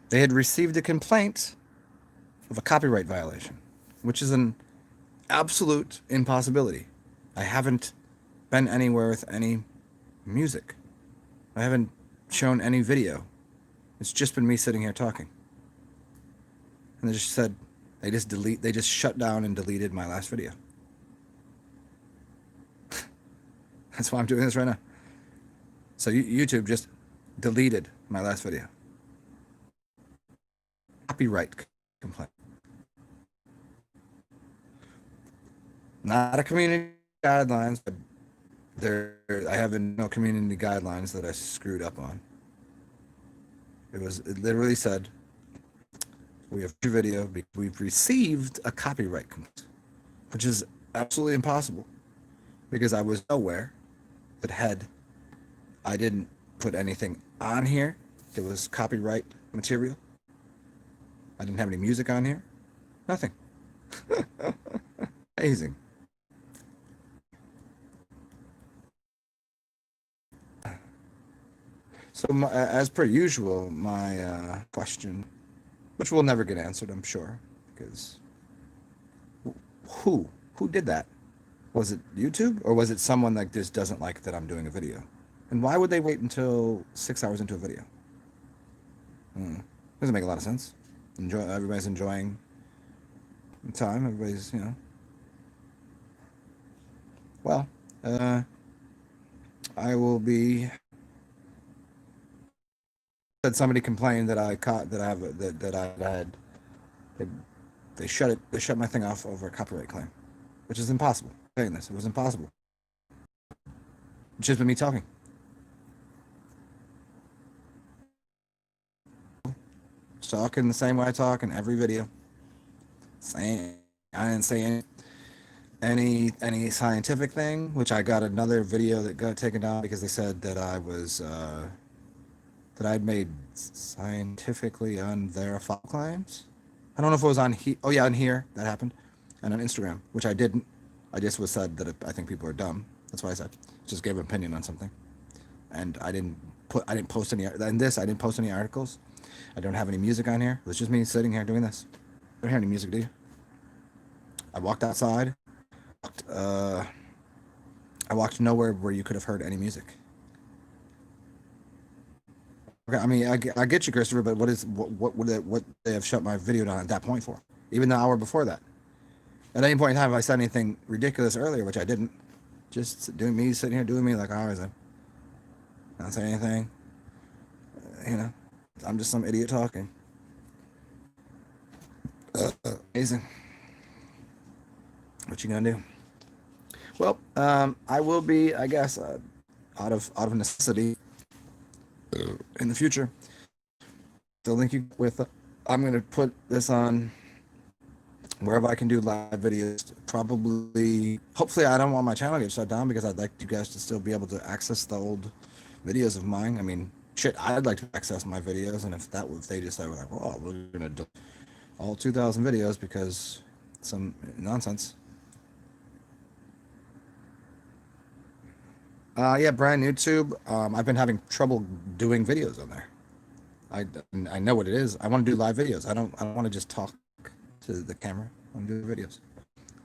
They had received a complaint of a copyright violation, which is an absolute impossibility. I haven't been anywhere with any music. I haven't shown any video. It's just been me sitting here talking. And they just said they just shut down and deleted my last video. That's why I'm doing this right now. So YouTube just deleted my last video. Copyright complaint. Not a community guidelines, but I have no community guidelines that I screwed up on. It literally said, we have your video because we've received a copyright complaint, which is absolutely impossible because I was nowhere that I didn't put anything on here. It was copyright material. I didn't have any music on here. Nothing. Amazing. So, as per usual, my question, which will never get answered, I'm sure, because who did that? Was it YouTube, or was it someone like this doesn't like that I'm doing a video? And why would they wait until 6 hours into a video? Doesn't make a lot of sense. Everybody's enjoying the time. Everybody's, Well, I will be. Said somebody complained that I caught that I have that I had. They shut it. They shut my thing off over a copyright claim, which is impossible. I'm saying this, it was impossible. It's just been me talking. Talking the same way I talk in every video. Saying I didn't say any scientific thing, which I got another video that got taken down because they said that I was that I'd made scientifically unverifiable claims. I don't know if it was on here. Oh yeah, on here that happened, and on Instagram, which I didn't. I just was said that I think people are dumb. That's what I said. Just gave an opinion on something, and I didn't post any. In this, I didn't post any articles. I don't have any music on here. It was just me sitting here doing this. I don't hear any music, do you? I walked outside. I walked nowhere where you could have heard any music. Okay, I mean, I get you, Christopher, but what they have shut my video down at that point for? Even the hour before that. At any point in time, if I said anything ridiculous earlier, which I didn't, just sitting here doing me like I always am. Not saying anything. I'm just some idiot talking. Amazing. What you gonna do? Well, I will be, I guess, out of necessity in the future. The link you with, I'm gonna put this on wherever I can do live videos. Probably, hopefully, I don't want my channel to get shut down because I'd like you guys to still be able to access the old videos of mine. I mean, shit, I'd like to access my videos, and if they decide like, well, we're gonna do all 2,000 videos because some nonsense. Yeah, brand YouTube. I've been having trouble doing videos on there. I know what it is. I want to do live videos. I don't want to just talk to the camera. I want to do videos.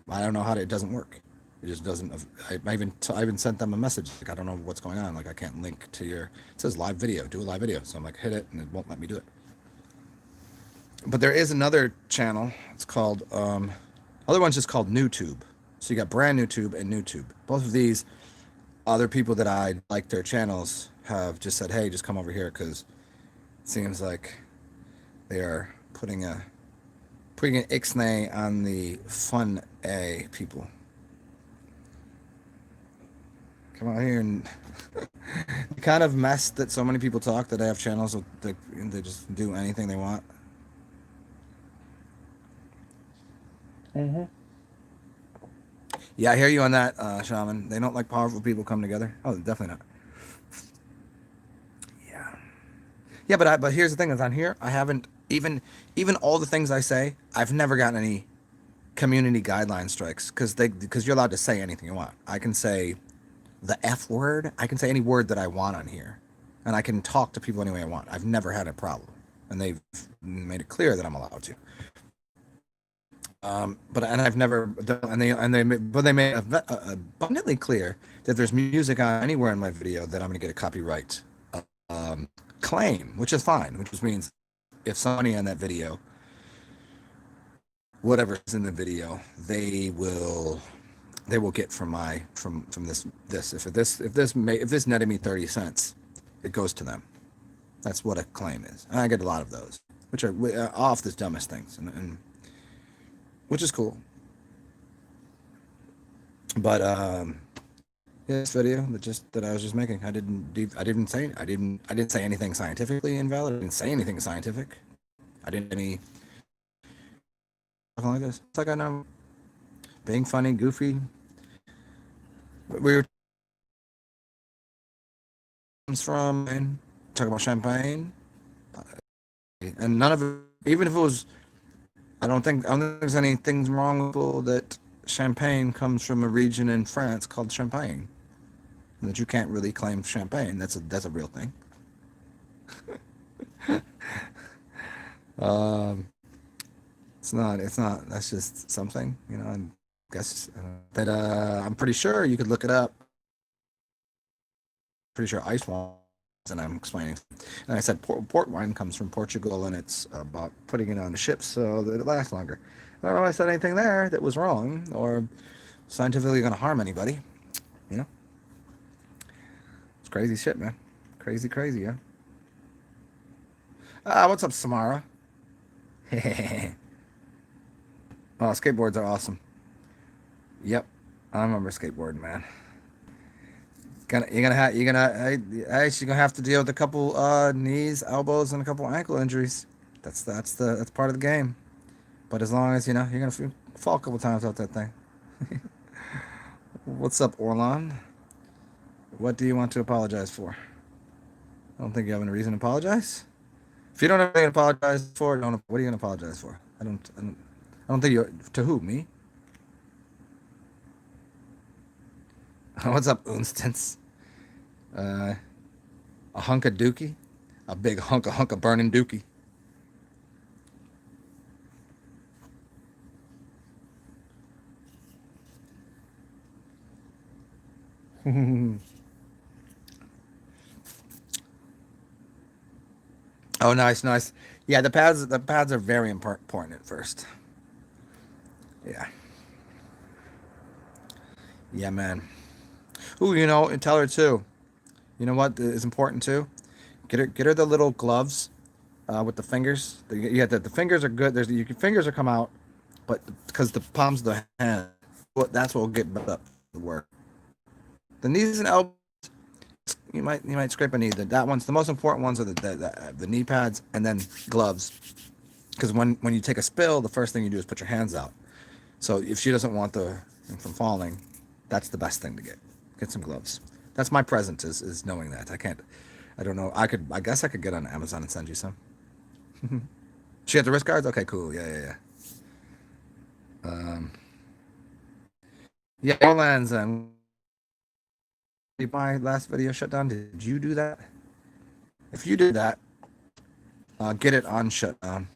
I don't know how it doesn't work. It just doesn't. I even sent them a message like I don't know what's going on. Like I can't link to your. It says live video. Do a live video. So I'm like hit it and it won't let me do it. But there is another channel. It's called other one's just called NewTube. So you got brand NewTube and NewTube. Both of these other people that I like their channels have just said, hey, just come over here because it seems like they are putting an ixnay on the fun A people. Come out here and the kind of mess that so many people talk that they have channels that they just do anything they want. Yeah, I hear you on that, Shaman. They don't like powerful people come together. Oh, definitely not. Yeah, but here's the thing: is on here, I haven't even all the things I say, I've never gotten any community guideline strikes because you're allowed to say anything you want. I can say the F word. I can say any word that I want on here, and I can talk to people any way I want. I've never had a problem. and they've made it clear that I'm allowed to. But and I've never done, but they made abundantly clear that there's music on anywhere in my video that I'm going to get a copyright um, claim, which is fine, which just means if somebody on that video, whatever's in the video, they will get from my from this if this netted me 30 cents, it goes to them. That's what a claim is, and I get a lot of those, which are off the dumbest things, and which is cool. But yeah, this video that I was just making, I didn't say anything scientifically invalid. I didn't say anything scientific. I didn't any something like this. It's like I know being funny, goofy. We were comes from and talk about champagne, and none of it, even if it was, I don't think there's anything wrong with people that champagne comes from a region in France called Champagne, and that you can't really claim champagne. That's a real thing. Um, it's not. That's just something, I guess that I'm pretty sure you could look it up. Pretty sure ice wine, and I'm explaining. And I said port wine comes from Portugal, and it's about putting it on ships so that it lasts longer. I don't know if I said anything there that was wrong or scientifically going to harm anybody. You know, it's crazy shit, man. Crazy, crazy, yeah. What's up, Samara? Oh, skateboards are awesome. Yep, I remember skateboarding, man. You're gonna have to deal with a couple knees, elbows, and a couple ankle injuries. That's part of the game. But as long as you're gonna fall a couple times off that thing. What's up, Orlon? What do you want to apologize for? I don't think you have any reason to apologize. If you don't have anything to apologize for, don't. What are you gonna apologize for? I don't think you. To who? Me? What's up, Unstance? Uh, a hunk of dookie, a big hunk of burning dookie. Oh, nice, nice. Yeah, the pads are very important at first. Yeah, yeah, man. Ooh, and tell her too. You know what is important too? Get her the little gloves with the fingers. Yeah, the fingers are good. Your fingers will come out, but because the palms of the hand, that's what will get built up the work. The knees and elbows, you might scrape a knee. That one's the most important ones are the knee pads and then gloves. Because when you take a spill, the first thing you do is put your hands out. So if she doesn't want from falling, that's the best thing to get. Get some gloves. That's my present is knowing that. I don't know. I guess I could get on Amazon and send you some. She had the wrist guards? Okay, cool. Yeah, yeah, yeah. Yeah, Orlands, my last video shut down. Did you do that? If you did that, get it on shutdown.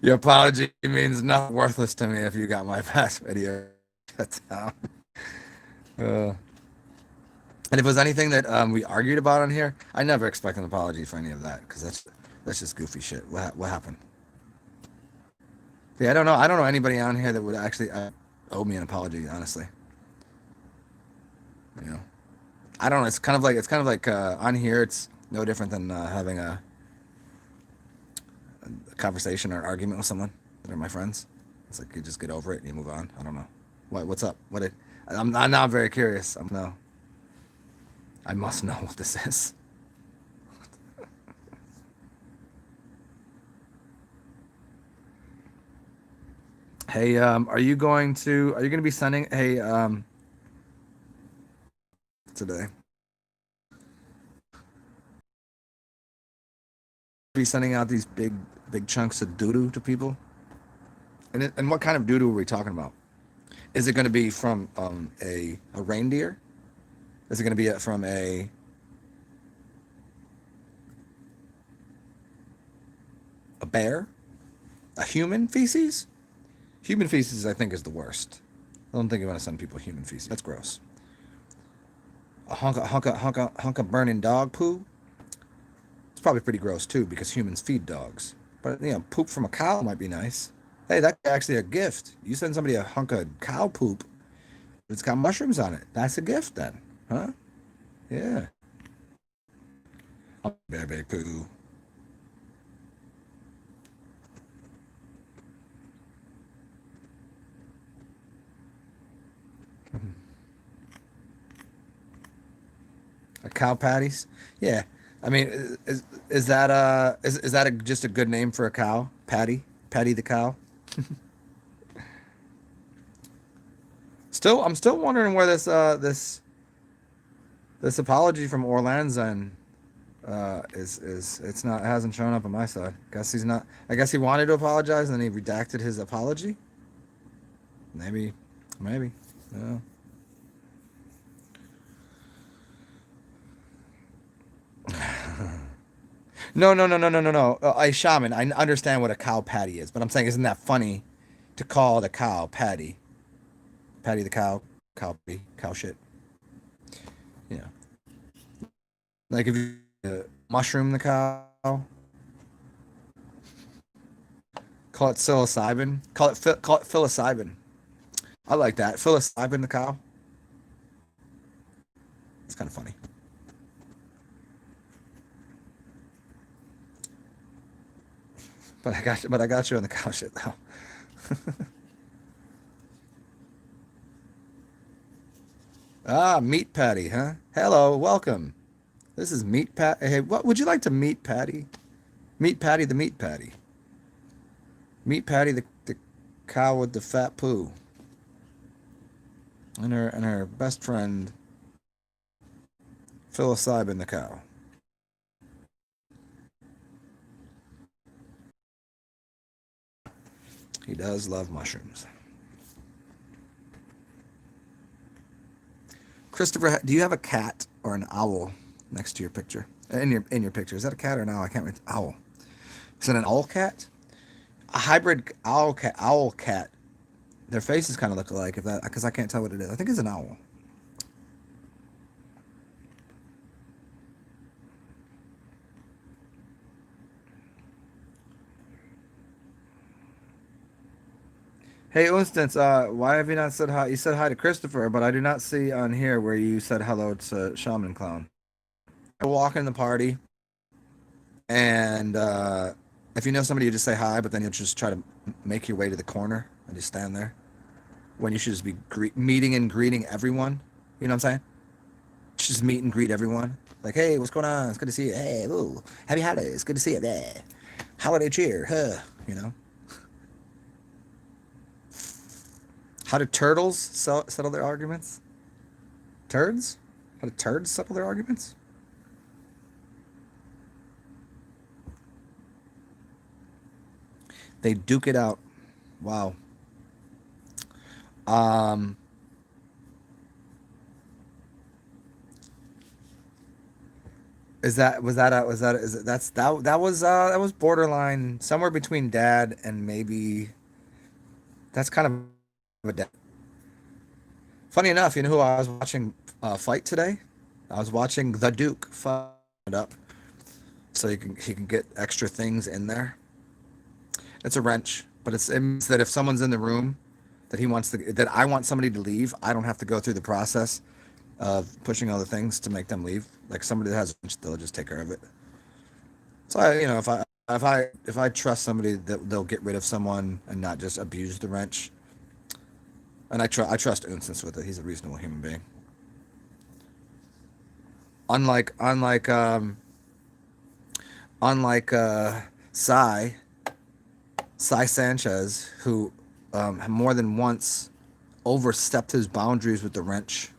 Your apology means nothing worthless to me if you got my past video shut down. Uh, and if it was anything that we argued about on here, I never expect an apology for any of that because that's just goofy shit. What happened? Yeah, I don't know. I don't know anybody on here that would actually owe me an apology. Honestly, you know, I don't know. It's kind of like on here. It's no different than having a conversation or an argument with someone that are my friends. It's like you just get over it and you move on. I don't know. What's up? I'm now very curious. No. I must know what this is. Hey, are you going to be sending today? Be sending out these big chunks of doo-doo to people? And what kind of doo-doo are we talking about? Is it going to be from a reindeer? Is it going to be from a A bear? A human feces? Human feces, I think, is the worst. I don't think you want to send people human feces. That's gross. A hunk of burning dog poo? It's probably pretty gross too because humans feed dogs. But poop from a cow might be nice. Hey, that's actually a gift. You send somebody a hunk of cow poop, it's got mushrooms on it. That's a gift then, huh? Yeah. Baby poo. A cow patties. Yeah. I mean, is that is that just a good name for a cow? Patty, Patty the cow. I'm still wondering where this apology from Orlanzan is it's not, it hasn't shown up on my side. Guess he's not. I guess he wanted to apologize and then he redacted his apology. Maybe, maybe. Yeah. No, no, no, no, no, no, no. I shaman. I understand what a cow patty is, but I'm saying, isn't that funny to call the cow patty? Patty the cow, cow patty, cow shit. Yeah. Like if you mushroom the cow, call it psilocybin. Call it psilocybin. I like that. Psilocybin the cow. It's kind of funny. But I got you on the cow shit though. Ah, meat patty, huh? Hello, welcome. This is meat pat. Hey, what would you like to meet Patty? Meet Patty the meat patty. Meet Patty the cow with the fat poo. And her best friend psilocybin the cow. He does love mushrooms. Christopher, do you have a cat or an owl next to your picture? In your picture, is that a cat or an owl? I can't remember. Owl. Is it an owl cat? A hybrid owl cat. Owl cat. Their faces kind of look alike. If that, because I can't tell what it is. I think it's an owl. Hey, Instance, why have you not said hi? You said hi to Christopher, but I do not see on here where you said hello to Shaman Clown. I walk in the party, and if you know somebody, you just say hi, but then you'll just try to make your way to the corner and just stand there when you should just be meeting and greeting everyone. You know what I'm saying? Just meet and greet everyone. Like, hey, what's going on? It's good to see you. Hey, ooh, happy holidays. Good to see you. Yeah. Holiday cheer. Huh. You know? How do turtles settle their arguments? Turds? How do turds settle their arguments? They duke it out. Wow. Um, is it, that was borderline somewhere between dad and maybe that's kind of a dad. Funny enough, you know who I was watching fight today? I was watching the Duke fight up, so he can get extra things in there. It's a wrench, but it means that if someone's in the room that I want somebody to leave, I don't have to go through the process of pushing all the things to make them leave. Like somebody that has a wrench, they'll just take care of it. So if I trust somebody that they'll get rid of someone and not just abuse the wrench, and I trust Instance with it. He's a reasonable human being. Unlike Cy Sanchez, who more than once overstepped his boundaries with the wrench.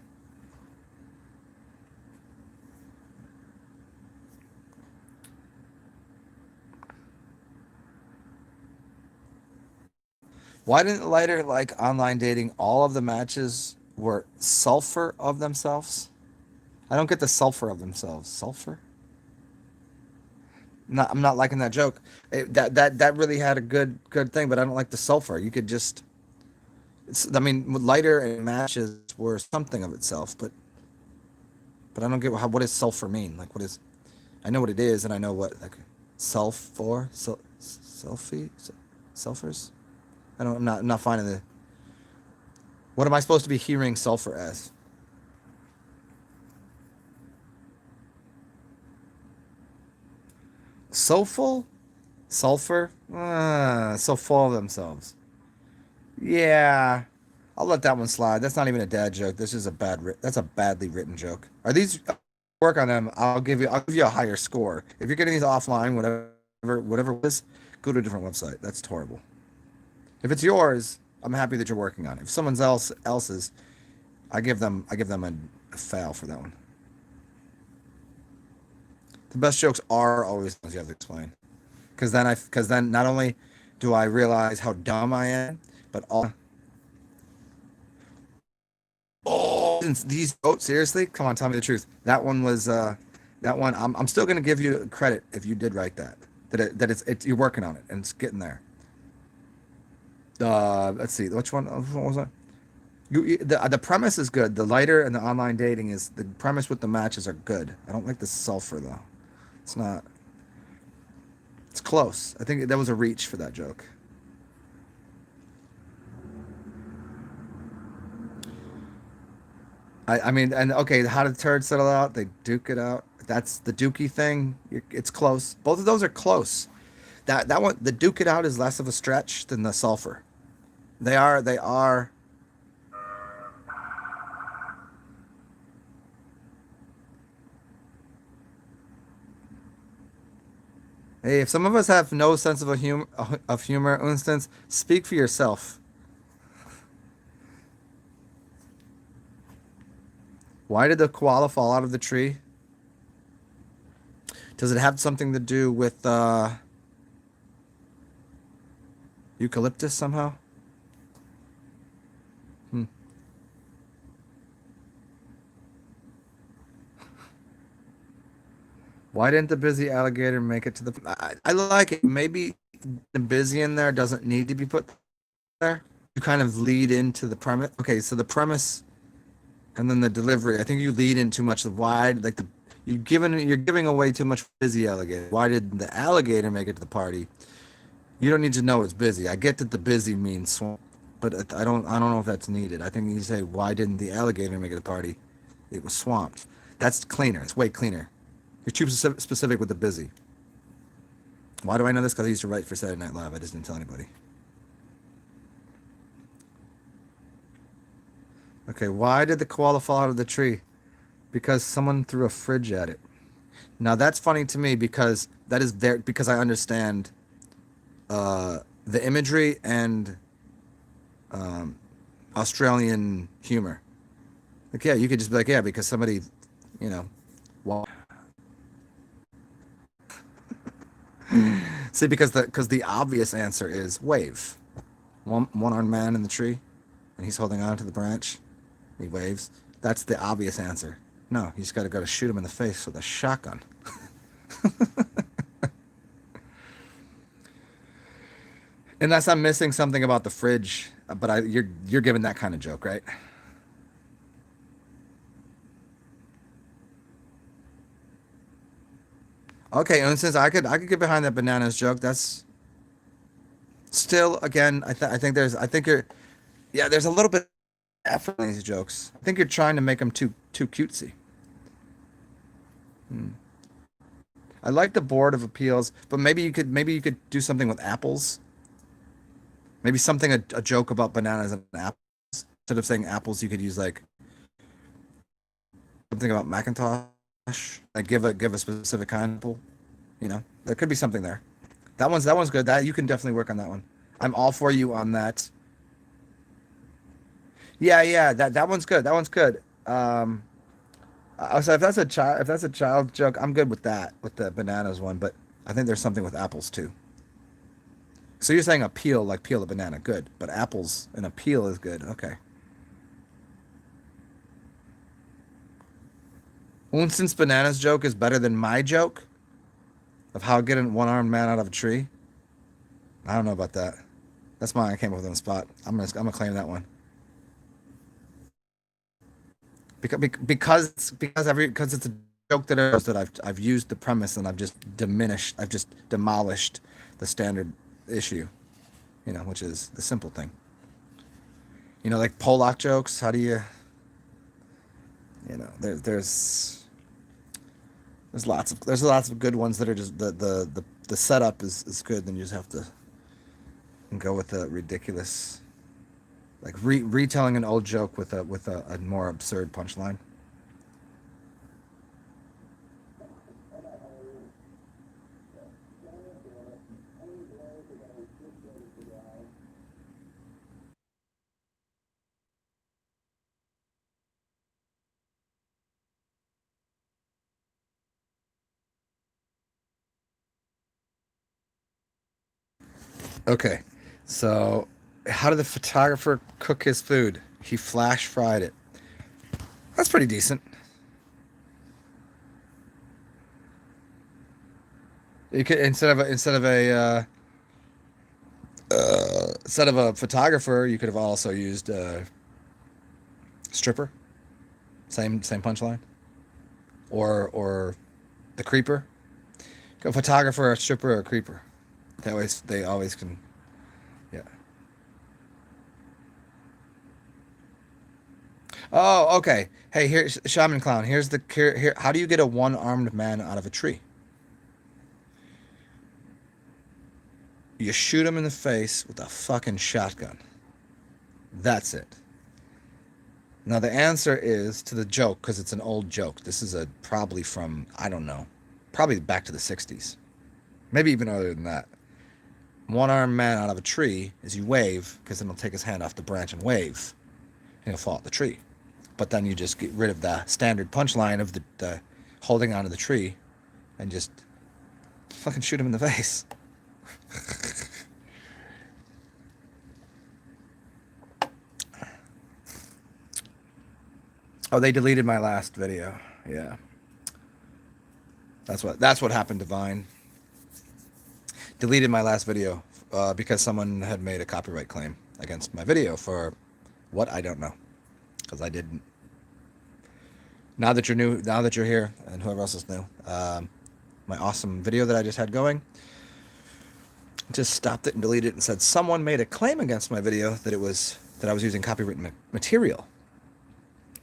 Why didn't Lighter like online dating? All of the matches were sulfur of themselves. I don't get the sulfur of themselves. Sulfur? I'm not liking that joke. That really had a good thing, but I don't like the sulfur. You could just, I mean, lighter and matches were something of itself, but I don't get what does sulfur mean? Like, what is? I know what it is, and I know what like sulfur, sulfy, sulfurs. I don't. I'm not finding the. What am I supposed to be hearing sulfur as? Soulful, sulfur. So full of themselves. Yeah, I'll let that one slide. That's not even a dad joke. This is a that's a badly written joke. Are these work on them? I'll give you a higher score. If you're getting these offline, whatever it is, go to a different website. That's horrible. If it's yours, I'm happy that you're working on it. If someone else's, I give them a fail for that one. The best jokes are always the ones you have to explain. Because then not only do I realize how dumb I am, but all oh these oh seriously, come on, tell me the truth. That one was that one. I'm still gonna give you credit if you did write that. That it's you're working on it and it's getting there. Let's see, which one was that? The premise is good. The lighter and the online dating is the premise with the matches are good. I don't like the sulfur though. It's not. It's close. I think that was a reach for that joke. I mean, and okay, how did turds settle out? They duke it out. That's the dookie thing. It's close. Both of those are close. That one, the duke it out is less of a stretch than the sulfur. They are. Hey, if some of us have no sense of humor, instance, speak for yourself. Why did the koala fall out of the tree? Does it have something to do with eucalyptus somehow? Hmm. Why didn't the busy alligator make it to the? I like it. Maybe the busy in there doesn't need to be put there. You kind of lead into the premise. Okay, so the premise and then the delivery. I think you lead in too much of why, like you're giving away too much busy alligator. Why did the alligator make it to the party? You don't need to know it's busy. I get that the busy means swamp, but I don't know if that's needed. I think you say why didn't the alligator make it to the party? It was swamped. That's cleaner. It's way cleaner. You're too specific with the busy. Why do I know this? Because I used to write for Saturday Night Live. I just didn't tell anybody. Okay, why did the koala fall out of the tree? Because someone threw a fridge at it. Now that's funny to me because that is there because I understand the imagery and um, Australian humor. Like yeah, you could just be like yeah because somebody, you know, well, see because the obvious answer is wave. One armed man in the tree, and he's holding on to the branch. He waves. That's the obvious answer. No, you just got to shoot him in the face with a shotgun. Unless I'm missing something about the fridge, but you're giving that kind of joke, right? Okay, and since I could get behind that bananas joke, that's still again I think there's I think you're yeah there's a little bit of effort in these jokes. I think you're trying to make them too cutesy. Hmm. I like the board of appeals, but maybe you could do something with apples. Maybe something a joke about bananas and apples. Instead of saying apples, you could use like something about Macintosh. Like give a specific kind of apple. You know, there could be something there. That one's good. That you can definitely work on that one. I'm all for you on that. Yeah, yeah, that one's good. That one's good. So if that's a child joke, I'm good with that with the bananas one. But I think there's something with apples too. So you're saying a peel like peel a banana, good. But apples and a peel is good. Okay. Well, since bananas joke is better than my joke, of how to get a one-armed man out of a tree. I don't know about that. That's mine. I came up with on the spot. I'm gonna claim that one because it's a joke that I've used the premise and I've just demolished the standard issue. Which is the simple thing. Like Pollock jokes. How do you there's lots of good ones that are just the setup is good. Then you just have to go with the ridiculous, like retelling an old joke with a more absurd punchline. Okay, so how did the photographer cook his food? He flash fried it. That's pretty decent. You could instead of a photographer, you could have also used a stripper. Same punchline. Or the creeper. A photographer, a stripper, or a creeper. They always can. Yeah. Oh, okay. Hey, here's Shaman Clown. Here. How do you get a one-armed man out of a tree? You shoot him in the face with a fucking shotgun. That's it. Now the answer is to the joke because it's an old joke. This is a probably from I don't know, probably back to the '60s, maybe even earlier than that. One-armed man out of a tree is you wave because then he'll take his hand off the branch and wave, and he'll fall out the tree. But then you just get rid of the standard punchline of the holding onto the tree, and just fucking shoot him in the face. Oh, they deleted my last video. Yeah, that's what happened to Vine. Deleted my last video because someone had made a copyright claim against my video for what I don't know because I didn't. Now that you're here, and whoever else is new, my awesome video that I just had going, just stopped it and deleted it and said someone made a claim against my video that I was using copyrighted material,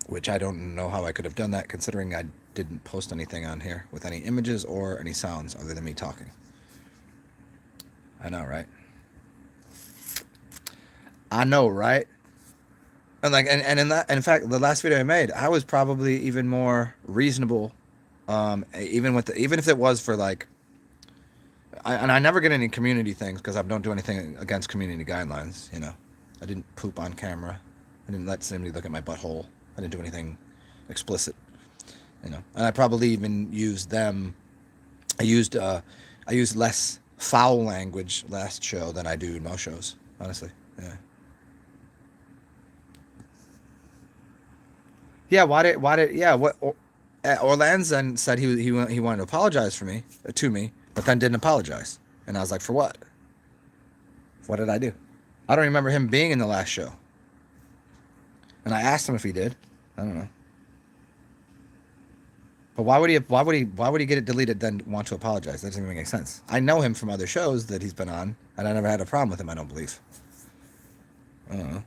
which I don't know how I could have done that considering I didn't post anything on here with any images or any sounds other than me talking. I know, right? I know, right? And in fact, the last video I made, I was probably even more reasonable, even if it was for like, I never get any community things because I don't do anything against community guidelines. I didn't poop on camera. I didn't let somebody look at my butthole. I didn't do anything explicit. And I probably even used them. I used less foul language last show than I do in most shows. Honestly, yeah. Yeah, yeah, Orlands said he wanted to apologize to me, but then didn't apologize. And I was like, for what? What did I do? I don't remember him being in the last show. And I asked him if he did. I don't know. But why would he get it deleted then want to apologize? That doesn't even make any sense. I know him from other shows that he's been on, and I never had a problem with him, I don't believe. I don't know.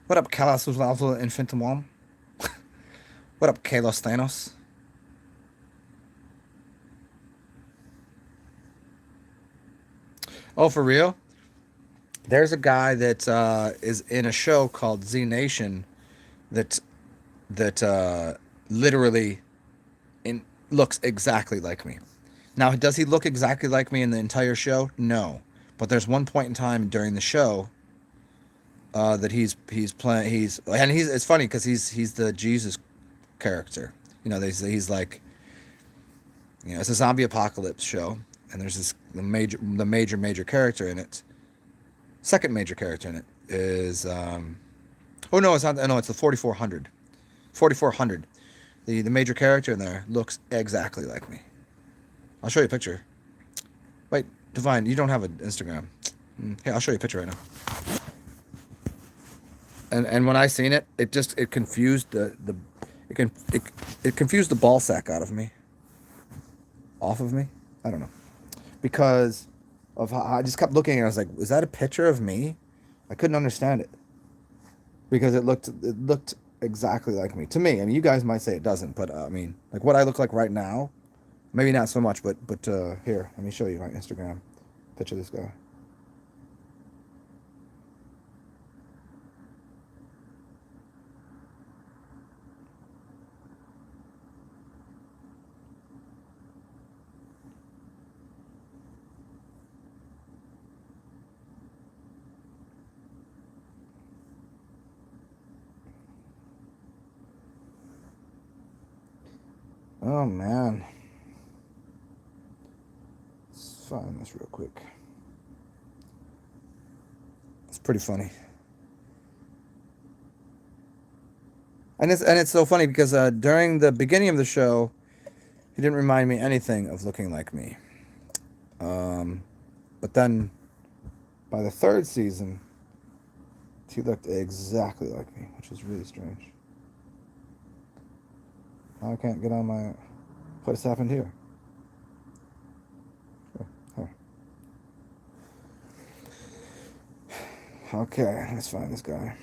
What up, Kalos Uzlalzo Infinitymon? What up, Kalos Thanos? Oh, for real? There's a guy that is in a show called Z Nation that literally looks exactly like me. Now, does he look exactly like me in the entire show? No. But there's one point in time during the show that he's playing. It's funny because he's the Jesus character. He's like, it's a zombie apocalypse show, and there's the major character in it. Second major character in it is Oh no, it's not. No, it's the 4400. 4400. The major character in there looks exactly like me. I'll show you a picture. Wait, Divine, you don't have an Instagram. Here, I'll show you a picture right now. And when I seen it, it confused the it can it confused the ball sack out of me, off of me. I don't know, because of how I just kept looking and I was like, is that a picture of me? I couldn't understand it because it looked exactly like me to me. I mean, you guys might say it doesn't, but I mean, like what I look like right now, maybe not so much. But here, let me show you my Instagram picture of this guy. Oh man, let's find this real quick. It's pretty funny. And it's so funny because during the beginning of the show, he didn't remind me anything of looking like me. Um, but then by the third season, he looked exactly like me, which is really strange. I can't get on my. What's happened here? Oh, oh. Okay, let's find this guy.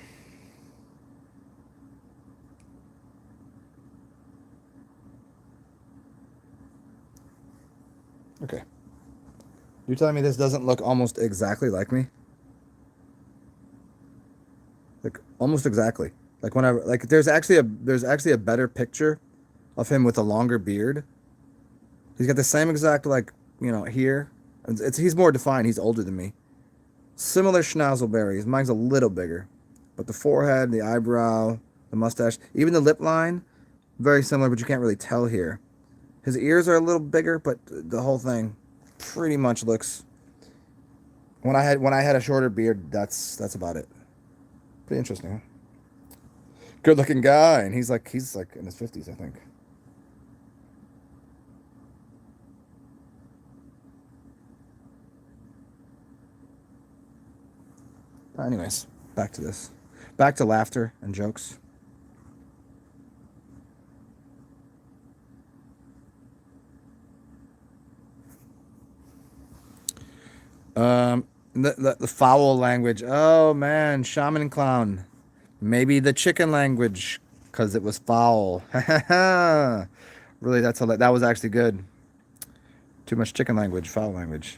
Okay. You're telling me this doesn't look almost exactly like me? Like almost exactly. Like when I like there's actually a better picture of him with a longer beard. He's got the same exact like, here. He's more defined. He's older than me. Similar schnauzelberries. Mine's a little bigger. But the forehead, the eyebrow, the mustache, even the lip line, very similar, but you can't really tell here. His ears are a little bigger, but the whole thing pretty much looks. When I had a shorter beard, that's about it. Pretty interesting, huh? Good looking guy, and he's like in his 50s, I think. Anyways, back to this. Back to laughter and jokes. Um, the foul language. Oh man, shaman and clown. Maybe the chicken language, cause it was foul. Really, that was actually good. Too much chicken language, foul language.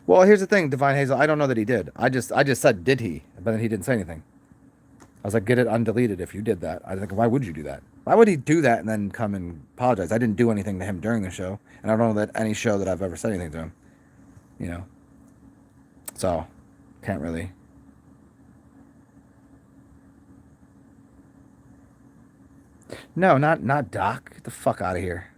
Well, here's the thing, Divine Hazel. I don't know that he did. I just said did he, but then he didn't say anything. I was like, get it undeleted if you did that. I think, why would you do that? Why would he do that and then come and apologize? I didn't do anything to him during the show, and I don't know that any show that I've ever said anything to him. You know, so can't really. No, not Doc. Get the fuck out of here.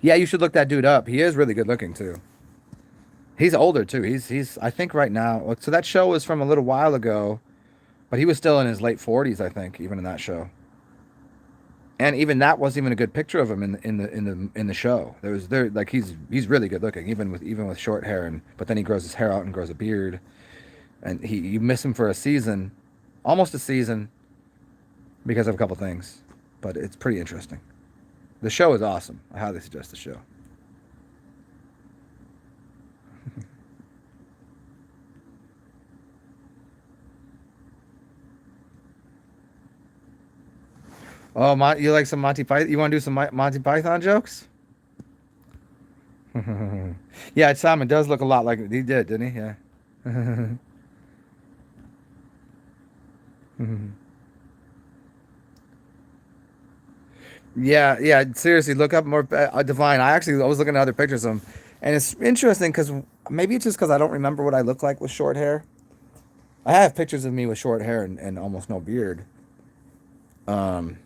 Yeah, you should look that dude up. He is really good looking too. He's older too. He's I think right now. So that show was from a little while ago, but he was still in his late 40s, I think, even in that show. And even that wasn't even a good picture of him in the show. There like he's really good looking, even with short hair, and but then he grows his hair out and grows a beard, and you miss him for a season, almost a season, because of a couple things, but it's pretty interesting. The show is awesome. I highly suggest the show. Oh, you like some Monty Python? You want to do some Monty Python jokes? Yeah, Simon does look a lot like he did, didn't he? Yeah. Yeah, yeah. Seriously, look up more Divine. I was looking at other pictures of him, and it's interesting because maybe it's just because I don't remember what I look like with short hair. I have pictures of me with short hair and almost no beard. Um,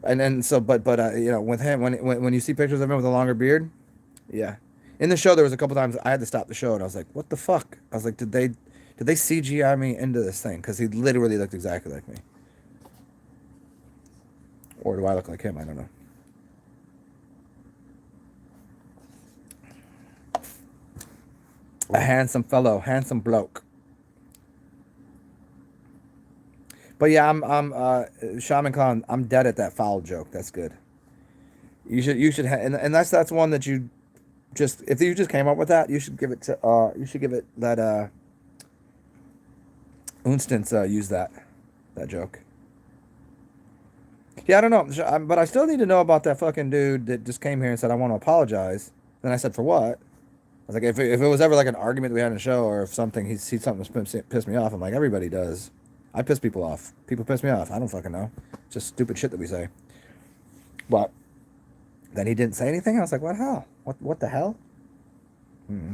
And then so, but you know, with him, when you see pictures of him with a longer beard, yeah. In the show, there was a couple times I had to stop the show, and I was like, "What the fuck?" I was like, did they CGI me into this thing?" Because he literally looked exactly like me. Or do I look like him? I don't know. A handsome fellow, handsome bloke. But yeah, Shaman Khan. I'm dead at that foul joke. That's good. And that's one that you just if you just came up with that, you should give it that Unstance use that joke. Yeah, I don't know, but I still need to know about that fucking dude that just came here and said I want to apologize. Then I said for what? I was like, if it was ever like an argument we had in a show, or if something he sees something that pissed me off, I'm like, everybody does. I piss people off. People piss me off. I don't fucking know. It's just stupid shit that we say. But then he didn't say anything. I was like, what hell? What the hell? Hmm.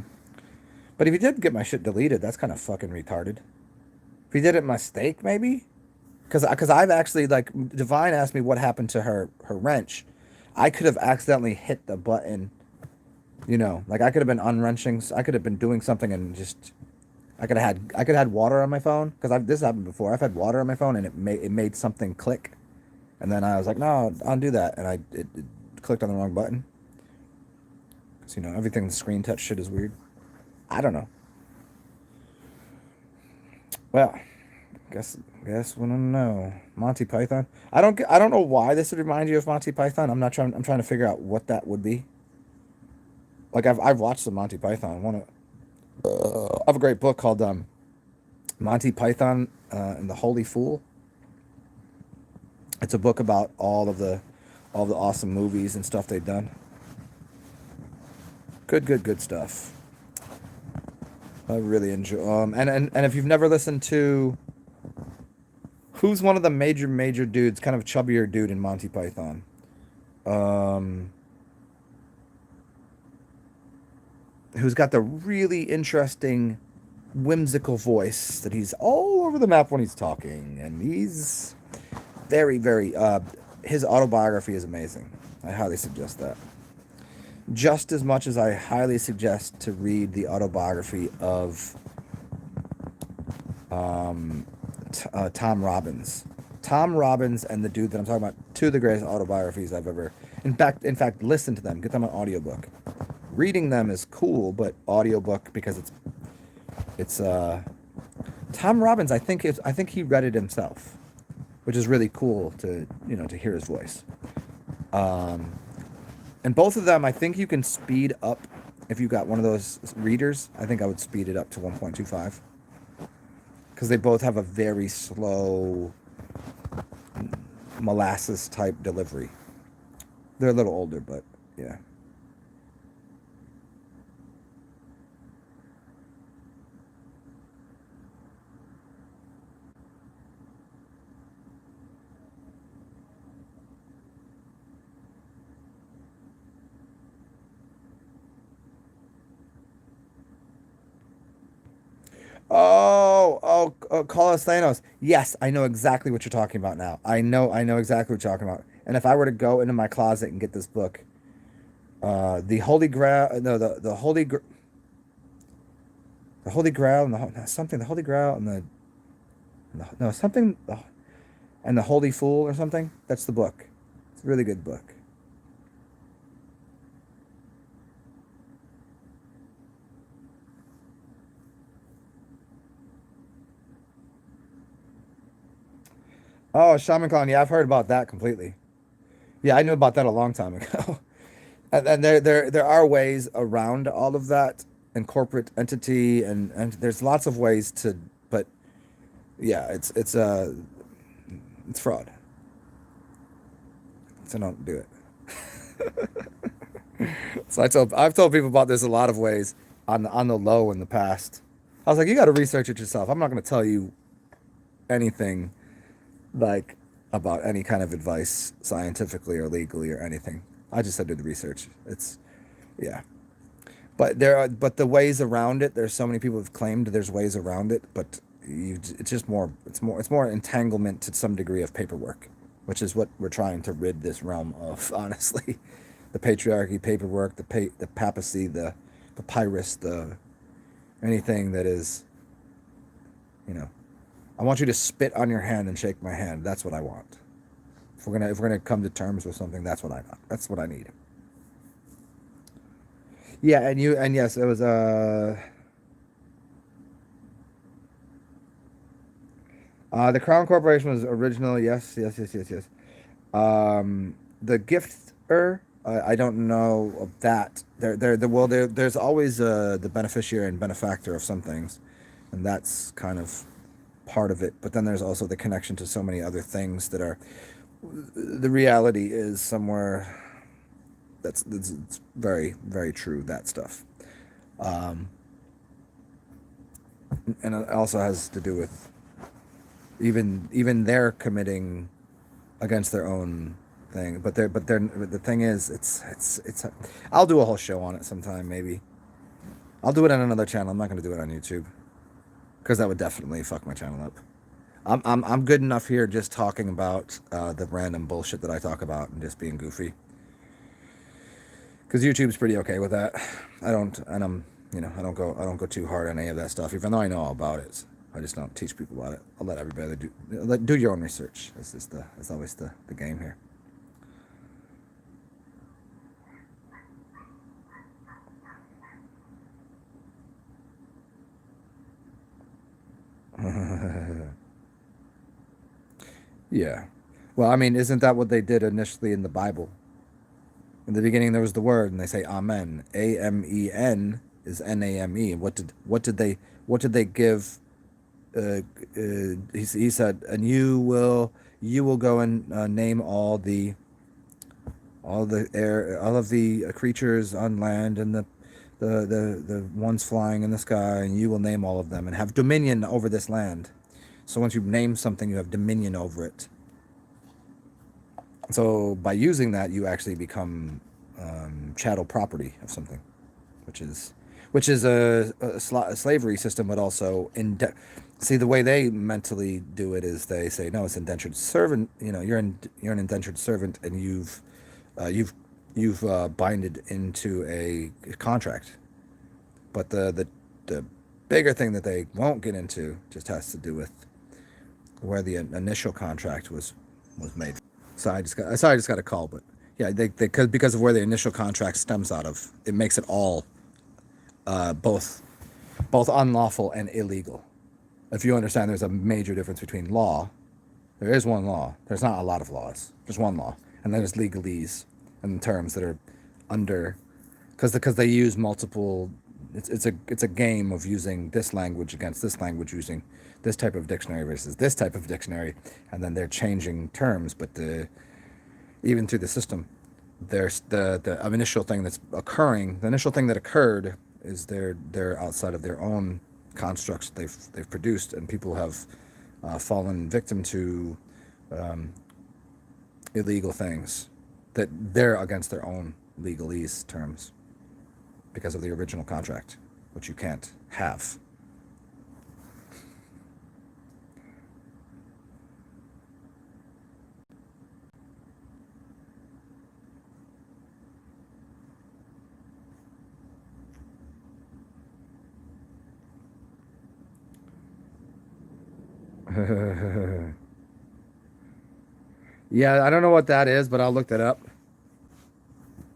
But if he did get my shit deleted, that's kind of fucking retarded. If he did it mistake, maybe. Because I've actually like Divine asked me what happened to her wrench. I could have accidentally hit the button. You know, like I could have been unwrenching. I could have been doing something and just I could have had water on my phone because this happened before. I've had water on my phone and it made something click, and then I was like, no, undo that, and it clicked on the wrong button. Because you know everything the screen touch shit is weird. I don't know. Well, guess we don't know. Monty Python. I don't know why this would remind you of Monty Python. I'm trying to figure out what that would be. Like I've watched the Monty Python. I have a great book called Monty Python and the Holy Fool. It's a book about all the awesome movies and stuff they've done. Good stuff. I really enjoy. And if you've never listened to who's one of the major dudes, kind of chubbier dude in Monty Python, um, who's got the really interesting, whimsical voice that he's all over the map when he's talking, and he's very. His autobiography is amazing. I highly suggest that. Just as much as I highly suggest to read the autobiography of Tom Robbins. Tom Robbins and the dude that I'm talking about, two of the greatest autobiographies I've ever. In fact, listen to them. Get them an audiobook. Reading them is cool, but audiobook because it's Tom Robbins. I think he read it himself, which is really cool to hear his voice. And both of them, I think you can speed up if you got one of those readers. I think I would speed it up to 1.25 because they both have a very slow molasses type delivery. They're a little older, but yeah. Call us Thanos. Yes, I know exactly what you're talking about now. I know exactly what you're talking about. And if I were to go into my closet and get this book, the Holy Grail, no, the Holy Grail and the Holy Grail and no something, and the Holy Fool or something. That's the book. It's a really good book. Oh, Shaman Khan. Yeah, I've heard about that completely. Yeah, I knew about that a long time ago. And there are ways around all of that and corporate entity and there's lots of ways to, but yeah, it's fraud. So don't do it. So I've told people about this a lot of ways on the low in the past. I was like, you got to research it yourself. I'm not going to tell you anything like about any kind of advice scientifically or legally or anything. I just said do the research. It's yeah. But the ways around it, there's so many people who've claimed there's ways around it, but it's just more it's more entanglement to some degree of paperwork. which is what we're trying to rid this realm of, honestly. The patriarchy, paperwork, the papacy, the papyrus, the anything that is, you know, I want you to spit on your hand and shake my hand. That's what I want. If we're gonna come to terms with something, that's what I need. Yeah, and yes, it was the Crown Corporation was original. Yes, yes, yes, yes, yes. The gifter, I don't know of that. There's always the beneficiary and benefactor of some things, and that's kind of part of it. But then there's also the connection to so many other things that are. The reality is somewhere that's it's very very true, that stuff, um, and it also has to do with even they're committing against their own thing. But the thing is, it's. I'll do a whole show on it sometime. Maybe I'll do it on another channel. I'm not going to do it on YouTube because that would definitely fuck my channel up. I'm good enough here just talking about the random bullshit that I talk about and just being goofy. Because YouTube's pretty okay with that. I don't I don't go too hard on any of that stuff, even though I know all about it. I just don't teach people about it. I'll let everybody do your own research. That's always the game here. Yeah. Well, I mean, isn't that what they did initially in the Bible? In the beginning, there was the word, and they say Amen. Amen is Name. What did they give? He said, and you will go and name all the air, all of the creatures on land and the ones flying in the sky, and you will name all of them and have dominion over this land. So once you name something, you have dominion over it. So by using that, you actually become chattel property of something, which is a slavery system, but also see, the way they mentally do it is they say, no, it's indentured servant. You're an indentured servant, and you've binded into a contract. But the bigger thing that they won't get into just has to do with where the initial contract was made. Sorry, I just got a call, but yeah, because of where the initial contract stems out of, it makes it all both unlawful and illegal. If you understand, there's a major difference between law. There is one law. There's not a lot of laws. There's one law, and then there's legalese and terms that are under, because they use multiple. It's a game of using this language against this language, using this type of dictionary versus this type of dictionary, and then they're changing terms. But even through the system, there's the initial thing that's occurring. The initial thing that occurred is they're outside of their own constructs they've produced, and people have fallen victim to illegal things that they're against their own legalese terms because of the original contract, which you can't have. Yeah, I don't know what that is, but I'll look that up.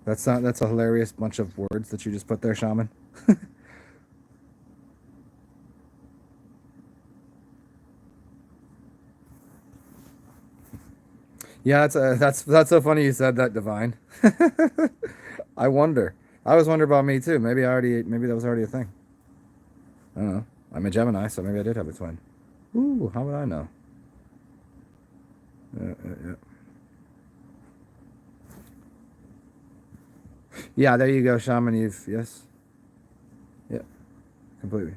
That's a hilarious bunch of words that you just put there, Shaman. Yeah, that's so funny you said that, Divine. I wonder. I always wonder about me too. Maybe that was already a thing. I don't know. I'm a Gemini, so maybe I did have a twin. Ooh, how would I know? Yeah. Yeah, there you go, Shaman. Yes. Yeah, completely.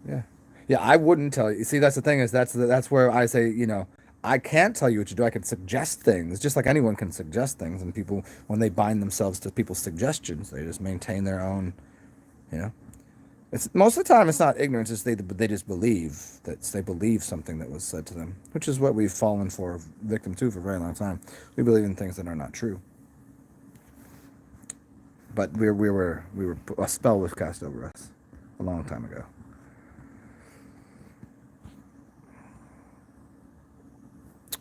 Yeah. Yeah, I wouldn't tell you. See, that's the thing, is that's where I say, I can't tell you what to do. I can suggest things, just like anyone can suggest things. And people, when they bind themselves to people's suggestions, they just maintain their own, you know. It's most of the time it's not ignorance. It's they just believe that they believe something that was said to them, which is what we've fallen for victim to for a very long time. We believe in things that are not true. But we were a spell was cast over us a long time ago.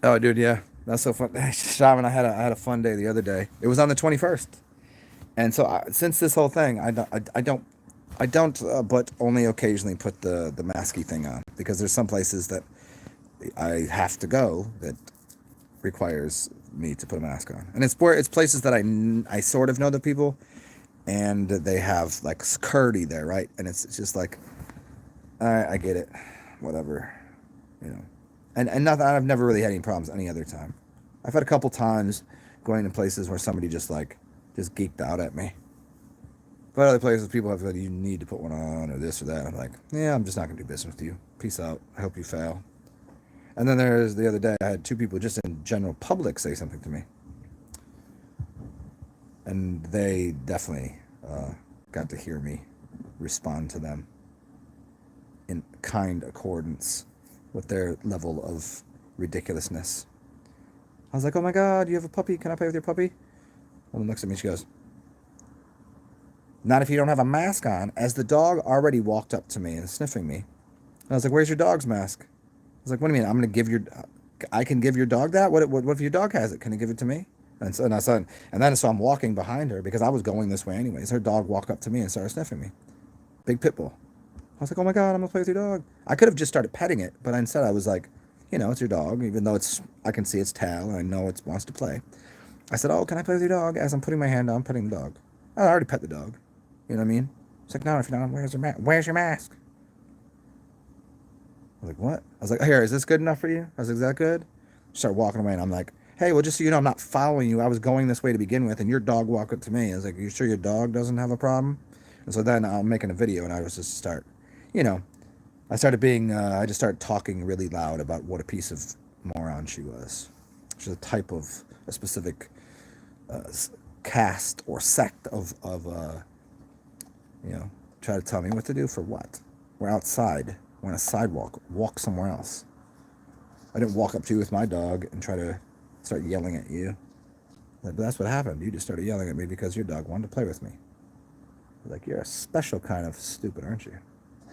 Oh, dude, yeah, that's so fun. Shaman, I had a fun day the other day. It was on the 21st, and so since this whole thing, I don't, but only occasionally put the masky thing on because there's some places that I have to go that requires me to put a mask on, and it's places that I sort of know the people, and they have like security there, right? And it's just like I get it, whatever, you know. And not that I've never really had any problems any other time. I've had a couple times going to places where somebody just geeked out at me. But other places people have said you need to put one on or this or that. I'm like, yeah, I'm just not gonna do business with you. Peace out. I hope you fail. And then there's the other day I had two people just in general public say something to me, and they definitely got to hear me respond to them in kind accordance with their level of ridiculousness. I was like, oh my God, you have a puppy? Can I play with your puppy? Woman looks at me, she goes, not if you don't have a mask on, as the dog already walked up to me and sniffing me. And I was like, where's your dog's mask? I was like, what do you mean? I can give your dog that? What if your dog has it? Can you give it to me? And so I'm walking behind her because I was going this way anyways. Her dog walked up to me and started sniffing me. Big pit bull. I was like, oh my God, I'm gonna play with your dog. I could have just started petting it, but instead I was like, it's your dog, even though I can see its tail and I know it wants to play. I said, oh, can I play with your dog? As I'm putting my hand on, petting the dog. I already pet the dog. You know what I mean? It's like, no, if you're not, where's your mask? I was like, what? I was like, here, is this good enough for you? I was like, is that good? She started walking away, and I'm like, hey, well, just so you know, I'm not following you. I was going this way to begin with, and your dog walked up to me. I was like, are you sure your dog doesn't have a problem? And so then I'm making a video, and I was just I started I just started talking really loud about what a piece of moron she was. She's a specific caste or sect of try to tell me what to do for what. We're outside. We're on a sidewalk. Walk somewhere else. I didn't walk up to you with my dog and try to start yelling at you. But that's what happened. You just started yelling at me because your dog wanted to play with me. Like, you're a special kind of stupid, aren't you?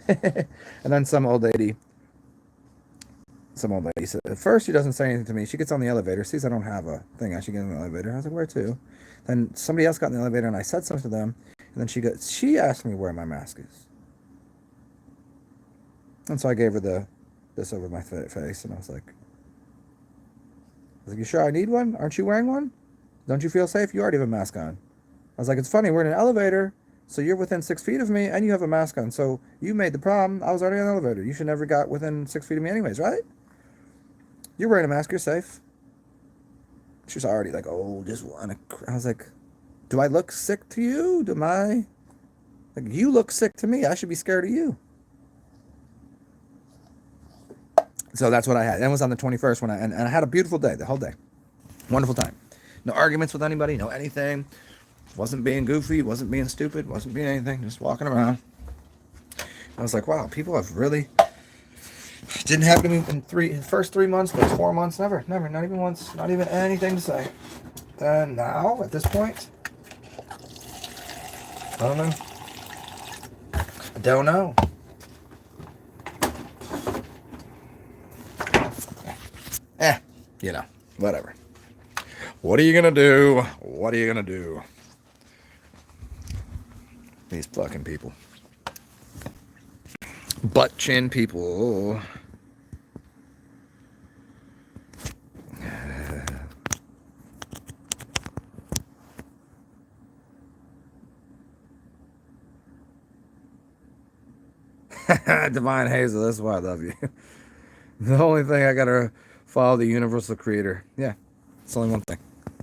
And then some old lady said, at first she doesn't say anything to me. She gets on the elevator, sees I don't have a thing. I should get in the elevator. I was like, where to? Then somebody else got in the elevator and I said something to them. And then she asked me where my mask is. And so I gave her this over my face, and I was like, you sure I need one? Aren't you wearing one? Don't you feel safe? You already have a mask on. I was like, it's funny, we're in an elevator, so you're within 6 feet of me, and you have a mask on. So you made the problem. I was already in the elevator. You should never got within 6 feet of me anyways, right? You're wearing a mask. You're safe. She was already like, oh, just want to. I was like, do I look sick to you? You look sick to me. I should be scared of you. So that's what I had. That was on the 21st and I had a beautiful day, the whole day. Wonderful time. No arguments with anybody, no anything. Wasn't being goofy, wasn't being stupid, wasn't being anything, just walking around. I was like, wow, people have really didn't happen to me in first 3 months, but 4 months, never, not even once, not even anything to say. And now, at this point, I don't know. I don't know. Whatever. What are you gonna do? What are you gonna do? These fucking people. Butt chin people. Divine Hazel, that's why I love you. The only thing I gotta follow the universal creator. Yeah, it's only one thing.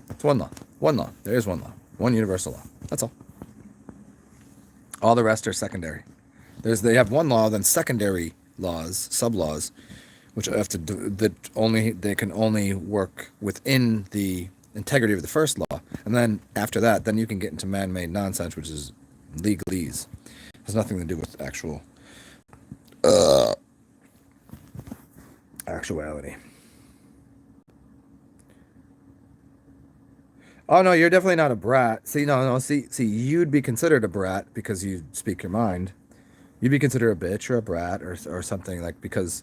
It's one law. One law. There is one law. One universal law. That's all. All the rest are secondary. They have one law, then secondary laws, sub-laws, which have to do, they can only work within the integrity of the first law. And then after that, then you can get into man-made nonsense, which is legalese. Has nothing to do with uh, actuality. Oh no, you're definitely not a brat. See, no. See, you'd be considered a brat because you speak your mind. You'd be considered a bitch or a brat or something like because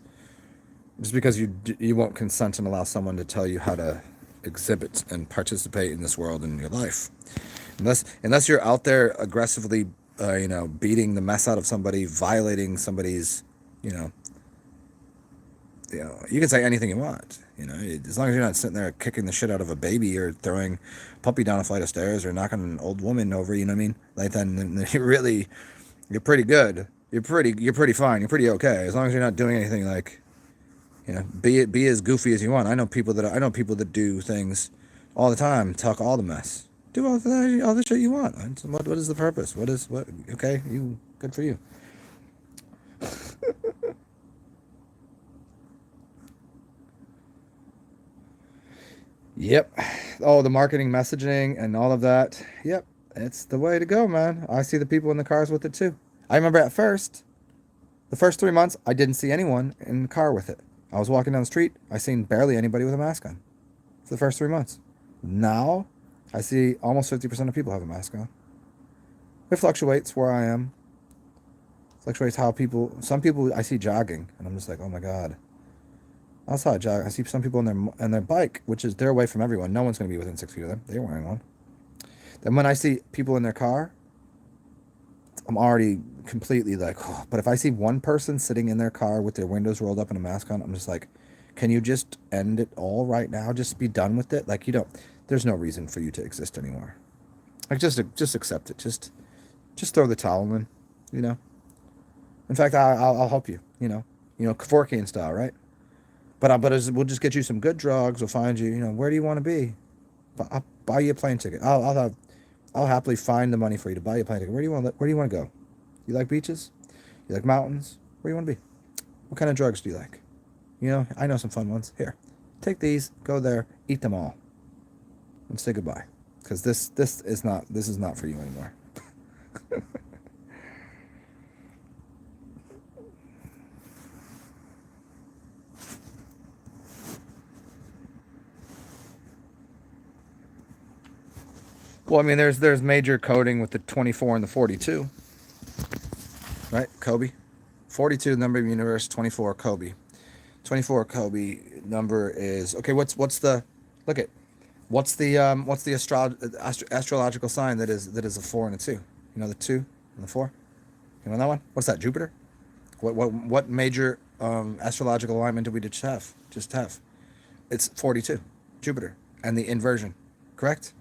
just because you won't consent and allow someone to tell you how to exhibit and participate in this world in your life. Unless you're out there aggressively, beating the mess out of somebody, violating somebody's, you know, you can say anything you want. As long as you're not sitting there kicking the shit out of a baby or throwing a puppy down a flight of stairs or knocking an old woman over. You know what I mean? Like then you're pretty good. You're pretty fine. You're pretty okay as long as you're not doing anything like, be as goofy as you want. I know people that do things all the time, talk all the mess, do all the shit you want. What is the purpose? What? Okay, good for you. Yep. Oh, the marketing messaging and all of that. Yep. It's the way to go, man. I see the people in the cars with it too. I remember the first 3 months, I didn't see anyone in the car with it. I was walking down the street. I seen barely anybody with a mask on for the first 3 months. Now, I see almost 50% of people have a mask on. It fluctuates where I am. Fluctuates how some people I see jogging, and I'm just like, oh my God. Outside jog, I see some people on their bike, which is they're away from everyone. No one's going to be within 6 feet of them. They're wearing one. Then when I see people in their car, I'm already completely like, oh. But if I see one person sitting in their car with their windows rolled up and a mask on, I'm just like, can you just end it all right now? Just be done with it. Like there's no reason for you to exist anymore. Like just accept it. Just throw the towel in. You know. In fact, I'll help you. Kevorkian style, right? We'll just get you some good drugs. We'll find you. Where do you want to be? I'll buy you a plane ticket. I'll happily find the money for you to buy you a plane ticket. Where do you want to go? You like beaches? You like mountains? Where do you want to be? What kind of drugs do you like? I know some fun ones. Here, take these. Go there. Eat them all, and say goodbye. Because this is not for you anymore. Well, I mean, there's major coding with the 24 and the 42, right? Kobe, 42 number of universe, 24 Kobe, 24 Kobe number is okay. What's the look at what's the astrological sign that is a 4 and a 2? The 2 and the 4. You know that one? What's that? Jupiter. What major astrological alignment do we just have? It's 42, Jupiter, and the inversion, correct?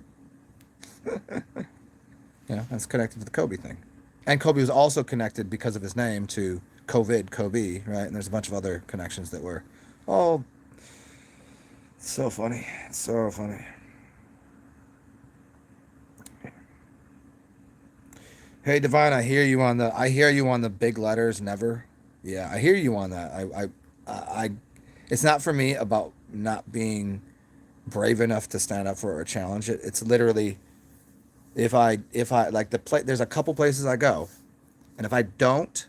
That's connected to the Kobe thing. And Kobe was also connected because of his name to Kobe, right? And there's a bunch of other connections that were all so funny. So funny. Hey Divine, I hear you on the big letters never. Yeah, I hear you on that. I it's not for me about not being brave enough to stand up for it or challenge it. It's literally if I like there's a couple places I go, and if I don't,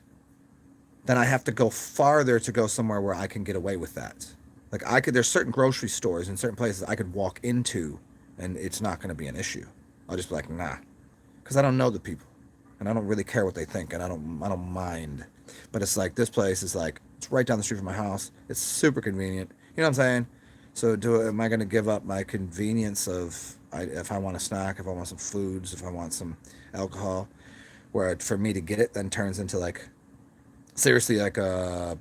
then I have to go farther to go somewhere where I can get away with that. Like there's certain grocery stores in certain places I could walk into, and it's not going to be an issue. I'll just be like, nah, because I don't know the people, and I don't really care what they think, and I don't mind. But it's like this place is like it's right down the street from my house. It's super convenient. You know what I'm saying? So am I going to give up my convenience of if I want a snack, if I want some foods, if I want some alcohol, where for me to get it then turns into like seriously like a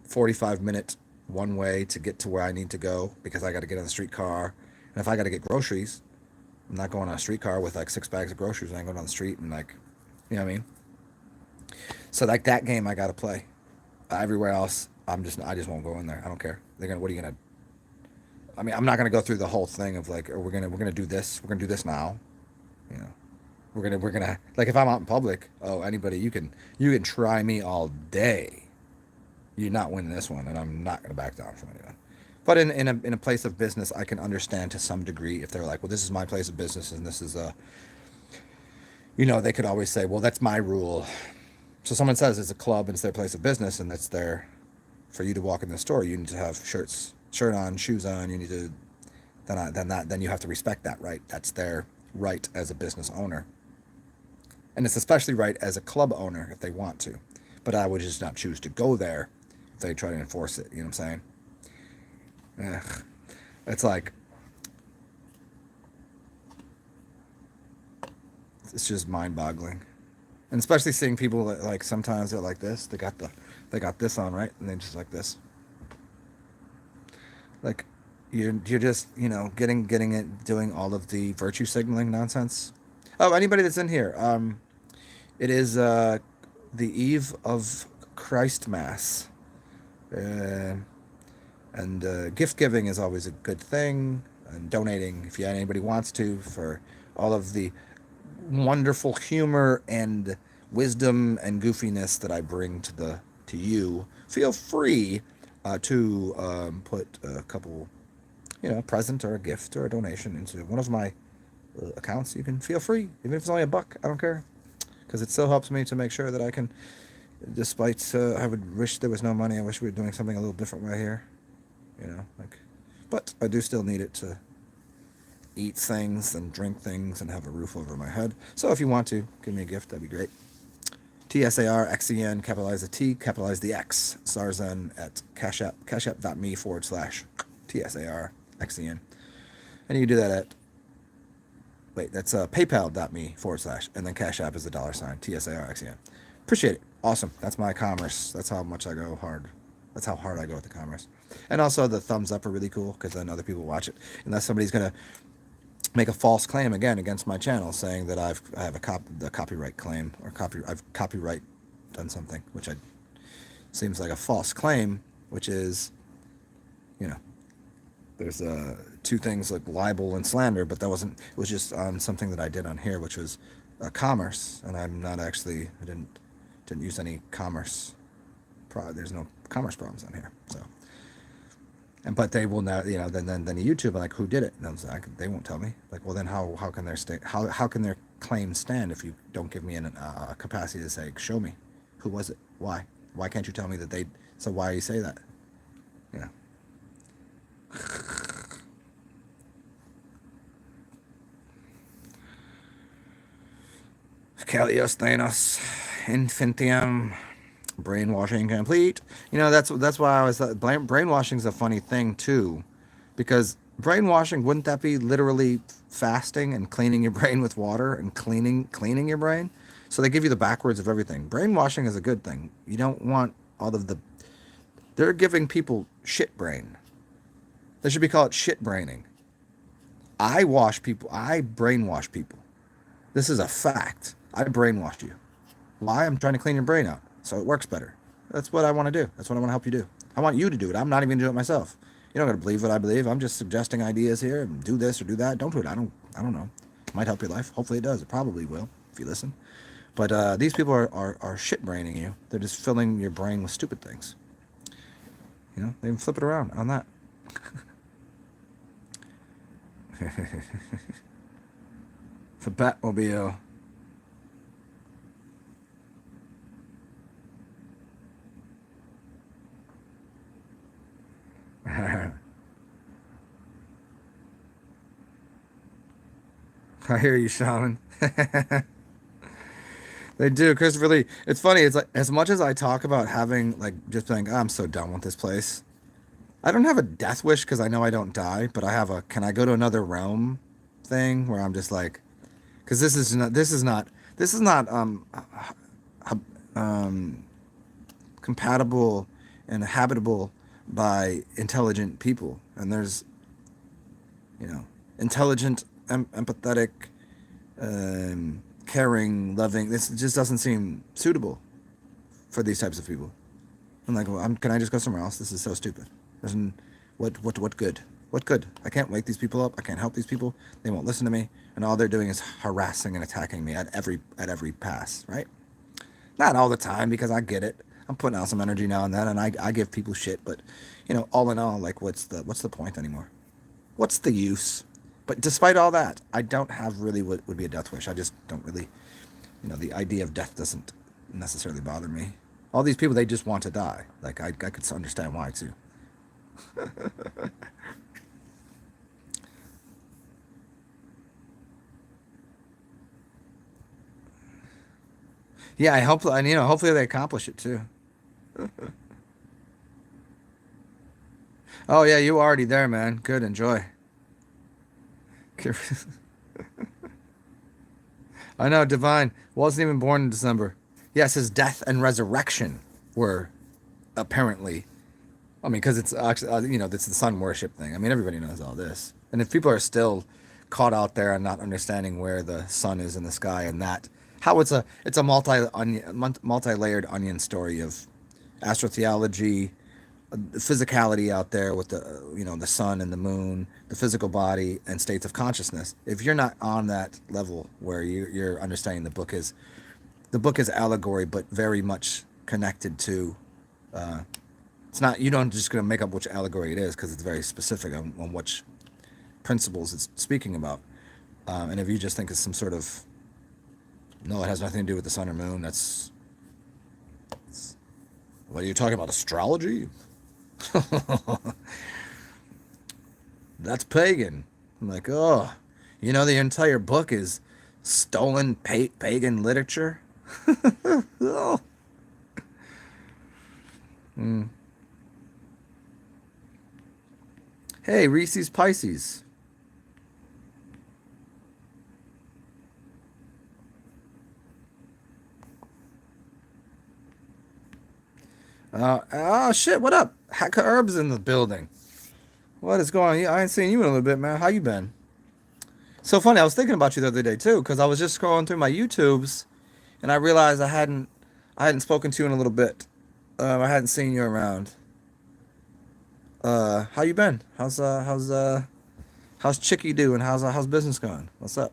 45-minute one way to get to where I need to go because I got to get on the streetcar, and if I got to get groceries, I'm not going on a streetcar with like 6 bags of groceries. I ain't going on the street and like, you know what I mean? So like that game I got to play. Everywhere else, I just won't go in there. I don't care. What are you gonna? I mean, I'm not gonna go through the whole thing of like, we're gonna do this. We're gonna do this now. You know, we're gonna like if I'm out in public. Oh, anybody, you can try me all day. You're not winning this one, and I'm not gonna back down from anyone. But in a place of business, I can understand to some degree if they're like, well, this is my place of business, and this is they could always say, well, that's my rule. So someone says it's a club and it's their place of business and it's their, for you to walk in the store, you need to have shirt on, shoes on. You need to, then you have to respect that, right? That's their right as a business owner. And it's especially right as a club owner if they want to. But I would just not choose to go there if they try to enforce it. You know what I'm saying? Ugh. It's like, it's just mind-boggling. And especially seeing people that, like, sometimes they're like this. They got this on, right? And they just like this. Like, you're just, getting it, doing all of the virtue signaling nonsense. Oh, anybody that's in here, it is the eve of Christ Mass. Uh, and gift giving is always a good thing. And donating, if anybody wants to, for all of the wonderful humor and wisdom and goofiness that I bring to you, feel free to put a couple, present or a gift or a donation into one of my accounts. You can feel free, even if it's only $1. I don't care, because it still helps me to make sure that I can, despite I would wish there was no money. I wish we were doing something a little different right here, but I do still need it to eat things and drink things and have a roof over my head. So if you want to give me a gift, that'd be great. TSARXEN, capitalize the T, capitalize the X, Sarzen at cashapp.me/TSARXEN. And you can do that at, that's paypal.me/ and then Cash App is the $ TSARXEN. Appreciate it. Awesome. That's my commerce. That's how much I go hard. That's how hard I go with the commerce. And also the thumbs up are really cool because then other people watch it. Unless somebody's going to make a false claim again against my channel saying that I have the copyright claim, or I've copyright done something, which seems like a false claim, which is, there's two things like libel and slander, but it was just on something that I did on here, which was commerce, and I'm not actually, I didn't use any commerce. There's no commerce problems on here, so. But they will not, then YouTube, like, who did it? And I was like, they won't tell me. Like, well, then how can their claim stand if you don't give me a capacity to say, show me, who was it? Why can't you tell me that so why you say that? Kalios Thanos, Infinitium. Brainwashing complete. That's why I was brainwashing is a funny thing too, because brainwashing, wouldn't that be literally fasting and cleaning your brain with water and cleaning your brain? So they give you the backwards of everything. Brainwashing is a good thing. You don't want all of the. They're giving people shit brain. They should be called shit braining. I brainwash people. This is a fact. I brainwash you. Why? I'm trying to clean your brain out so it works better. That's what I want to do. That's what I want to help you do. I want you to do it. I'm not even going to do it myself. You don't got to believe what I believe. I'm just suggesting ideas here. Do this or do that. Don't do it. I don't know. It might help your life. Hopefully it does. It probably will if you listen. But these people are shit braining you. They're just filling your brain with stupid things. They can flip it around on that. The Batmobile. I hear you, Shaman. They do, Christopher Lee. It's funny. It's like, as much as I talk about having, like, just being, I'm so done with this place. I don't have a death wish because I know I don't die, but I have a, can I go to another realm thing where I'm just like, because this is not compatible and habitable by intelligent people. And there's, intelligent, empathetic, caring, loving. This just doesn't seem suitable for these types of people. I'm like, well, can I just go somewhere else? This is so stupid. What good? What good? I can't wake these people up. I can't help these people. They won't listen to me, and all they're doing is harassing and attacking me at every pass. Right? Not all the time, because I get it. I'm putting out some energy now and then, and I give people shit. But all in all, like, what's the point anymore? What's the use? But despite all that, I don't have really what would be a death wish. I just don't really, the idea of death doesn't necessarily bother me. All these people, they just want to die. Like I could understand why too. Yeah, I hope, and hopefully they accomplish it too. Oh yeah, you already there, man. Good, enjoy. I know, divine wasn't even born in December. Yes, his death and resurrection were apparently. I mean, because it's actually, it's the sun worship thing. I mean, everybody knows all this. And if people are still caught out there and not understanding where the sun is in the sky and that, how it's a multi-layered onion story of astrotheology, the physicality out there with the sun and the moon, the physical body and states of consciousness. If you're not on that level where you're understanding the book is allegory, but very much connected to. It's not, you don't just gonna make up which allegory it is because it's very specific on which principles it's speaking about. And if you just think it's some sort of, no, it has nothing to do with the sun or moon. What are you talking about? Astrology? That's pagan. I'm like, oh, the entire book is stolen pagan literature. Oh. Mm. Hey, Reese's Pisces. Oh shit, what up? Hacker Herbs in the building. What is going on? I ain't seen you in a little bit, man. How you been? So funny, I was thinking about you the other day too, because I was just scrolling through my YouTubes and I realized I hadn't spoken to you in a little bit. I hadn't seen you around. How you been? How's Chicky doing? How's business going? What's up?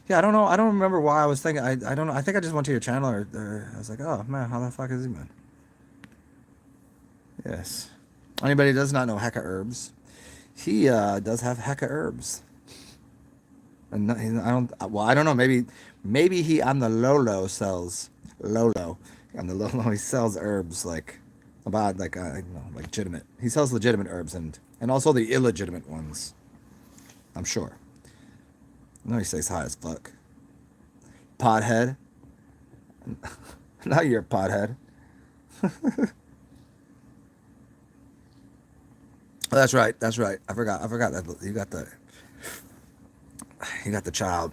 Yeah, I don't know. I don't remember why I was thinking. I don't know. I think I just went to your channel, or I was like, oh man, how the fuck is he been? Yes. Anybody does not know Hecka Herbs? He does have Hecka Herbs, and I don't. Well, I don't know. Maybe he on the Lolo sells Lolo on the Lolo. He sells herbs like about like like legitimate. He sells legitimate herbs and also the illegitimate ones. I'm sure. No, he stays high as fuck. Pothead. Now you're a pothead. Oh, that's right. That's right. I forgot that you got the child.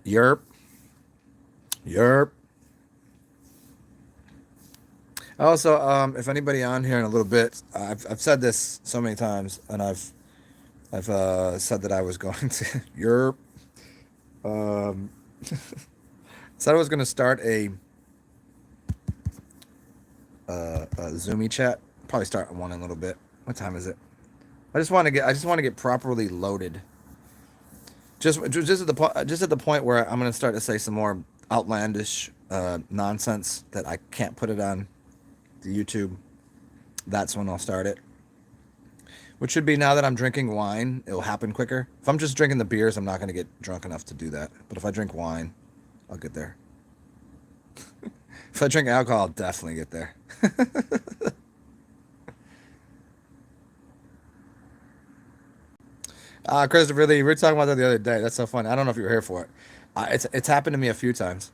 Yerp. Yerp. Also, if anybody on here in a little bit, I've said this so many times, and I've said that I was going to Yerp. Um, said I was going to start a Zoomy chat. Probably start one in a little bit. What time is it? I just want to get properly loaded. Just at the point where I'm going to start to say some more outlandish nonsense that I can't put it on the YouTube. That's when I'll start it. Which should be now that I'm drinking wine, it'll happen quicker. If I'm just drinking the beers, I'm not going to get drunk enough to do that. But if I drink wine, I'll get there. If I drink alcohol, I'll definitely get there. Christopher, really, we were talking about that the other day. That's so funny. I don't know if you were here for it. It's happened to me a few times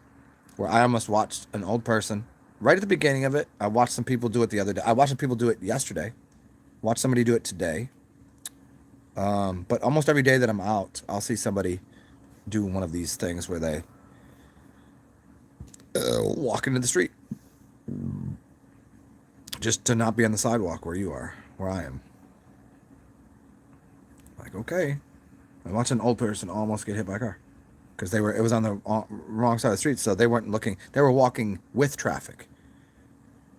where I almost watched an old person right at the beginning of it. I watched some people do it the other day. I watched some people do it yesterday. Watched somebody do it today. But almost every day that I'm out, I'll see somebody do one of these things where they walk into the street just to not be on the sidewalk where you are, where I am. Like, okay. I watched an old person almost get hit by a car because it was on the wrong side of the street, so they weren't looking. They were walking with traffic.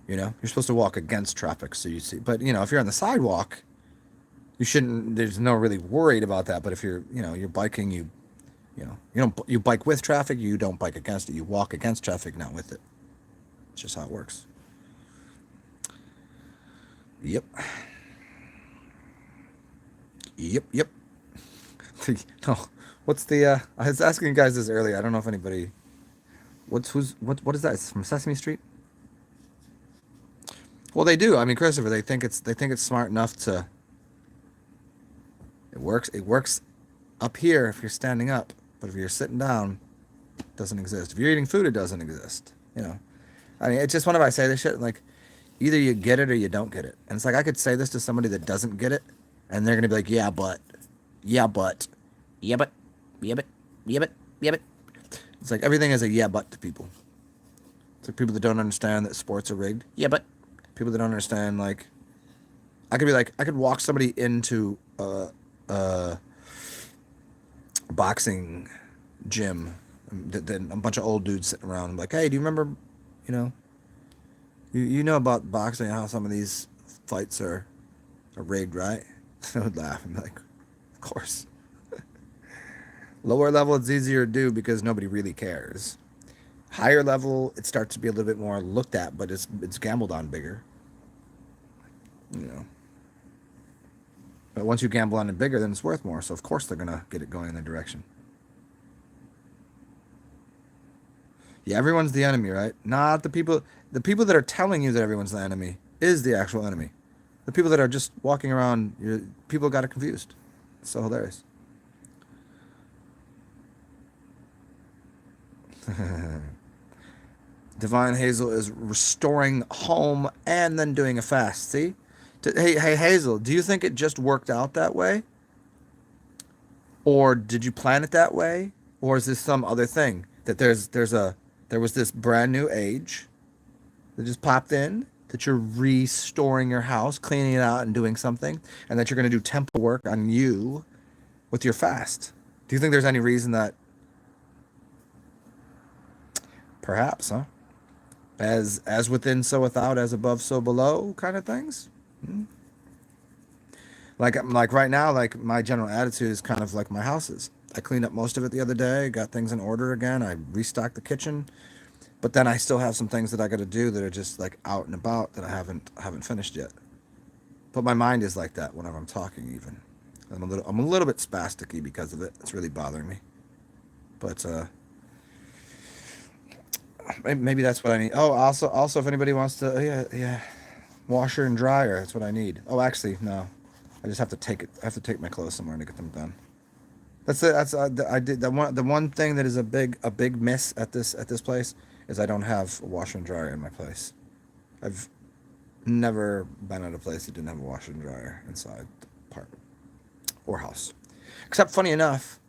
You're supposed to walk against traffic, so you see. But if you're on the sidewalk, you shouldn't. There's no really worried about that. But if you're biking, you bike with traffic. You don't bike against it. You walk against traffic, not with it. It's just how it works. Yep. Yep. No, What's the? I was asking you guys this earlier. I don't know if anybody. What is that? It's from Sesame Street. Well, they do. I mean, Christopher, they think it's smart enough to. It works. It works up here if you're standing up, but if you're sitting down, it doesn't exist. If you're eating food, it doesn't exist. You know. I mean, it's just whenever I say this shit, like either you get it or you don't get it. And it's like I could say this to somebody that doesn't get it, and they're gonna be like, yeah, but, yeah, but, yeah, but, yeah, but, yeah, but. It's like everything is a yeah, but to people. It's like people that don't understand that sports are rigged. Yeah, but people that don't understand, like, I could walk somebody into a boxing gym, then a bunch of old dudes sitting around. I'm like, hey, do you remember, you know, you know about boxing, how some of these fights are rigged, right? I would laugh and be like, of course. Lower level, it's easier to do because nobody really cares. Higher level, it starts to be a little bit more looked at, but it's gambled on bigger, you know. But once you gamble on it bigger, then it's worth more. So of course they're gonna get it going in their direction. Yeah, everyone's the enemy, right? Not the people. The people that are telling you that everyone's the enemy is the actual enemy. The people that are just walking around, people got it confused. It's so hilarious. Divine Hazel is restoring home and then doing a fast. See? Hey, Hazel, do you think it just worked out that way? Or did you plan it that way? Or is this some other thing? That there was this brand new age that just popped in, that you're restoring your house, cleaning it out and doing something, and that you're gonna do temple work on you with your fast. Do you think there's any reason that perhaps, huh? As within, so without, as above, so below, kind of things. Hmm? Like right now, like my general attitude is kind of like my houses. I cleaned up most of it the other day, got things in order again. I restocked the kitchen, but then I still have some things that I got to do that are just like out and about that I haven't finished yet. But my mind is like that whenever I'm talking. Even I'm a little bit spasticky because of it. It's really bothering me. But maybe that's what I need. Oh, also, if anybody wants to, yeah, washer and dryer. That's what I need. Oh, actually, no. I just have to take it. I have to take my clothes somewhere to get them done. That's it. I did the one thing that is a big miss at this place is I don't have a washer and dryer in my place. I've never been at a place that didn't have a washer and dryer inside the apartment or house. Except, funny enough,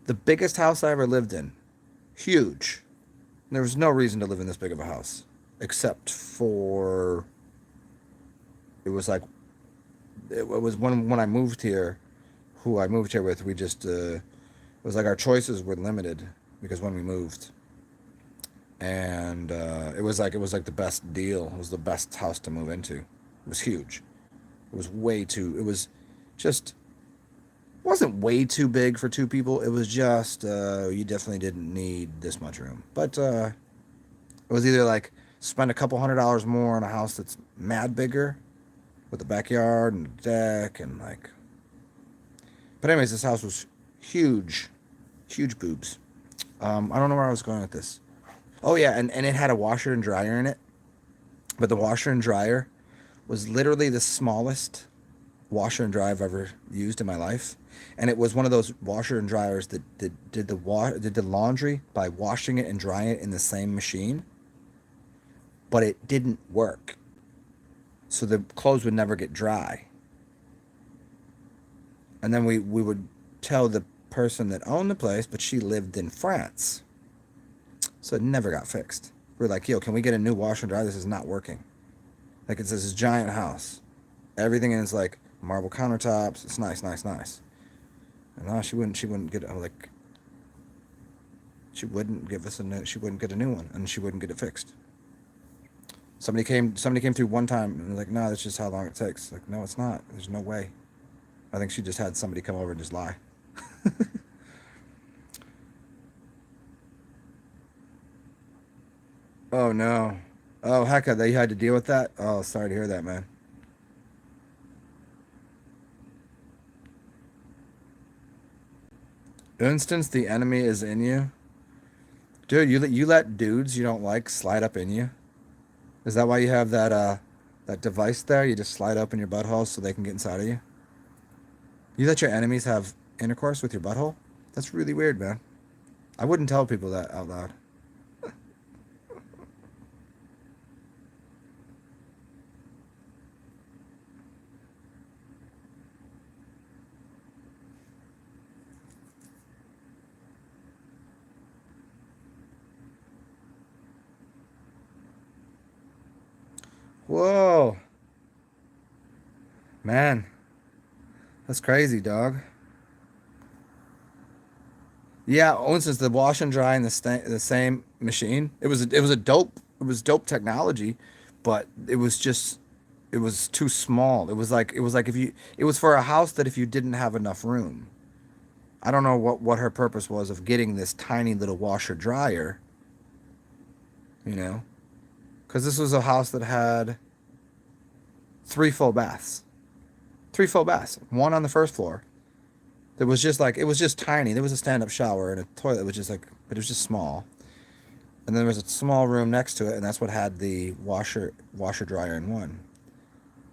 the biggest house I ever lived in, huge. There was no reason to live in this big of a house, except for it was like it was when I moved here. Who I moved here with, we just it was like our choices were limited because when we moved, and it was like the best deal. It was the best house to move into. It was huge. It was way too. It was just wasn't way too big for two people. It was just you definitely didn't need this much room. But it was either like spend a couple $100 more on a house that's mad bigger with a backyard and a deck and like. But anyways, this house was huge, huge boobs. I don't know where I was going with this. Oh yeah, and it had a washer and dryer in it, but the washer and dryer was literally the smallest washer and dryer I've ever used in my life, and it was one of those washer and dryers that did the laundry by washing it and drying it in the same machine, but it didn't work, so the clothes would never get dry. And then we would tell the person that owned the place, but she lived in France, so it never got fixed. We're like, yo, can we get a new washer and dryer? This is not working. Like, it's this giant house. Everything is like marble countertops. It's nice, nice, nice. And no, she wouldn't get like she wouldn't give us a new she wouldn't get a new one, and she wouldn't get it fixed. Somebody came through one time and was like, no, that's just how long it takes. Like, no, it's not. There's no way. I think she just had somebody come over and just lie. Oh no. Oh heck, they had to deal with that. Oh, sorry to hear that, man. Instance the enemy is in you. Dude, you let dudes you don't like slide up in you? Is that why you have that device there? You just slide open your butthole so they can get inside of you? You let your enemies have intercourse with your butthole? That's really weird, man. I wouldn't tell people that out loud. Whoa, man, that's crazy, dog. Yeah, oh, since the wash and dry in the same machine, it was a dope technology, but it was too small. It was like if you it was for a house that if you didn't have enough room. I don't know what her purpose was of getting this tiny little washer dryer, you know, because this was a house that had three full baths, three full baths, one on the first floor. It was just like it was just tiny. There was a stand-up shower and a toilet, which is like, but it was just small. And then there was a small room next to it, and that's what had the washer dryer in one.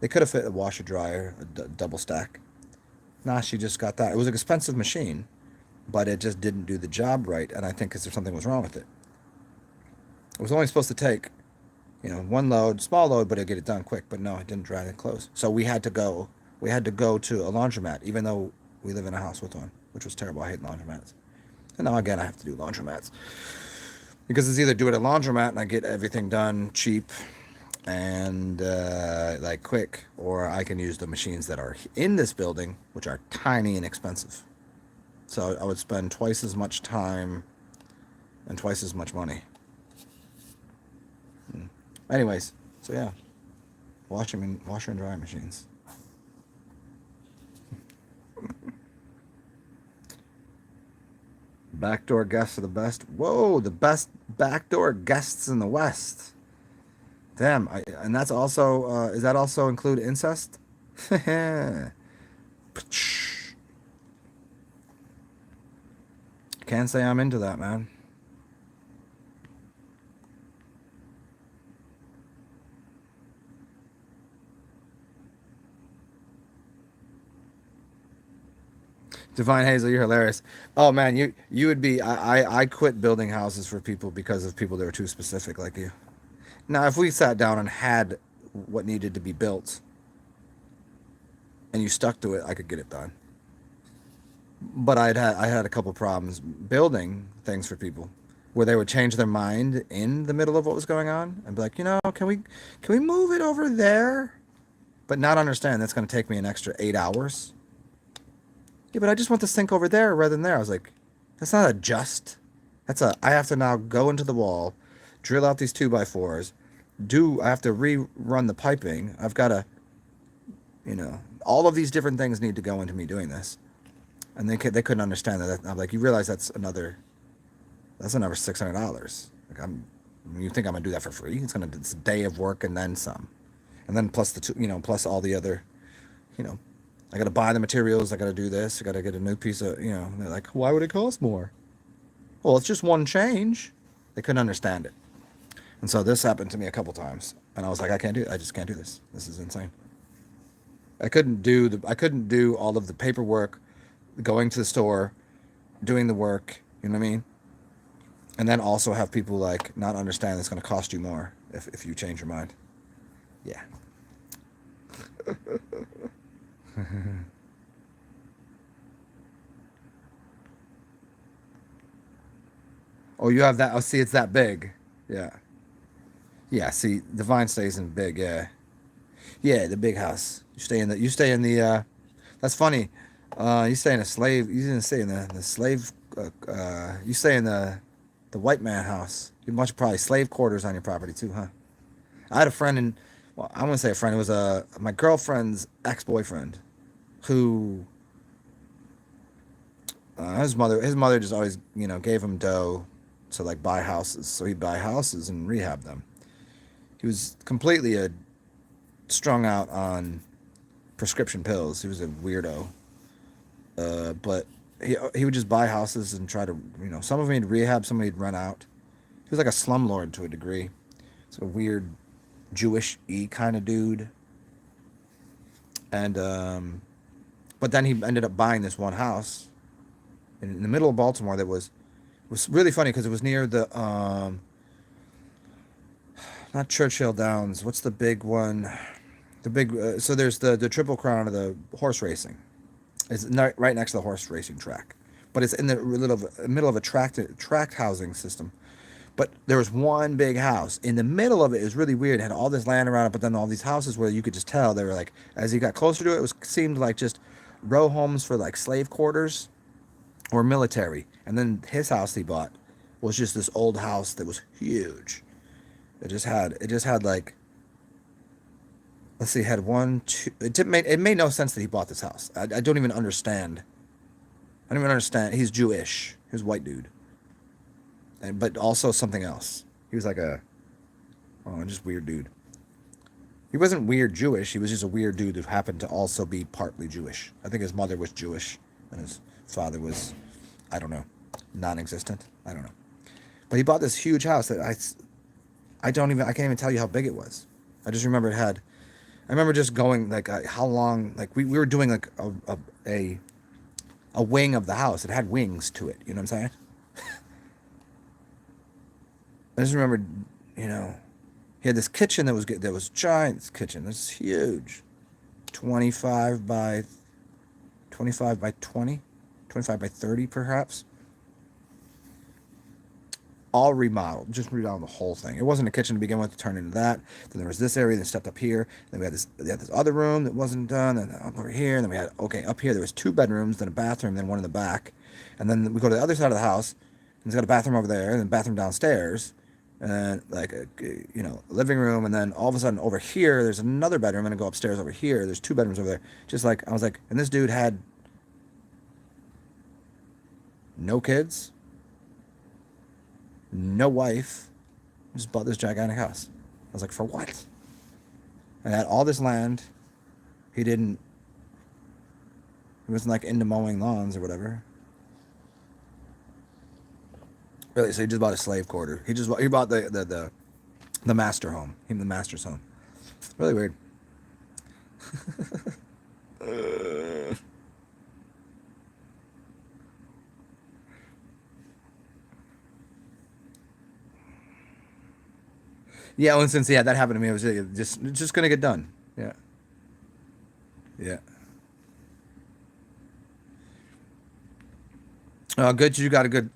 They could have fit a washer dryer, double stack. Nah, she just got that. It was an expensive machine, but it just didn't do the job right. And I think because something was wrong with it. It was only supposed to take, one load, small load, but it'd get it done quick. But no, it didn't dry it close. So we had to go to a laundromat, even though we live in a house with one, which was terrible. I hate laundromats. And now again, I have to do laundromats because it's either do it at a laundromat and I get everything done cheap and like quick, or I can use the machines that are in this building, which are tiny and expensive. So I would spend twice as much time and twice as much money. Anyways, so yeah, washer and dry machines. Backdoor guests are the best. Whoa, the best backdoor guests in the West. Damn, and that's also is that also include incest? Can't say I'm into that, man. Divine Hazel, you're hilarious. Oh man, you would be. I quit building houses for people because of people that are too specific like you. Now, if we sat down and had what needed to be built and you stuck to it, I could get it done. But I had a couple problems building things for people where they would change their mind in the middle of what was going on and be like, can we move it over there? But not understand that's going to take me an extra 8 hours. Yeah, but I just want the sink over there rather than there. I was like, that's not a just. I have to now go into the wall, drill out these 2x4s, I have to rerun the piping. I've got to, all of these different things need to go into me doing this. And they couldn't understand that. I'm like, you realize that's another $600. Like you think I'm gonna do that for free? It's a day of work and then some, and then plus the two, plus all the other, you know, I gotta buy the materials. I gotta do this. I gotta get a new piece of, They're like, why would it cost more? Well, it's just one change. They couldn't understand it, and so this happened to me a couple times, and I was like, I just can't do this. This is insane. I couldn't do all of the paperwork, going to the store, doing the work. You know what I mean? And then also have people like not understand it's going to cost you more if you change your mind. Yeah. Oh, you have that. Oh, see, it's that big. Yeah. Yeah. See, the vine stays in big. Yeah. Yeah, the big house. You stay in the. That's funny. You stay in a slave. You didn't stay in the slave. You stay in the white man house. You much probably slave quarters on your property too, huh? I had a friend in. Well, I wouldn't say a friend. It was my girlfriend's ex-boyfriend, who his mother just always gave him dough to like buy houses, so he'd buy houses and rehab them. He was completely strung out on prescription pills. He was a weirdo. But he would just buy houses and try to, some of them he'd rehab, some he'd rent out. He was like a slumlord to a degree. So a weird Jewish-y kind of dude. And but then he ended up buying this one house in the middle of Baltimore that was really funny because it was near the not Churchill Downs. What's the big one? The big so there's the Triple Crown of the horse racing. It's right next to the horse racing track, but it's in the middle of a tract housing system. But there was one big house in the middle of it. It was really weird. It had all this land around it, but then all these houses where you could just tell they were like, as you got closer to it, seemed like just row homes for like slave quarters or military. And then his house he bought was just this old house that was huge. It just had like, let's see, it had one, two. It made no sense that he bought this house. I don't even understand. I don't even understand. He's Jewish. He was a white dude, but also something else. He was like just weird dude. He wasn't weird Jewish. He was just a weird dude who happened to also be partly Jewish. I think his mother was Jewish and his father was, I don't know, non-existent. I don't know. But he bought this huge house that I can't even tell you how big it was. I just remember I remember just going like how long, like we were doing like a wing of the house. It had wings to it. You know what I'm saying? I just remember, he had this kitchen that was good. That was giant. This kitchen. This is huge, 25 by 25 by 20, 25 by 30 perhaps. All remodeled, just remodeled the whole thing. It wasn't a kitchen to begin with, to turn into that. Then there was this area, then stepped up here. Then we had this other room that wasn't done, and up over here. And then we had, up here there was 2 bedrooms, then a bathroom, then one in the back. And then we go to the other side of the house, and it's got a bathroom over there, and then a bathroom downstairs, and like a living room. And then all of a sudden over here, there's another bedroom, and I go upstairs over here. There's 2 bedrooms over there. Just like I was like, and this dude had no kids. No wife, just bought this gigantic house. I was like, for what? And had all this land. He wasn't like into mowing lawns or whatever. Really, so he just bought a slave quarter. He bought the master home. The master's home. Really weird. Yeah, well, since that happened to me, I was just gonna get done. Yeah, yeah. Good. You got a good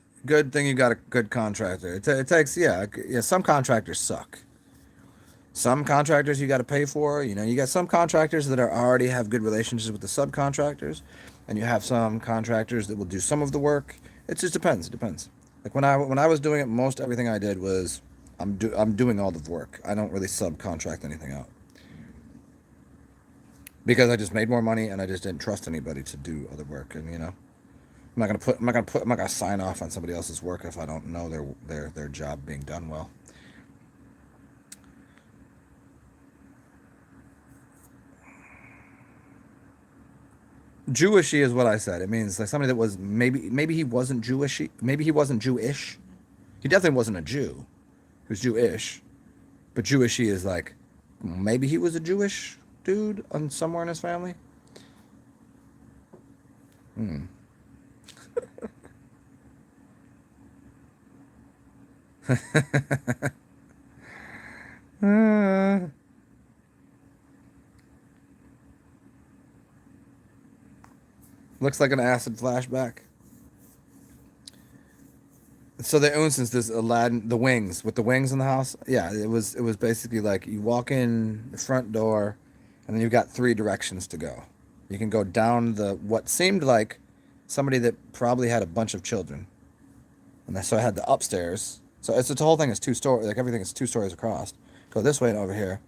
thing. You got a good contractor. It takes, yeah. Some contractors suck. Some contractors you got to pay for. You got some contractors that already have good relationships with the subcontractors, and you have some contractors that will do some of the work. It just depends. It depends. Like when I was doing it, most everything I did was I'm doing all the work. I don't really subcontract anything out because I just made more money and I just didn't trust anybody to do other work. And I'm not gonna sign off on somebody else's work if I don't know their job being done well. Jewishy is what I said. It means like somebody that was maybe he wasn't Jewishy. Maybe he wasn't Jewish. He definitely wasn't a Jew. He was Jewish. But Jewishy is like maybe he was a Jewish dude somewhere in his family. Hmm. Uh, looks like an acid flashback. So they own since this Aladdin, the wings with the wings in the house. Yeah, it was basically like you walk in the front door, and then you've got 3 directions to go. You can go down what seemed like somebody that probably had a bunch of children, and so I had the upstairs. So the whole thing is 2 story, like everything is 2 stories across. Go this way and over here.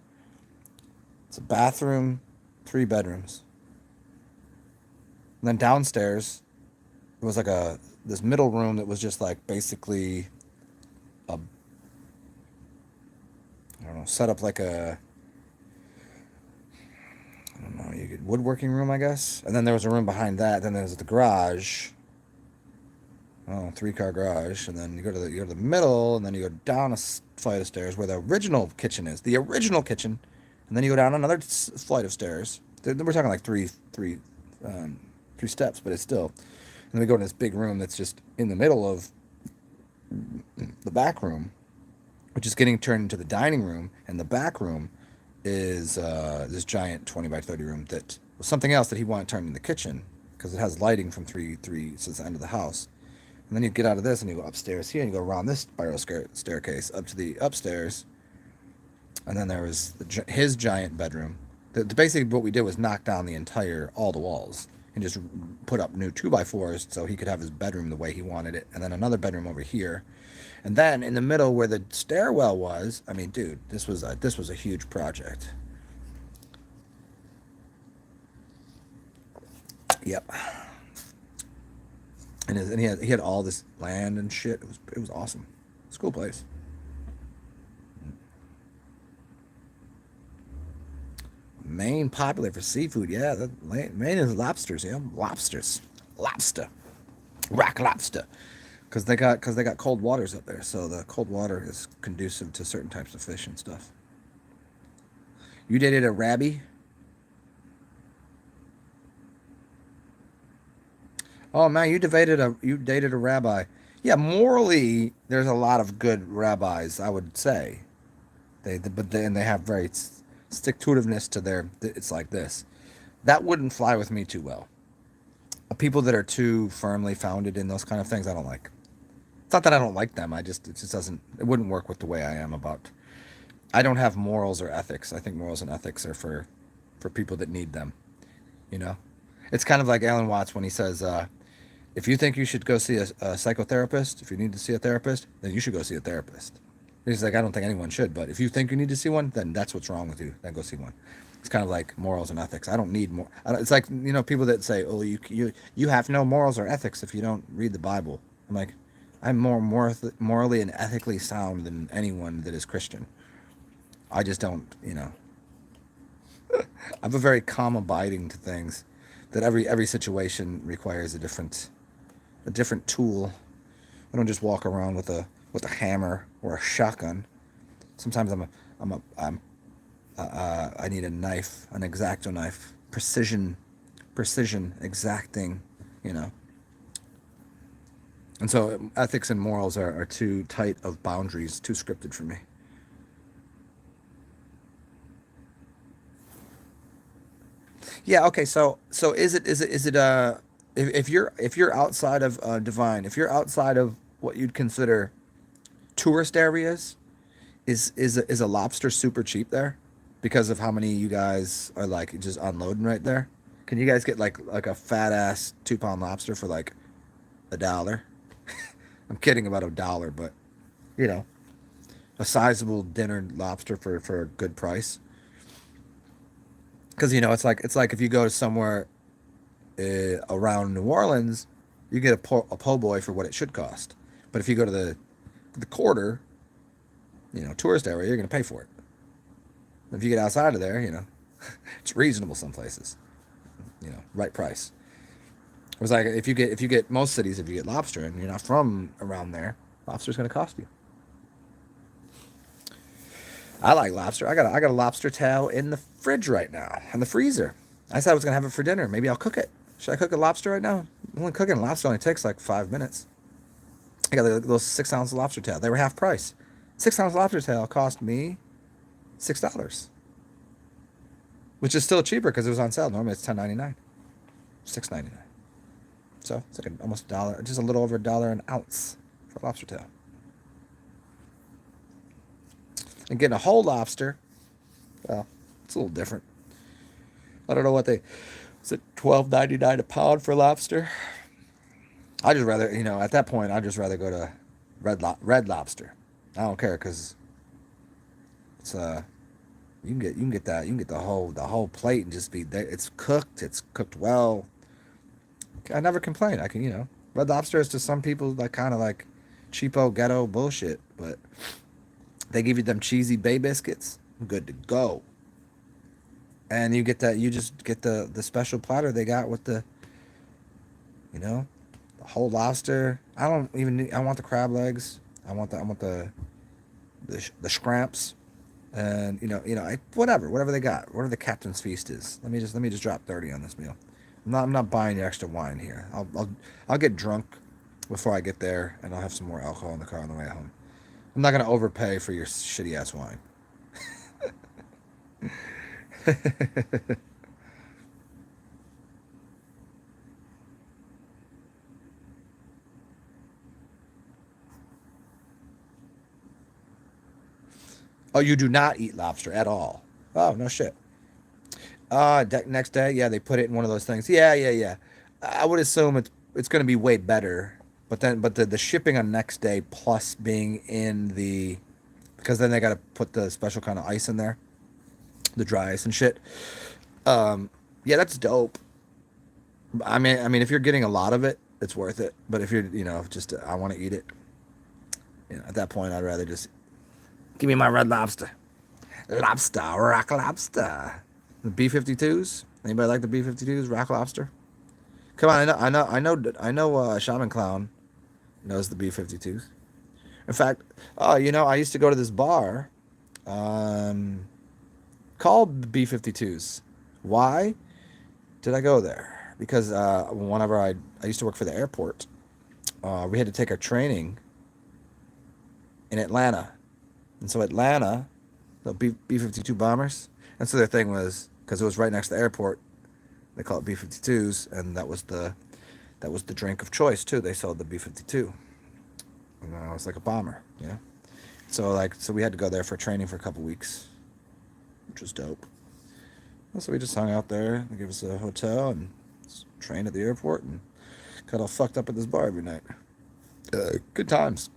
It's a bathroom, 3 bedrooms, and then downstairs it was like this middle room that was just like basically a I don't know, set up like I don't know, you could woodworking room, I guess. And then there was a room behind that. Then there was the garage. well, 3-car garage, and then you go to the middle, and then you go down a flight of stairs where the original kitchen is, the original kitchen, and then you go down another flight of stairs. We're talking like um, 3 steps, but it's still. And then we go in this big room that's just in the middle of the back room, which is getting turned into the dining room, and the back room is this giant 20 by 30 room that was something else that he wanted turned into the kitchen because it has lighting from three since the end of the house. And then you get out of this and you go upstairs here and you go around this spiral staircase up to the upstairs. And then there was his giant bedroom. Basically, what we did was knock down all the walls and just put up new 2x4s so he could have his bedroom the way he wanted it. And then another bedroom over here. And then in the middle where the stairwell was, I mean, dude, this was a huge project. Yep. And he had all this land and shit. It was awesome. It's a cool place. Maine popular for seafood. Yeah, Maine is lobsters. Yeah, lobster, rock lobster. Because they got cold waters up there, so the cold water is conducive to certain types of fish and stuff. You dated a rabbi? Oh man, you dated a rabbi. Yeah, morally, there's a lot of good rabbis, I would say. But then they have very stick to itiveness to their. It's like this. That wouldn't fly with me too well. People that are too firmly founded in those kind of things, I don't like. It's not that I don't like them. It just doesn't. It wouldn't work with the way I am about. I don't have morals or ethics. I think morals and ethics are for people that need them. You know, it's kind of like Alan Watts when he says, if you think you should go see a psychotherapist, if you need to see a therapist, then you should go see a therapist. He's like, I don't think anyone should, but if you think you need to see one, then that's what's wrong with you. Then go see one. It's kind of like morals and ethics. I don't need more. It's like people that say, "Oh, you have no morals or ethics if you don't read the Bible." I'm like, I'm more morally and ethically sound than anyone that is Christian. I just don't. I'm a very calm abiding to things. That every situation requires a different tool. I don't just walk around with a hammer or a shotgun. Sometimes I need a knife, an X-Acto knife, precision, exacting, you know. And so ethics and morals are too tight of boundaries, too scripted for me. Yeah. Okay. So is it if you're outside of divine, if you're outside of what you'd consider tourist areas, is a lobster super cheap there because of how many you guys are like just unloading right there? Can you guys get like a fat ass 2 pound lobster for like $1? I'm kidding about $1, but you know, a sizable dinner lobster for a good price. Because it's like if you go to somewhere around New Orleans, you get a po' boy for what it should cost. But if you go to the quarter, tourist area, you're gonna pay for it. If you get outside of there, it's reasonable some places. Right price. It was like if you get most cities, if you get lobster and you're not from around there, lobster's gonna cost you. I like lobster. I got a lobster tail in the fridge right now, in the freezer. I said I was gonna have it for dinner. Maybe I'll cook it. Should I cook a lobster right now? Only cooking lobster only takes like 5 minutes. I got a little 6 ounce lobster tail. They were half price. 6 ounce lobster tail cost me $6, which is still cheaper because it was on sale. Normally it's $10.99, $6.99. So it's like almost $1, just a little over $1 an ounce for lobster tail. And getting a whole lobster, well, it's a little different. I don't know what they. Is it $12.99 a pound for lobster? I just rather, at that point, I'd just rather go to Red Lobster. I don't care because it's you can get the whole plate and just be there. It's cooked well. I never complain. I can, Red Lobster is to some people like kind of like cheapo ghetto bullshit, but they give you them cheesy bay biscuits. I'm good to go. And you just get the special platter they got with the, you know, whole lobster. I don't even need, I want the crab legs. I want the scramps. And whatever they got, whatever the captain's feast is. Let me just drop 30 on this meal. I'm not buying the extra wine here. I'll get drunk before I get there, and I'll have some more alcohol in the car on the way home. I'm not gonna overpay for your shitty ass wine. Oh, you do not eat lobster at all. Oh, no shit. Next day, yeah, they put it in one of those things. Yeah. I would assume it's going to be way better, but the shipping on next day plus being in the because then they got to put the special kind of ice in there, the dry ice and shit. Yeah, that's dope. I mean, if you're getting a lot of it, it's worth it. But if you're, just I want to eat it, at that point, I'd rather just give me my red lobster, rock lobster. The B-52s. Anybody like the B-52s? Rock lobster. Come on, Shaman Clown knows the B-52s. In fact, I used to go to this bar, um, called the B-52s. Why did I go there? Because whenever I used to work for the airport, we had to take our training in Atlanta, and so Atlanta, the B-52 bombers, and so their thing was because it was right next to the airport, they call it B-52s, and that was the drink of choice too. They sold the B-52. And it was like a bomber. So we had to go there for training for a couple weeks, which was dope. So we just hung out there. They gave us a hotel and trained at the airport and got all fucked up at this bar every night. Good times.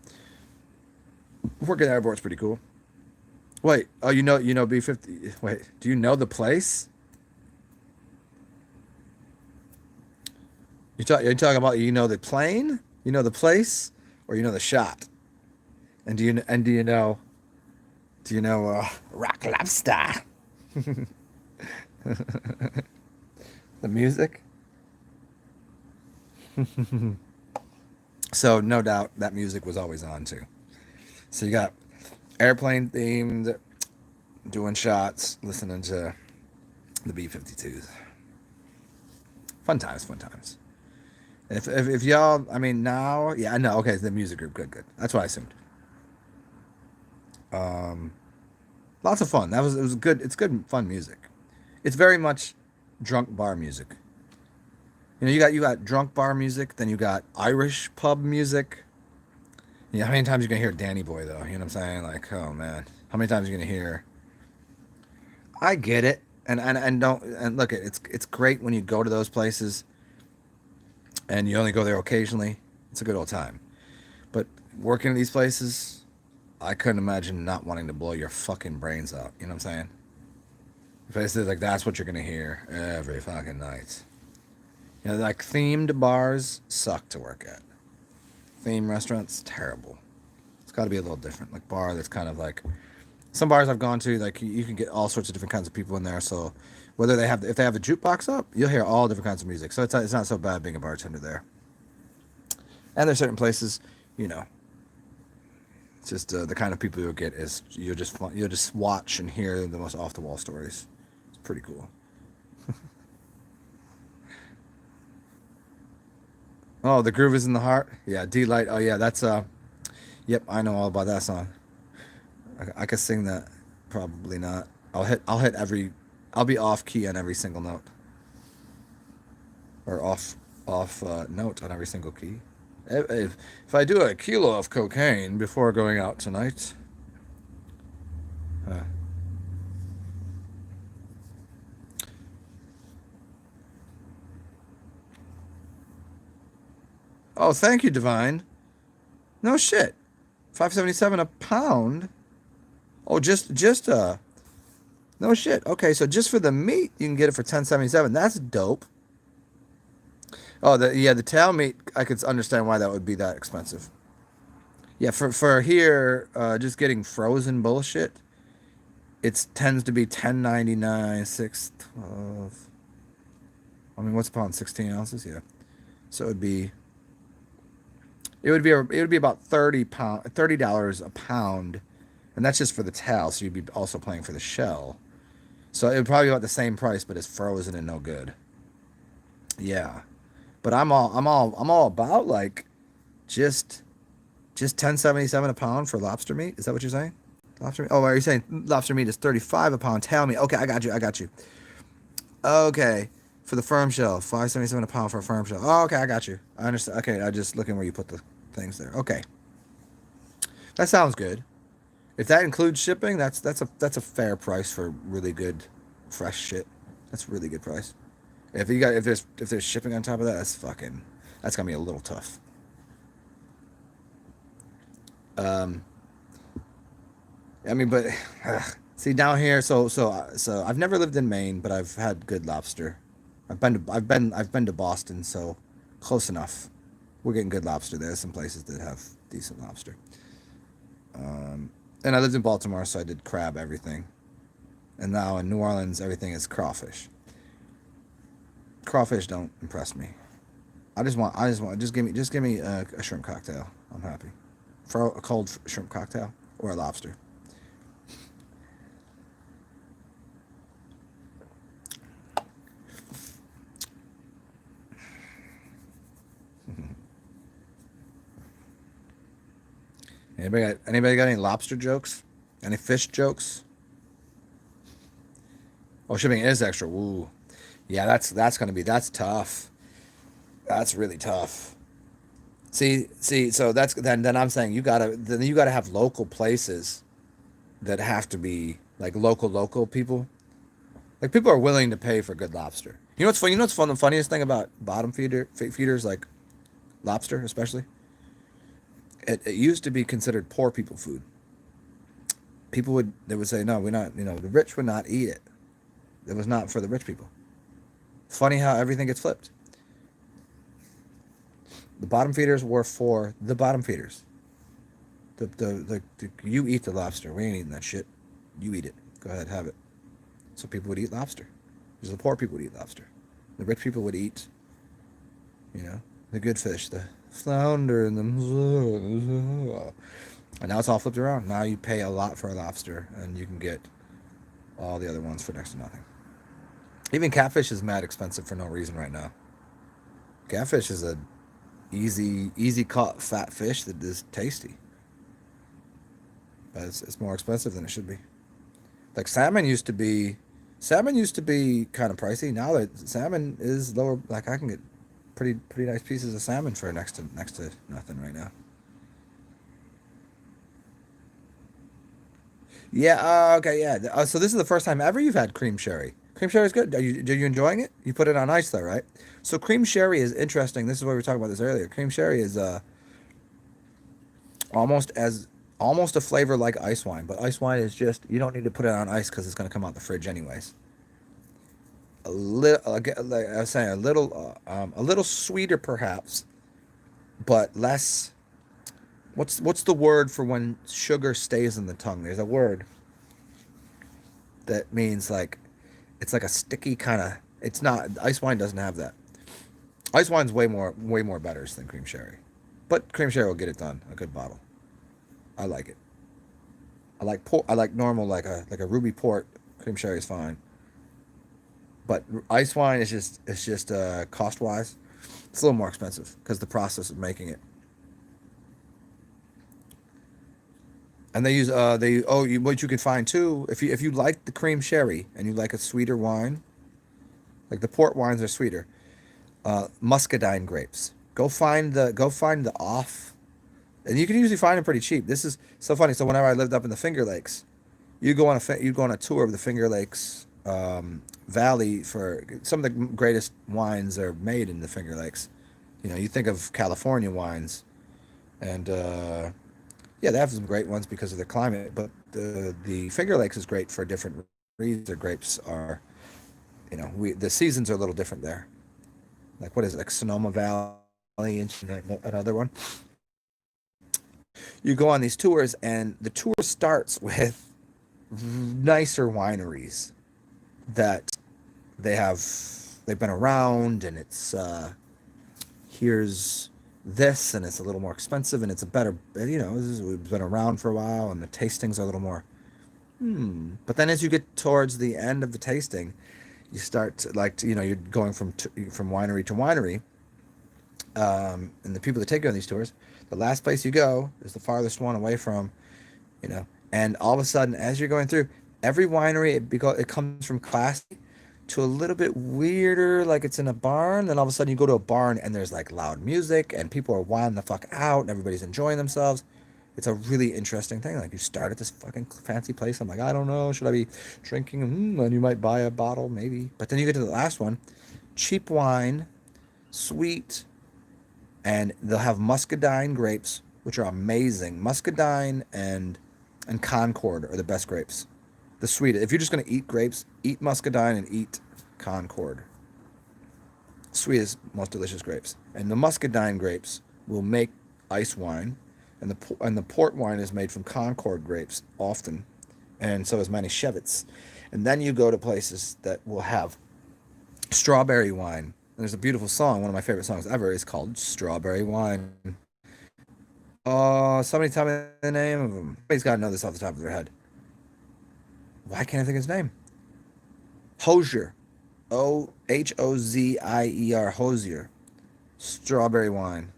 Working at the airport's pretty cool. Wait, oh, B-50. Wait, do you know the place? You're talking about the plane, the place, or the shot? And do you know Rock Lobster? The music. So no doubt that music was always on too. So you got airplane themed, doing shots, listening to the B-52s. Fun times, fun times. If y'all, I mean now, yeah, I know. Okay, the music group, good. That's what I assumed. Um, Lots of fun. It was good. It's good, fun music. It's very much drunk bar music. You got drunk bar music, then you got Irish pub music. Yeah, how many times you gonna hear Danny Boy though? You know what I'm saying? Like, oh man, how many times you gonna hear? I get it, and don't and look, it's great when you go to those places, and you only go there occasionally. It's a good old time. But working at these places, I couldn't imagine not wanting to blow your fucking brains out. You know what I'm saying? Places like that's what you're gonna hear every fucking night. Like themed bars suck to work at. Theme restaurants, terrible. It's got to be a little different. Like bar that's kind of like some bars I've gone to, like you can get all sorts of different kinds of people in there. So whether if they have the jukebox up, you'll hear all different kinds of music. So it's not so bad being a bartender there. And there's certain places, you know, it's just the kind of people you'll get is you'll just watch and hear the most off the wall stories. It's pretty cool. Oh, the groove is in the heart. Yeah, D-Light. Oh yeah, that's Yep, I know all about that song. I could sing that. Probably not. I'll hit every. I'll be off key on every single note, or off note on every single key. If I do a kilo of cocaine before going out tonight. Uh, oh, thank you, Divine. No shit. 577 a pound. Oh, just no shit. Okay, so just for the meat, you can get it for 1077. That's dope. Oh, the tail meat, I could understand why that would be that expensive. Yeah, for here, just getting frozen bullshit, it tends to be 10.99, 6.12. I mean, what's a pound? 16 ounces, yeah. So it would be it would be about $30 a pound, and that's just for the tail. So you'd be also paying for the shell. So it would probably be about the same price, but it's frozen and no good. Yeah, but I'm all about like just just 10.77 a pound for lobster meat. Is that what you're saying? Lobster meat. Oh, are you saying lobster meat is 35 a pound? Tell me. Okay, I got you. I got you. Okay, for the firm shell, 5.77 a pound for a firm shell. Oh, okay, I got you. I understand. Okay, I just looking where you put the things there. Okay, that sounds good. If that includes shipping, that's a fair price for really good, fresh shit. That's a really good price. If there's shipping on top of that, that's gonna be a little tough. Um, I mean, but see down here, so I've never lived in Maine, but I've had good lobster. I've been to Boston, so close enough. We're getting good lobster. There's some places that have decent lobster. Um, and I lived in Baltimore, so I did crab everything. And now in New Orleans, everything is crawfish. Crawfish don't impress me. Just give me a shrimp cocktail. I'm happy. For a cold shrimp cocktail or a lobster. Anybody got any lobster jokes? Any fish jokes? Oh, shipping is extra. Ooh, yeah, that's tough. That's really tough. See, so then I'm saying you gotta have local places that have to be like local people. Like people are willing to pay for good lobster. You know what's funny? You know what's fun? The funniest thing about bottom feeders like lobster, especially, it used to be considered poor people food. They would say no, we're not. The rich would not eat it. It was not for the rich people. Funny how everything gets flipped. The bottom feeders were for the bottom feeders. You eat the lobster. We ain't eating that shit. You eat it. Go ahead, have it. So people would eat lobster. Because the poor people would eat lobster. The rich people would eat, you know, the good fish, the flounder and the. And now it's all flipped around. Now you pay a lot for a lobster, and you can get all the other ones for next to nothing. Even catfish is mad expensive for no reason right now. Catfish is a easy caught fat fish that is tasty, but it's more expensive than it should be. Like salmon used to be kind of pricey. Now that salmon is lower, like I can get pretty nice pieces of salmon for next to nothing right now. Yeah. Okay. Yeah. So this is the first time ever you've had cream sherry. Cream sherry is good. Are you enjoying it? You put it on ice though, right? So cream sherry is interesting. This is what we were talking about this earlier. Cream sherry is almost as almost a flavor like ice wine, but ice wine is just you don't need to put it on ice because it's going to come out the fridge anyways. A little, like I was saying, a little sweeter perhaps, but less. What's the word for when sugar stays in the tongue? There's a word that means like it's like a sticky kind of. It's not ice wine doesn't have that. Ice wine's way more better than cream sherry, but cream sherry will get it done. A good bottle. I like it. I like normal like a ruby port. Cream sherry is fine, but ice wine is just it's just cost wise, it's a little more expensive because the process of making it. And they use what you can find too if you like the cream sherry and you like a sweeter wine, like the port wines are sweeter. Muscadine grapes. Go find the off, and you can usually find them pretty cheap. This is so funny. So whenever I lived up in the Finger Lakes, you go on a tour of the Finger Lakes Valley for some of the greatest wines are made in the Finger Lakes. You think of California wines, and yeah, they have some great ones because of the climate. But the Finger Lakes is great for different reasons. Their grapes are, the seasons are a little different there. Like what is it, like Sonoma Valley and another one. You go on these tours, and the tour starts with nicer wineries that they've been around, and it's here's this, and it's a little more expensive, and it's a better, it's been around for a while, and the tastings are a little more. But then as you get towards the end of the tasting, you start to, like, you're going from winery to winery, and the people that take you on these tours, the last place you go is the farthest one away from, and all of a sudden, as you're going through every winery, it comes from classy to a little bit weirder, like it's in a barn. Then all of a sudden, you go to a barn and there's like loud music and people are wilding the fuck out and everybody's enjoying themselves. It's a really interesting thing. Like, you start at this fucking fancy place. I'm like, I don't know, should I be drinking? And you might buy a bottle, maybe. But then you get to the last one, cheap wine, sweet, and they'll have muscadine grapes, which are amazing. Muscadine and Concord are the best grapes. The sweet. If you're just gonna eat grapes, eat muscadine and eat Concord. Sweet is most delicious grapes, and the muscadine grapes will make ice wine, and the port wine is made from Concord grapes often, and so is Manischewitz. And then you go to places that will have strawberry wine. And there's a beautiful song, one of my favorite songs ever, is called Strawberry Wine. Oh, somebody tell me the name of him. Somebody's got to know this off the top of their head. Why can't I think of his name? Hosier. Hozier. Hosier. Strawberry wine.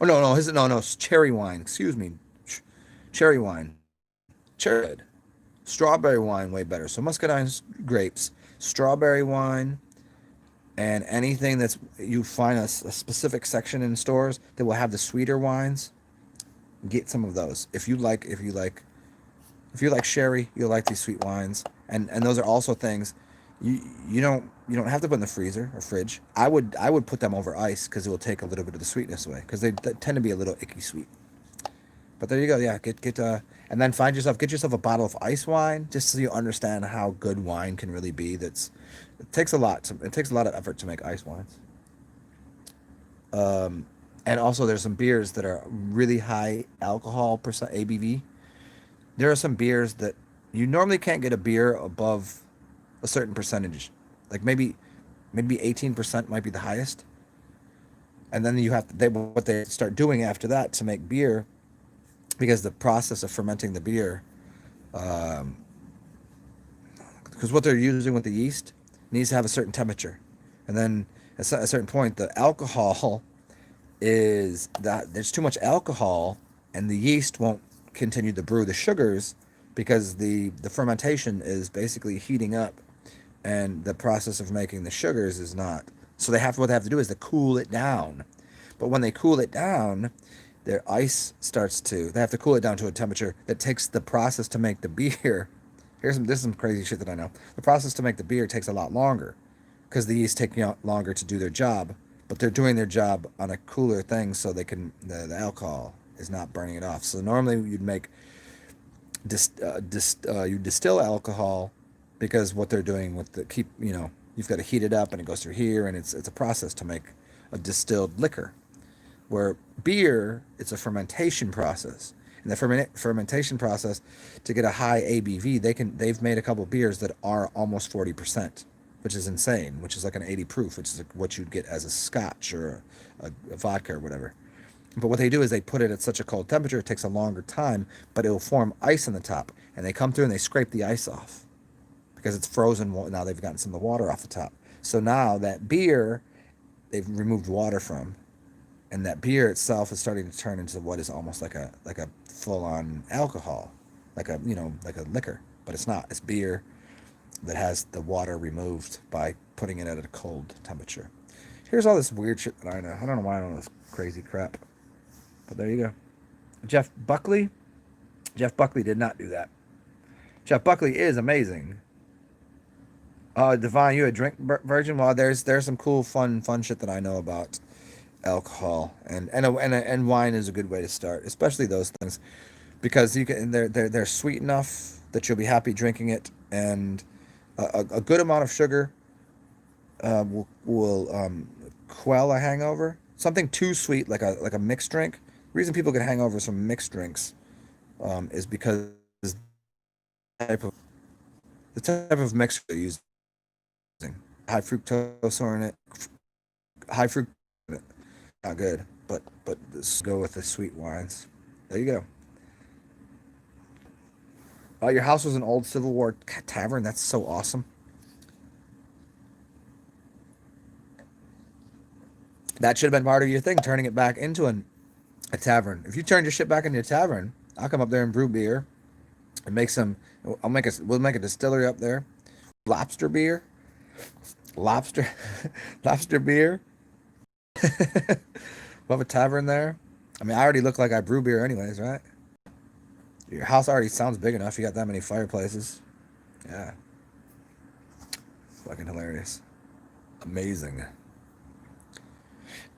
Oh, no, cherry wine. Excuse me. Cherry wine. Cherry. Strawberry wine, way better. So muscadine grapes, strawberry wine, and anything that's, you find a specific section in stores that will have the sweeter wines. Get some of those. If you like sherry, you'll like these sweet wines, and those are also things you don't have to put in the freezer or fridge. I would put them over ice because it will take a little bit of the sweetness away, because they tend to be a little icky sweet. But there you go. Yeah, get and then get yourself a bottle of ice wine, just so you understand how good wine can really be. It takes a lot of effort to make ice wines. And also there's some beers that are really high alcohol percent ABV. There are some beers that you normally can't get a beer above a certain percentage. Like maybe 18% might be the highest. And then you have to, what they start doing after that to make beer, because the process of fermenting the beer, because what they're using with the yeast needs to have a certain temperature. And then at a certain point, the alcohol is that there's too much alcohol and the yeast won't continue to brew the sugars, because the fermentation is basically heating up and the process of making the sugars is not. So what they have to do is to cool it down. But when they cool it down, their ice they have to cool it down to a temperature that takes the process to make the beer. This is some crazy shit that I know. The process to make the beer takes a lot longer, because the yeast take longer to do their job, but they're doing their job on a cooler thing, so they can, the alcohol is not burning it off. So normally you'd make you distill alcohol, because what they're doing with you've got to heat it up and it goes through here, and it's a process to make a distilled liquor. Where beer, it's a fermentation process, and the fermentation process, to get a high ABV, they've made a couple beers that are almost 40%, which is insane, which is like an 80 proof, which is what you'd get as a scotch or a vodka or whatever. But what they do is they put it at such a cold temperature, it takes a longer time, but it will form ice on the top, and they come through and they scrape the ice off, because it's frozen. Now they've gotten some of the water off the top. So now that beer, they've removed water from, and that beer itself is starting to turn into what is almost like a full-on alcohol, like a liquor, but it's not. It's beer that has the water removed by putting it at a cold temperature. Here's all this weird shit that I know. I don't know why I know this crazy crap, but there you go. Jeff Buckley did not do that. Jeff Buckley is amazing. Divine, you a drink virgin? Well, there's some cool fun shit that I know about alcohol, and wine is a good way to start, especially those things, because they're sweet enough that you'll be happy drinking it, and a good amount of sugar will quell a hangover. Something too sweet, like a mixed drink. The reason people get hangovers from mixed drinks is because the type of mixer they're using, high fructose in it, high fructose in it. not good, but let's go with the sweet wines. There you go. Your house was an old Civil War tavern. That's so awesome. That should have been part of your thing, turning it back into a tavern. If you turned your shit back into a tavern, I'll come up there and brew beer and make some. We'll make a distillery up there. Lobster beer, lobster, lobster beer. We'll have a tavern there. I mean, I already look like I brew beer, anyways, right? Your house already sounds big enough. You got that many fireplaces. Yeah, fucking hilarious, amazing.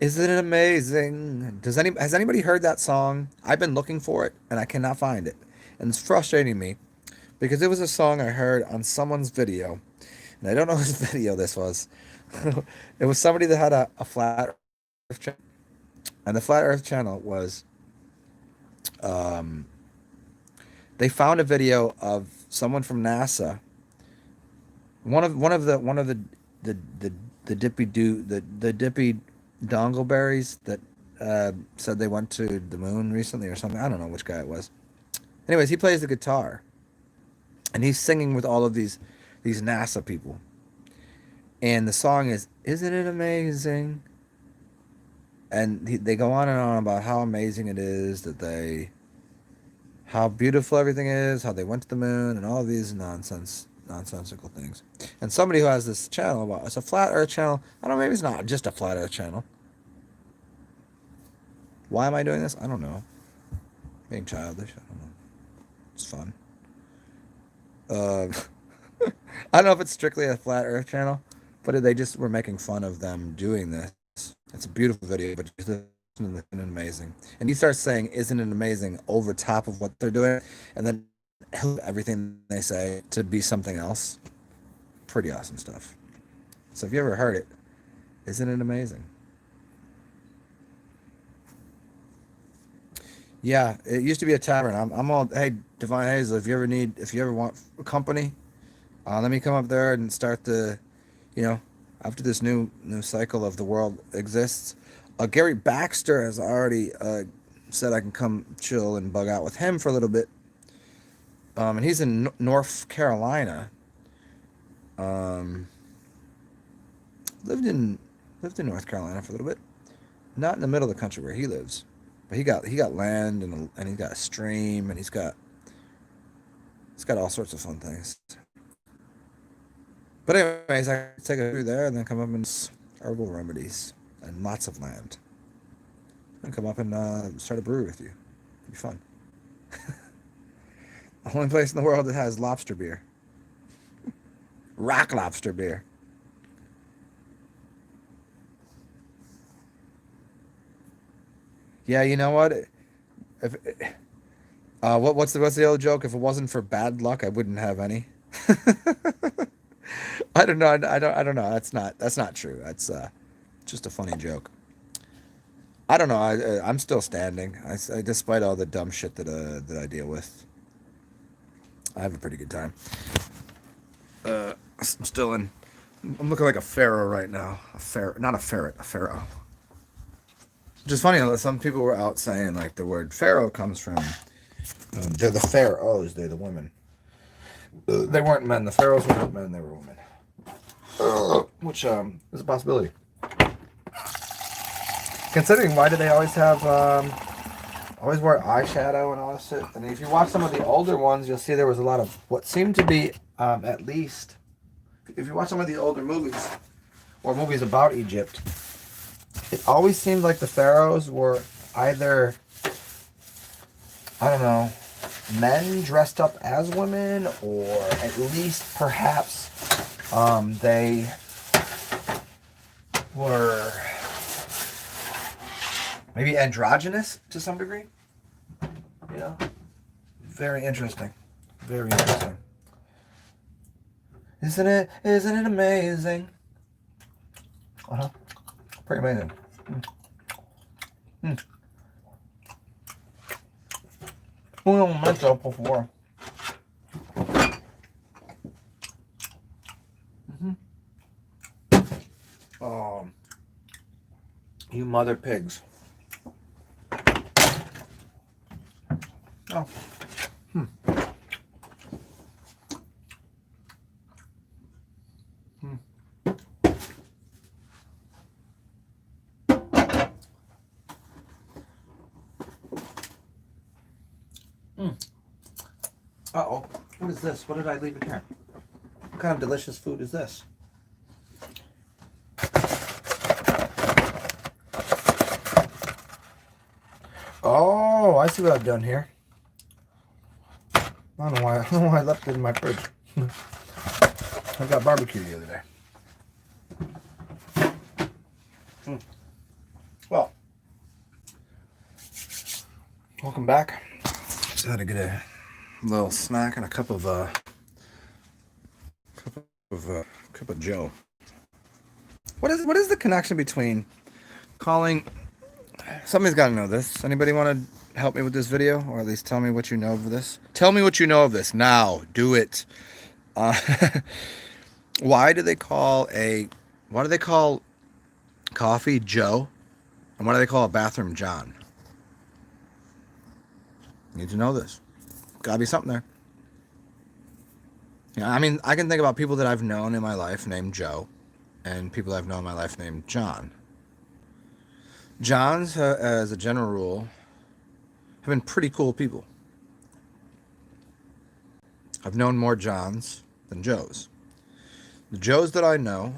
Isn't it amazing? Has anybody heard that song? I've been looking for it and I cannot find it. And it's frustrating me because it was a song I heard on someone's video. And I don't know whose video this was. It was somebody that had a flat earth channel. And the flat earth channel was um they found a video of someone from NASA. One of the dippy dongleberries that said they went to the moon recently or something. I don't know which guy it was. Anyways, he plays the guitar, and he's singing with all of these NASA people. And the song is "Isn't It Amazing?" And they go on and on about how amazing it is how beautiful everything is, how they went to the moon, and all of these nonsensical things. And somebody who has this channel, well, it's a flat Earth channel. I don't know, maybe it's not just a flat Earth channel. Why am I doing this? I don't know. Being childish. I don't know. It's fun. I don't know if it's strictly a flat Earth channel, but they just were making fun of them doing this. It's a beautiful video, but isn't it amazing? And he starts saying, "Isn't it amazing?" over top of what they're doing, and then everything they say to be something else. Pretty awesome stuff. So if you ever heard it, isn't it amazing? Yeah, it used to be a tavern. I'm all, hey, Divine Hazel, if you ever want company, let me come up there and start you know, after this new cycle of the world exists. Gary Baxter has already said I can come chill and bug out with him for a little bit. And he's in North Carolina. Lived in North Carolina for a little bit. Not in the middle of the country where he lives. But he got land and he's got a stream and he's got all sorts of fun things. But anyways, I take it through there and then come up and herbal remedies and lots of land. And come up and start a brewery with you. It'd be fun. The only place in the world that has lobster beer. Rock lobster beer. Yeah, you know what? If what's the old joke? If it wasn't for bad luck, I wouldn't have any. I don't know. I don't know. That's not true. That's just a funny joke. I don't know. I'm still standing. Despite all the dumb shit that I deal with, I have a pretty good time. I'm still in. I'm looking like a pharaoh right now. Not a ferret, a pharaoh. Which is funny. Some people were out saying like the word pharaoh comes from. They're the pharaohs. They're the women. They weren't men. The pharaohs weren't men. They were women. Which is a possibility. Considering, why do they always have always wear eyeshadow and all this shit? And if you watch some of the older ones, you'll see there was a lot of what seemed to be at least. If you watch some of the older movies or movies about Egypt, it always seemed like the pharaohs were either, I don't know, men dressed up as women, or at least perhaps they were maybe androgynous to some degree. You know? Very interesting. Very interesting. Isn't it amazing? Uh-huh. Pretty amazing. Un momento, por favor. You mother pigs. Oh. Hmm. Hmm. Uh-oh. What is this? What did I leave in here? What kind of delicious food is this? Oh, I see what I've done here. I don't know why I left it in my fridge. I got barbecue the other day. Well, welcome back. Just had to get a little snack and a cup of Joe. What is the connection between calling? Somebody's got to know this. Anybody want to help me with this video, or at least tell me what you know of this? Tell me what you know of this now. Do it. Why do they call coffee Joe, and why do they call a bathroom John? Need to know this. Gotta be something there. Yeah, I mean, I can think about people that I've known in my life named Joe, and people I've known in my life named John. Johns, as a general rule, have been pretty cool people. I've known more Johns than Joes. The Joes that I know,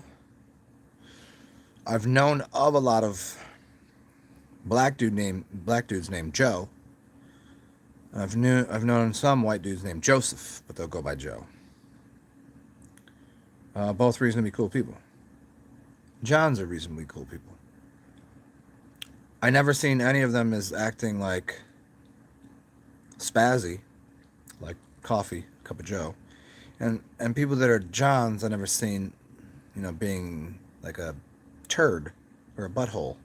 I've known of a lot of black dudes named Joe. I've known some white dudes named Joseph, but they'll go by Joe. Both reasonably cool people. Johns are reasonably cool people. I never seen any of them as acting like spazzy, like coffee, cup of Joe. And people that are Johns, I never seen, being like a turd or a butthole,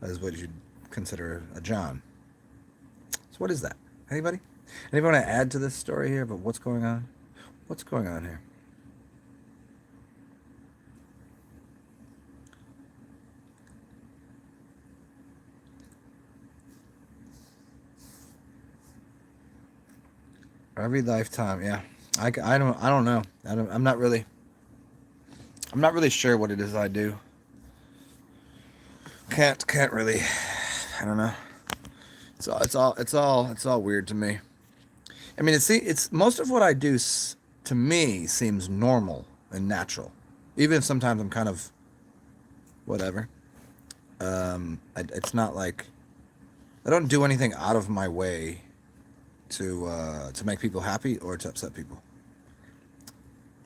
as what you'd consider a John. So what is that? Anybody want to add to this story here about what's going on? What's going on here? Every lifetime, yeah. I don't know. I'm not really sure what it is I do. Can't really. I don't know. It's all weird to me. I mean, it's most of what I do to me seems normal and natural, even if sometimes I'm kind of whatever. It's not like I don't do anything out of my way to make people happy or to upset people.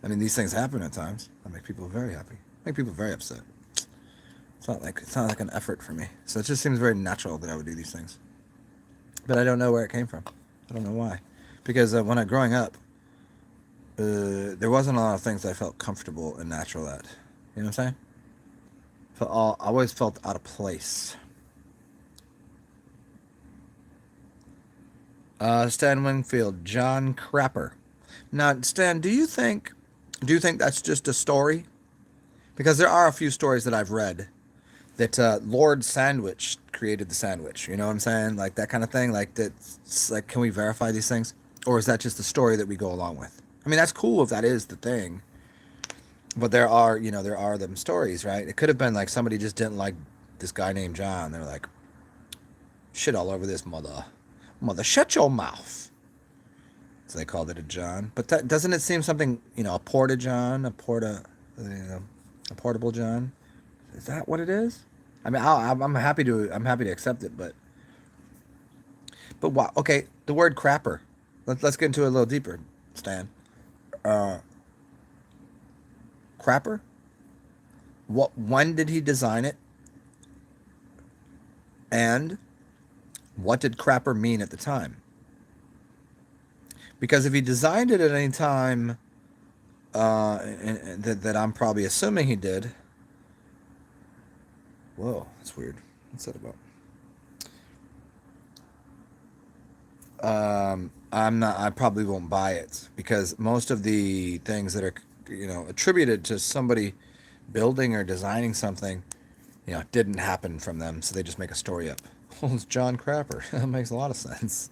I mean, these things happen at times. I make people very happy, make people very upset. It's not like an effort for me. So it just seems very natural that I would do these things. But I don't know where it came from. I don't know why. Because when I growing up, there wasn't a lot of things I felt comfortable and natural at. You know what I'm saying? I always felt out of place. Stan Wingfield, John Crapper. Now, Stan, do you think that's just a story? Because there are a few stories that I've read that Lord Sandwich created the sandwich. You know what I'm saying? Like that kind of thing. Like that's like, can we verify these things, or is that just a story that we go along with? I mean, that's cool if that is the thing. But there are them stories, right? It could have been like somebody just didn't like this guy named John. They're like, shit all over this mother, shut your mouth. So they called it a John. But doesn't it seem something, a porta-john, a portable John? Is that what it is? I mean, I'm happy to accept it, but what? Okay, the word crapper. Let's get into it a little deeper, Stan. Crapper? When did he design it? And what did crapper mean at the time? Because if he designed it at any time, that I'm probably assuming he did. Whoa, that's weird. What's that about? I probably won't buy it, because most of the things that are, attributed to somebody building or designing something didn't happen from them, so they just make a story up. Well, it's John Crapper. That makes a lot of sense.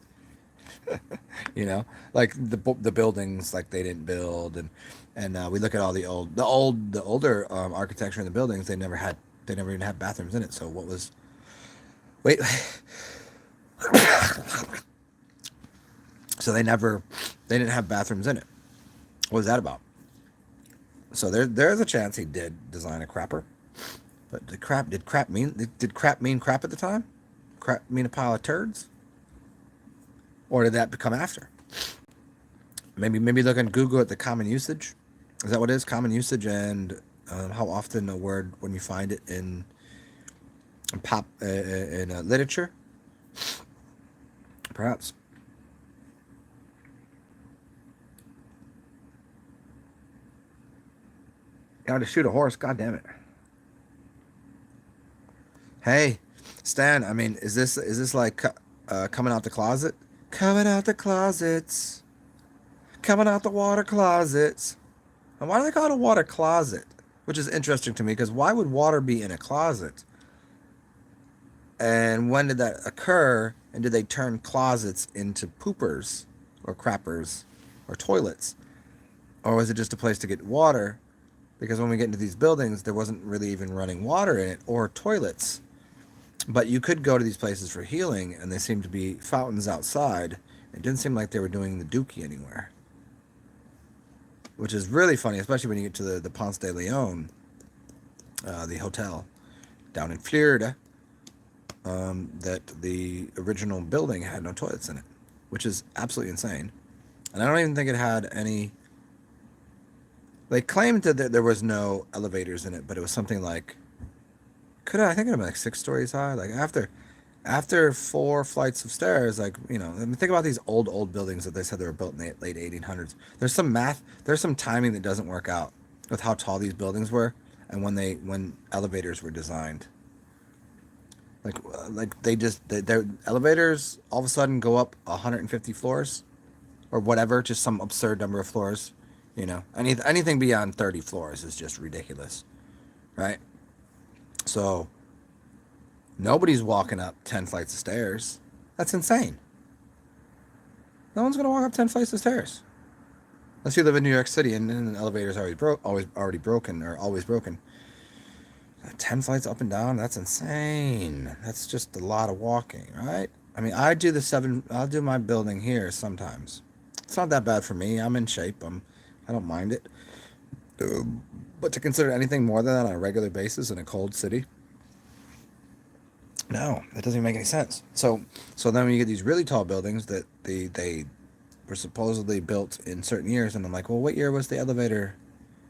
you know, like the buildings like they didn't build, and we look at all the older architecture in the buildings. They never even had bathrooms in it. So what was wait? So they didn't have bathrooms in it. What was that about? So there's a chance he did design a crapper. But did crap mean crap at the time? Crap mean a pile of turds? Or did that become after? Maybe look on Google at the common usage. Is that what it is? Common usage and how often a word when you find it in pop in literature? Perhaps. Got to shoot a horse. God damn it. Hey, Stan. I mean, is this like coming out the closet? Coming out the closets. Coming out the water closets. And why do they call it a water closet? Which is interesting to me because why would water be in a closet? And when did that occur? And did they turn closets into poopers or crappers or toilets? Or was it just a place to get water? Because when we get into these buildings, there wasn't really even running water in it or toilets. But you could go to these places for healing, and they seemed to be fountains outside. It didn't seem like they were doing the dookie anywhere, which is really funny, especially when you get to the Ponce de Leon, the hotel down in Florida, that the original building had no toilets in it, which is absolutely insane. And I don't even think it had any. They claimed that there was no elevators in it, but it was something like I think it was like 6 stories high. Like after 4 flights of stairs, like I mean, think about these old buildings that they said they were built in the late 1800s. There's some timing that doesn't work out with how tall these buildings were and when elevators were designed. Like their elevators all of a sudden go up 150 floors or whatever, just some absurd number of floors. Anything beyond 30 floors is just ridiculous, right? So nobody's walking up 10 flights of stairs. That's insane. No one's gonna walk up 10 flights of stairs unless you live in New York City and the elevator's already broken or always broken. 10 flights up and down, that's insane. That's just a lot of walking, right? I mean, I'll do my building here sometimes. It's not that bad for me. I'm in shape. I don't mind it. But to consider anything more than that on a regular basis in a cold city, no, that doesn't even make any sense. So then when you get these really tall buildings that they were supposedly built in certain years, and I'm like, well, what year was the elevator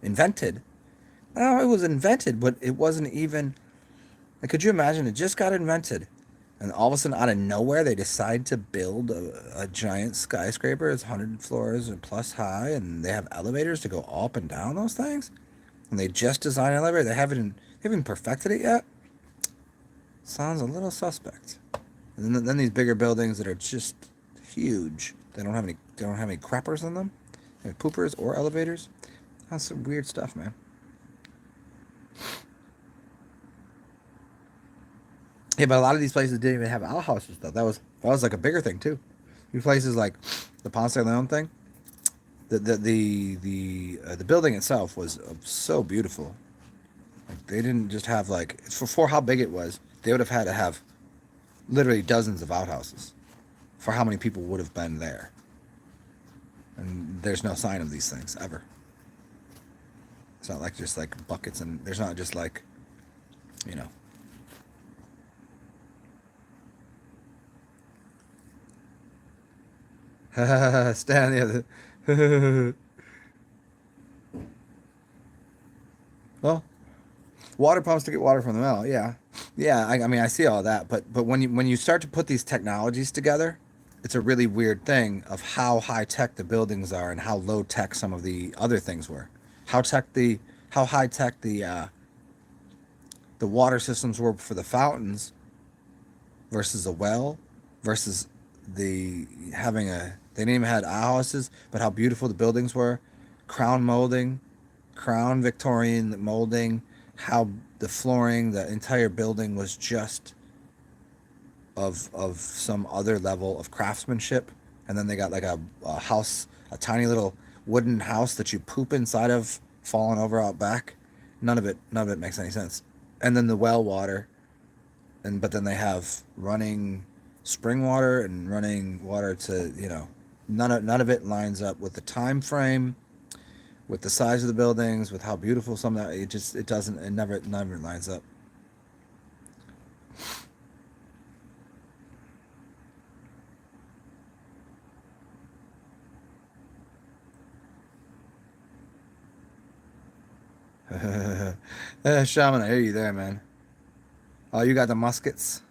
invented? No, it was invented, but it wasn't even. Like, could you imagine? It just got invented, and all of a sudden, out of nowhere, they decide to build a giant skyscraper. It's 100 floors or plus high, and they have elevators to go up and down those things. And they just designed an elevator. They haven't perfected it yet. Sounds a little suspect. And then these bigger buildings that are just huge. They don't have any crappers in them, any poopers or elevators. That's some weird stuff, man. Yeah, but a lot of these places didn't even have outhouses though. That was like a bigger thing too. These places like the Ponce de Leon thing. The building itself was so beautiful. Like they didn't just have like for how big it was. They would have had to have literally dozens of outhouses for how many people would have been there. And there's no sign of these things ever. It's not like just like buckets, and there's not just like, you know. Stand the other. Well, water pumps to get water from the well. Yeah, yeah. I mean, I see all that, but when you start to put these technologies together, it's a really weird thing of how high tech the buildings are and how low tech some of the other things were. How tech the how high tech the water systems were for the fountains versus a well versus the having a they didn't even have houses, but how beautiful the buildings were, crown molding, crown Victorian molding, how the flooring, the entire building was just of some other level of craftsmanship. And then they got like a house, a tiny little wooden house that you poop inside of, falling over out back. None of it makes any sense. And then the well water, and but then they have running spring water and running water to, none of it lines up with the time frame, with the size of the buildings, with how beautiful some of that. It doesn't, it never lines up. Shaman, I hear you there, man. Oh, you got the muskets.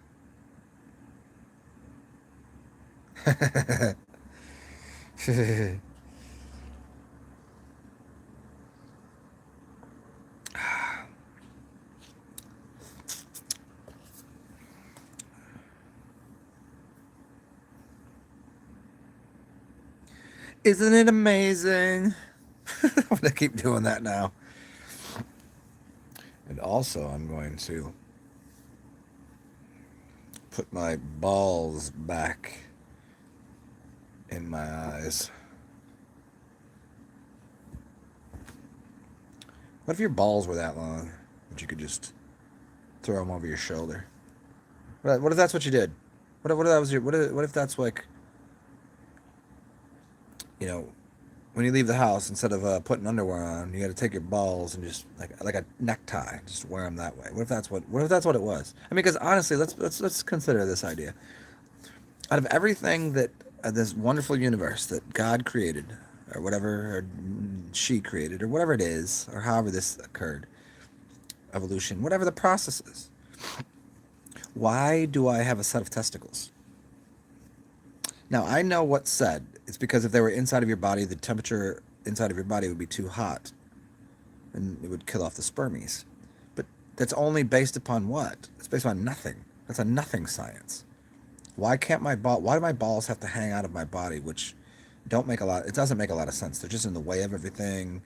Isn't it amazing? I'm gonna keep doing that now. And also, I'm going to put my balls back in my eyes. What if your balls were that long that you could just throw them over your shoulder? What if that's what you did? What if that was your? What if that's like, you know, when you leave the house, instead of putting underwear on, you got to take your balls and just like a necktie, just wear them that way. What if that's what it was? I mean, because honestly, let's consider this idea. Out of everything that this wonderful universe that God created, or whatever, or she created, or whatever it is, or however this occurred, evolution, whatever the process is, why do I have a set of testicles? Now I know what's said. It's because if they were inside of your body, the temperature inside of your body would be too hot, and it would kill off the spermies. But that's only based upon what? It's based on nothing. That's a nothing science. Why do my balls have to hang out of my body, which don't make a lot it doesn't make a lot of sense. They're just in the way of everything.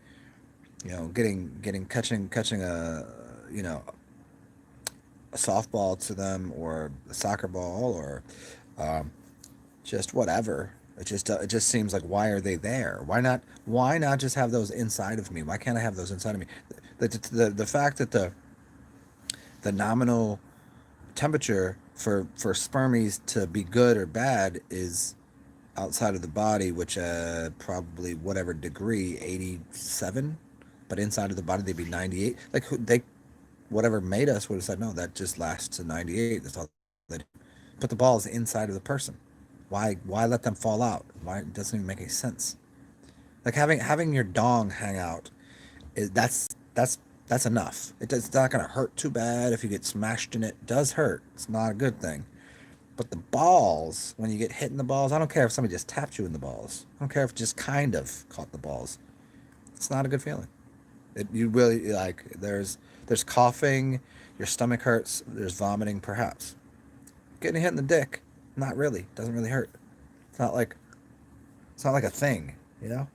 Catching a softball to them, or a soccer ball, or um, just whatever. It just seems like, why are they there? Why not just have those inside of me? Why can't I have those inside of me? The fact that the nominal temperature for spermies to be good or bad is outside of the body, which probably whatever degree, 87, but inside of the body they'd be 98. Like, they whatever made us would have said, no, that just lasts to 98. That's all they do. Put the balls inside of the person. Why let them fall out? Why? It doesn't even make any sense. Like, having your dong hang out, that's enough. It's not gonna hurt too bad if you get smashed in it. It does hurt. It's not a good thing. But the balls, when you get hit in the balls, I don't care if somebody just tapped you in the balls. I don't care if it just kind of caught the balls. It's not a good feeling. You really, like, there's coughing, your stomach hurts, there's vomiting, perhaps. Getting hit in the dick, not really. Doesn't really hurt. It's not like it's not like a thing, you know?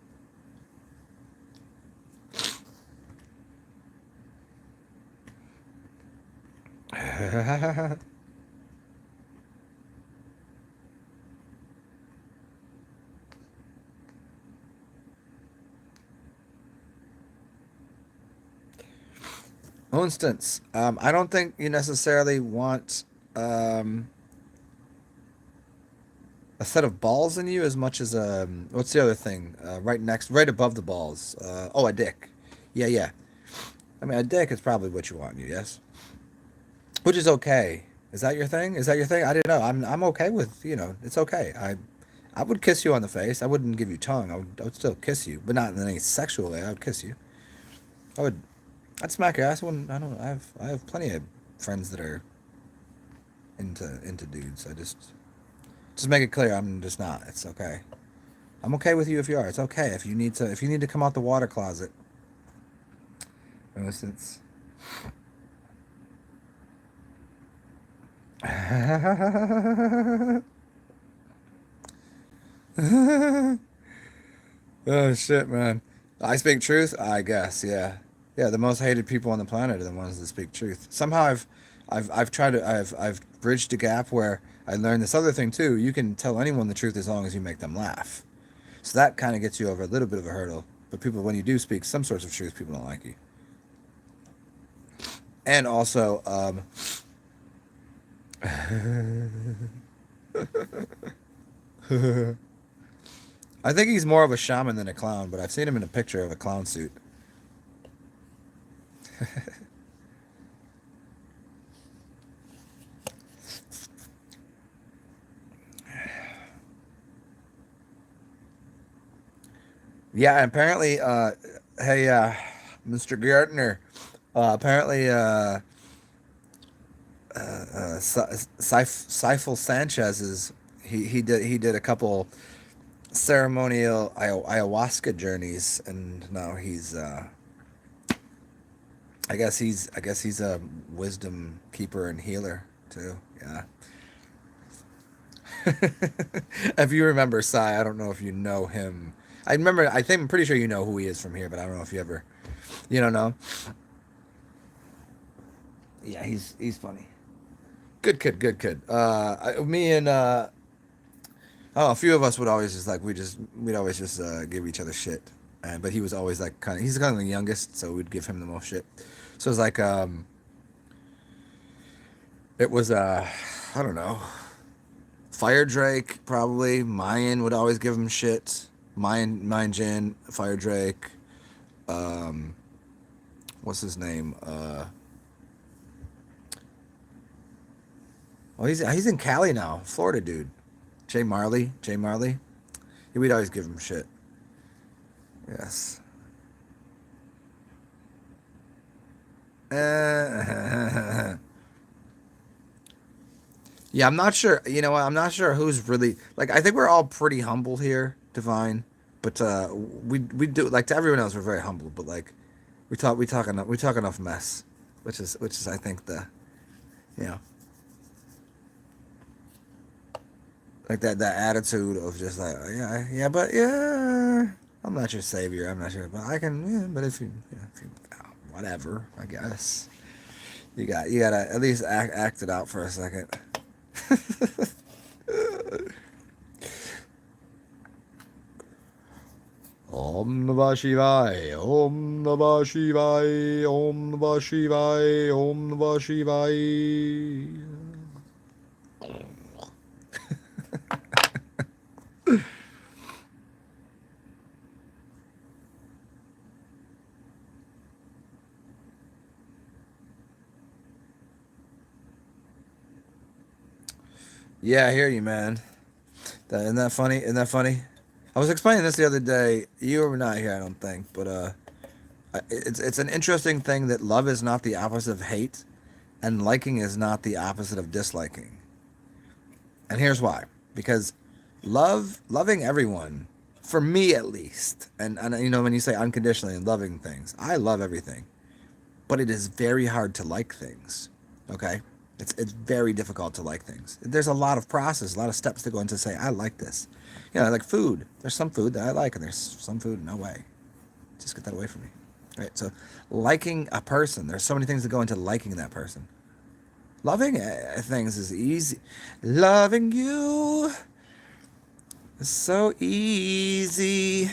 For instance, I don't think you necessarily want um, a set of balls in you as much as what's the other thing? Right above the balls. Oh, a dick. Yeah, yeah. I mean, a dick is probably what you want in you. Yes, which is okay. Is that your thing? Is that your thing? I didn't know. I'm okay with, it's okay. I would kiss you on the face. I wouldn't give you tongue. I would still kiss you, but not in any sexual way. I would kiss you. I would. I'd smack your ass. I wouldn't. I don't. I have plenty of friends that are into dudes. I just make it clear, I'm just not. It's okay. I'm okay with you if you are. It's okay if you need to come out the water closet. For instance. Oh shit, man. I speak truth, I guess. Yeah, Yeah, the most hated people on the planet are the ones that speak truth. Somehow I've tried to I've bridged a gap where I learned this other thing too. You can tell anyone the truth as long as you make them laugh. So that kind of gets you over a little bit of a hurdle. But people, when you do speak some sorts of truth, people don't like you. And also, I think he's more of a shaman than a clown. But I've seen him in a picture of a clown suit. Yeah, and apparently, hey, Mr. Gardner, apparently, Seifel Sanchez is he did a couple ceremonial ayahuasca journeys, and now he's I guess he's a wisdom keeper and healer too. Yeah. If you remember Sai, I don't know if you know him. I remember. I think I'm pretty sure you know who he is from here, but I don't know if you ever. You don't know. Yeah, he's funny. Good kid, good kid. Me and oh, a few of us would always just like we'd always just give each other shit, and but he was always like he's kind of the youngest, so we'd give him the most shit. So it's like it was I don't know, Fire Drake probably. Mayan would always give him shit. Mayan Jin, Fire Drake. Um, what's his name? Oh, he's in Cali now, Florida dude. Jay Marley. Yeah, we'd always give him shit. Yes. Uh, yeah, I'm not sure. You know what? I'm not sure who's really like. I think we're all pretty humble here, Divine. But we do like to everyone else. We're very humble, but like we talk enough mess, which is I think the you know like that attitude of just like yeah, but yeah, I'm not your savior. I'm not sure, but I can. Yeah, but if you whatever, I guess you gotta at least act it out for a second. Om Namah Shivaya, Om Namah Shivaya, Om Namah Shivaya, Om Namah Shivaya. Yeah, I hear you, man. Isn't that funny? Isn't that funny? I was explaining this the other day. You were not here, I don't think, but it's an interesting thing that love is not the opposite of hate, and liking is not the opposite of disliking. And here's why: because loving everyone, for me at least, and when you say unconditionally and loving things, I love everything, but it is very hard to like things. Okay, it's very difficult to like things. There's a lot of process, a lot of steps to go into say I like this. Like food. There's some food that I like, and there's some food no way. Just get that away from me. Right. So, liking a person, there's so many things that go into liking that person. Loving things is easy. Loving you is so easy.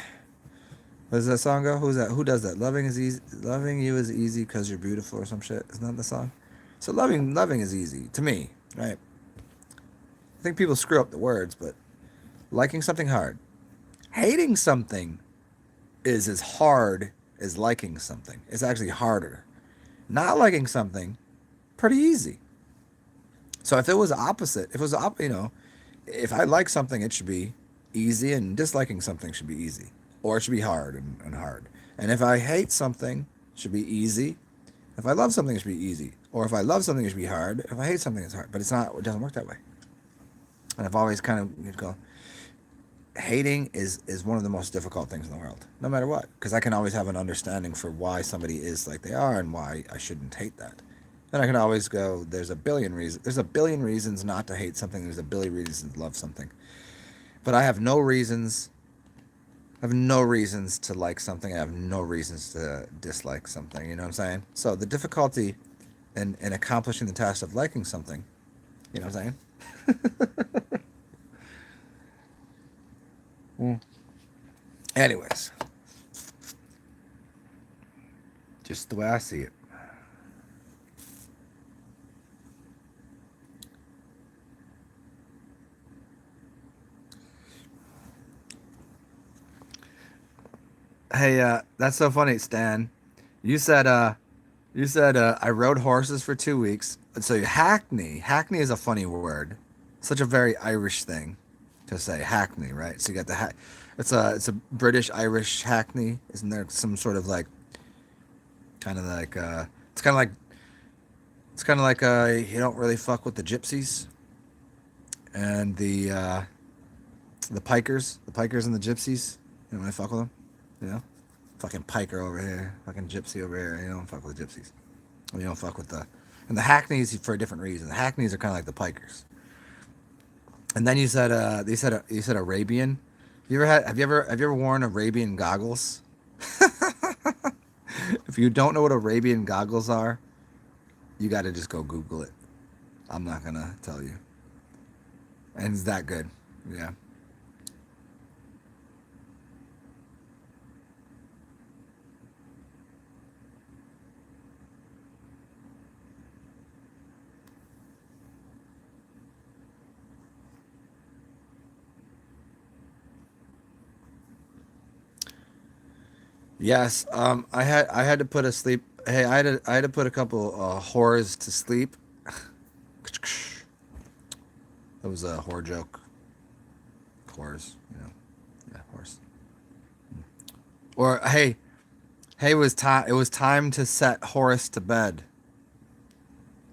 What does that song go? Who's that? Who does that? Loving is easy. Loving you is easy because you're beautiful or some shit. Isn't that the song? So loving is easy to me, right? I think people screw up the words, but liking something hard. Hating something is as hard as liking something. It's actually harder. Not liking something, pretty easy. So if it was opposite, if it was if I like something, it should be easy, and disliking something should be easy, or it should be hard and hard. And if I hate something, it should be easy. If I love something, it should be easy. Or if I love something, it should be hard. If I hate something, it's hard. But it's not. It doesn't work that way. And I've always kind of go. Hating is one of the most difficult things in the world, no matter what, because I can always have an understanding for why somebody is like they are and why I shouldn't hate that. Then I can always go, there's a billion reasons. There's a billion reasons not to hate something. There's a billion reasons to love something. But I have no reasons I have no reasons to like something. I have no reasons to dislike something. You know what I'm saying? So the difficulty in accomplishing the task of liking something, you know what I'm saying? Mm. Anyways, just the way I see it. Hey, that's so funny, Stan. You said I rode horses for 2 weeks. So hackney, hackney is a funny word. Such a very Irish thing to say, hackney, right? So you got the it's a British Irish hackney. Isn't there some sort of like kind of like it's kind of like it's kind of like you don't really fuck with the gypsies and the pikers and the gypsies. You don't really fuck with them, you know? Fucking piker over here, fucking gypsy over here. You don't fuck with the gypsies. You don't fuck with the and the hackneys for a different reason. The hackneys are kind of like the pikers. And then you said Arabian. Have you ever worn Arabian goggles? If you don't know what Arabian goggles are, you got to just go Google it. I'm not gonna tell you. And it's that good. Yeah. Yes. I had to put a sleep. Hey, I had to put a couple whores to sleep. That was a whore joke. Whores, you know. Yeah, horse. Or hey, it was time to set Horace to bed.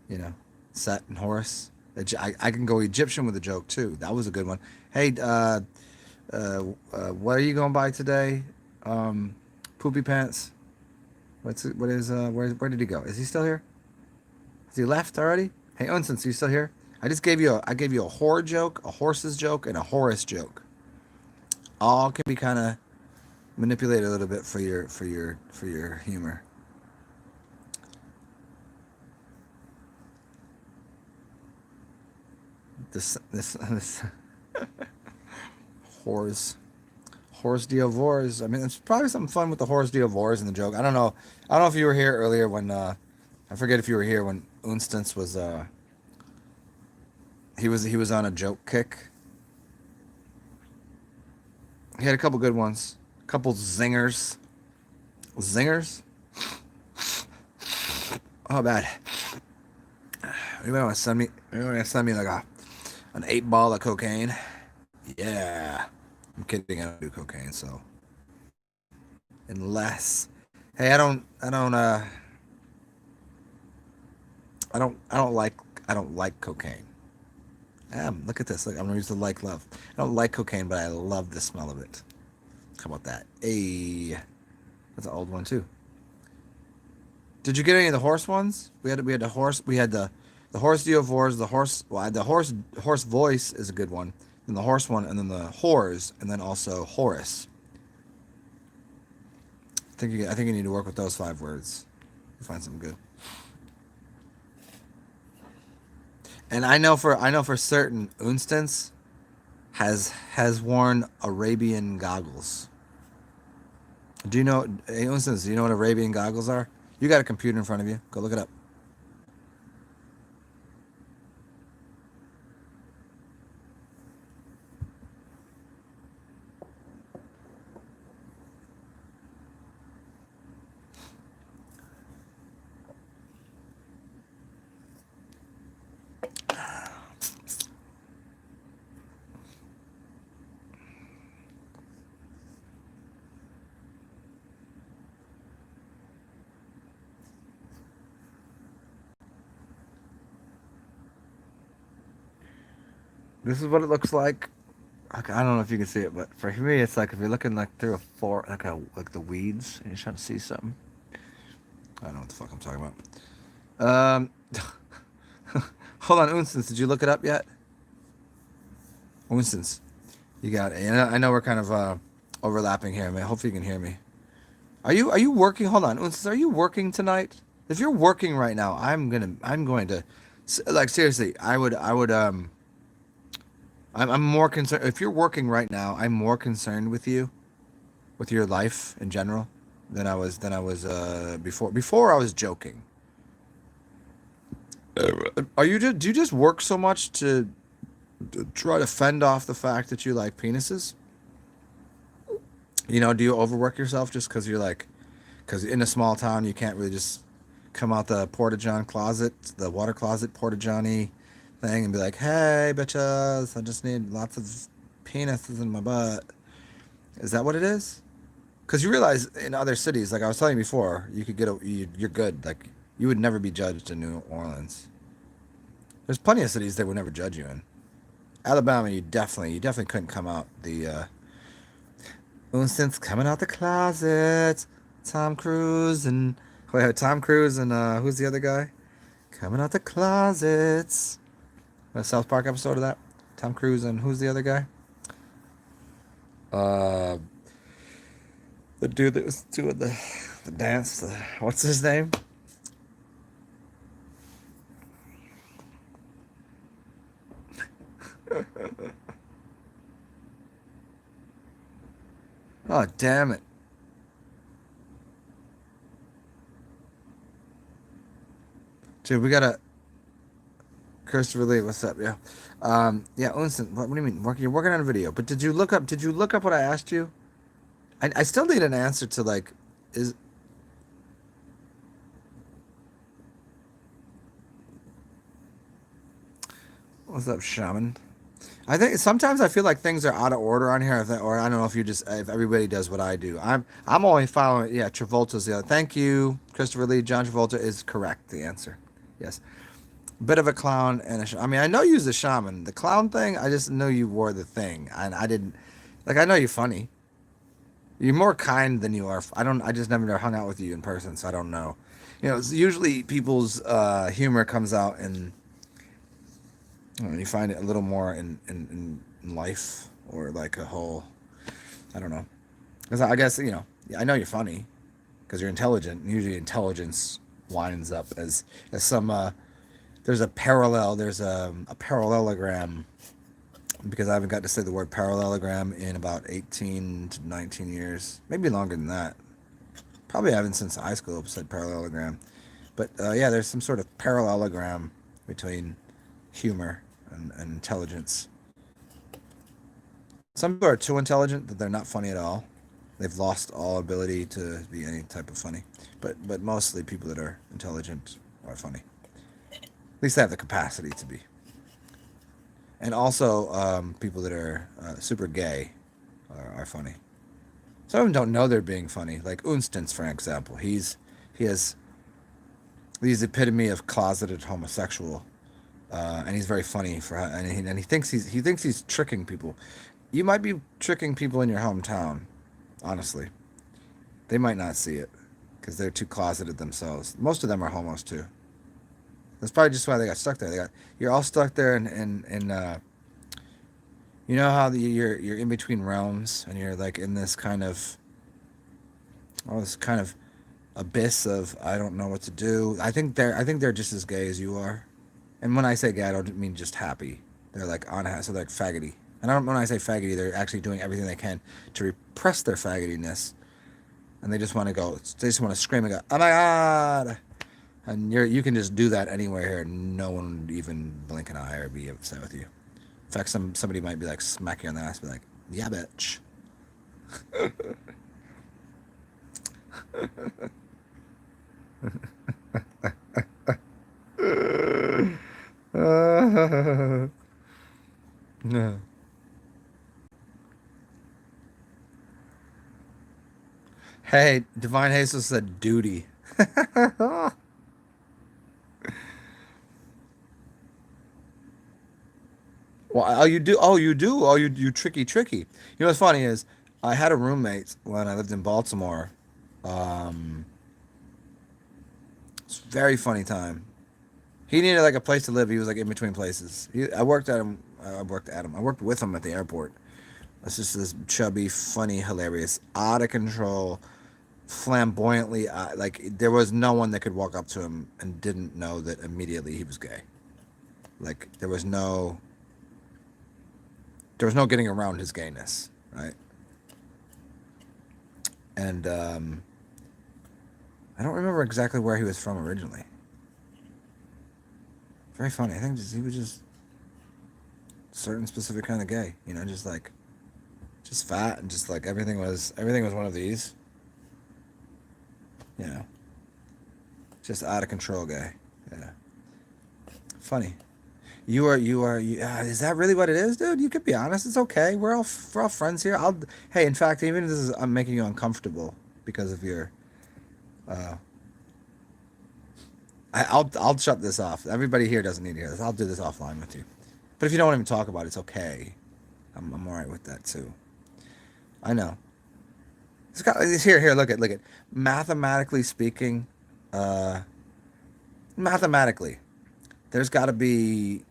You know, Set and Horace. I can go Egyptian with a joke too. That was a good one. Hey, what are you going by today? Um, Poopy pants. Where did he go? Is he still here? Has he left already? Hey, Unsense, are you still here? I gave you a whore joke, a horse's joke, and a Horace joke. All can be kind of manipulated a little bit for your humor. This whores. Horse d'Oeuvres. I mean, it's probably something fun with the horse d'Oeuvres in the joke. I don't know. I don't know if you were here earlier when I forget if you were here when Unstance was he was on a joke kick. He had a couple good ones, a couple zingers, zingers. Oh, bad. Anybody want to send me? Anybody want to send me like a an 8 ball of cocaine? Yeah. I'm kidding. I don't do cocaine, so unless. Hey, I don't like cocaine. Look at this. Look, I'm gonna use the like love. I don't like cocaine, but I love the smell of it. How about that? Hey, that's an old one too. Did you get any of the horse ones? We had the horse. We had the horse deovores. The horse. Well, the horse voice is a good one. Then the horse one, and then the whores, and then also Horace. I think you need to work with those 5 words. You find something good. And I know for certain, Unstance has worn Arabian goggles. Do you know, hey, Unstance? Do you know what Arabian goggles are? You got a computer in front of you. Go look it up. This is what it looks like. I don't know if you can see it, but for me, it's like if you're looking like through a floor, like the weeds, and you're trying to see something. I don't know what the fuck I'm talking about. Hold on, Unstance, did you look it up yet? Unstance, you got it. And I know we're kind of overlapping here, man. Hopefully you can hear me. Are you working? Hold on. Unsis, are you working tonight? If you're working right now, I'm going to like seriously, I'm more concerned if you're working right now, I'm more concerned with your life in general than I was before I was joking. Are you just do you just work so much to try to fend off the fact that you like penises? Do you overwork yourself just because you're like, because in a small town you can't really just come out the porta john closet, the water closet porta johnny thing, and be like, "Hey, bitches, I just need lots of penises in my butt." Is that what it is? Because you realize in other cities, like I was telling you before, you could you're good. Like you would never be judged in New Orleans. There's plenty of cities they would never judge you in. Alabama, you definitely couldn't come out the instance coming out the closet. Tom Cruise and Tom Cruise and who's the other guy? Coming out the closets. A South Park episode of that. Tom Cruise and who's the other guy? Uh, the dude that was doing the dance. What's his name? Oh damn it, dude! We gotta Christopher Lee. What's up? Yeah, yeah. Winston, what do you mean? You're working on a video, but did you look up? Did you look up what I asked you? I still need an answer to like, is what's up, Shaman? I think sometimes I feel like things are out of order on here, or I don't know if everybody does what I do. I'm only following. Yeah, Travolta's the other. Thank you, Christopher Lee. John Travolta is correct. The answer, yes. Bit of a clown and I mean, I know you're the shaman. The clown thing, I just know you wore the thing, and I didn't. Like, I know you're funny. You're more kind than you are. I don't. I just never hung out with you in person, so I don't know. It's usually people's humor comes out and you find it a little more in life or like a whole. I don't know. Because I guess I know you're funny because you're intelligent. Usually, intelligence winds up as some. There's a parallel. There's a parallelogram because I haven't got to say the word parallelogram in about 18 to 19 years, maybe longer than that. Probably haven't since high school said parallelogram. But yeah, there's some sort of parallelogram between humor and intelligence. Some people are too intelligent that they're not funny at all. They've lost all ability to be any type of funny. But mostly people that are intelligent are funny. At least they have the capacity to be. And also, people that are super gay are funny. Some of them don't know they're being funny. Like Unstance, for example, he has he's the epitome of closeted homosexual, and he's very funny and he thinks he's tricking people. You might be tricking people in your hometown. Honestly, they might not see it because they're too closeted themselves. Most of them are homos too. That's probably just why they got stuck there. You're all stuck there, and you know how you're in between realms, and you're like in this kind of abyss of I don't know what to do. I think they're just as gay as you are, and when I say gay, I don't mean just happy. They're like so they're like faggoty. And I don't when I say faggoty, they're actually doing everything they can to repress their faggotiness, and they just want to go. They just want to scream and go, "Oh my god!" And you can just do that anywhere here. No one would even blink an eye or be upset with you. In fact, somebody might be like smack you on the ass, be like, "Yeah, bitch." Yeah. Hey, Divine Jesus said duty. Well, oh, you do. Oh, you do. Oh, you tricky. What's funny is I had a roommate when I lived in Baltimore. Um, it's a very funny time. He needed like a place to live. He was like in between places. I worked with him at the airport. It's just this chubby, funny, hilarious, out of control, flamboyantly, like there was no one that could walk up to him and didn't know that immediately he was gay. Like there was no getting around his gayness, right? And I don't remember exactly where he was from originally. Very funny. I think he was just certain specific kind of gay, you know, just fat and just like everything was one of these, you know, just out of control guy. Yeah, funny. Is that really what it is, dude? You could be honest. It's okay. We're all friends here. Hey, in fact, even if I'm making you uncomfortable because of your, uh, I'll shut this off. Everybody here doesn't need to hear this. I'll do this offline with you. But if you don't want to even talk about it, it's okay. I'm all right with that too. I know. It's here. Look at. Mathematically speaking, uh, mathematically, there's got to be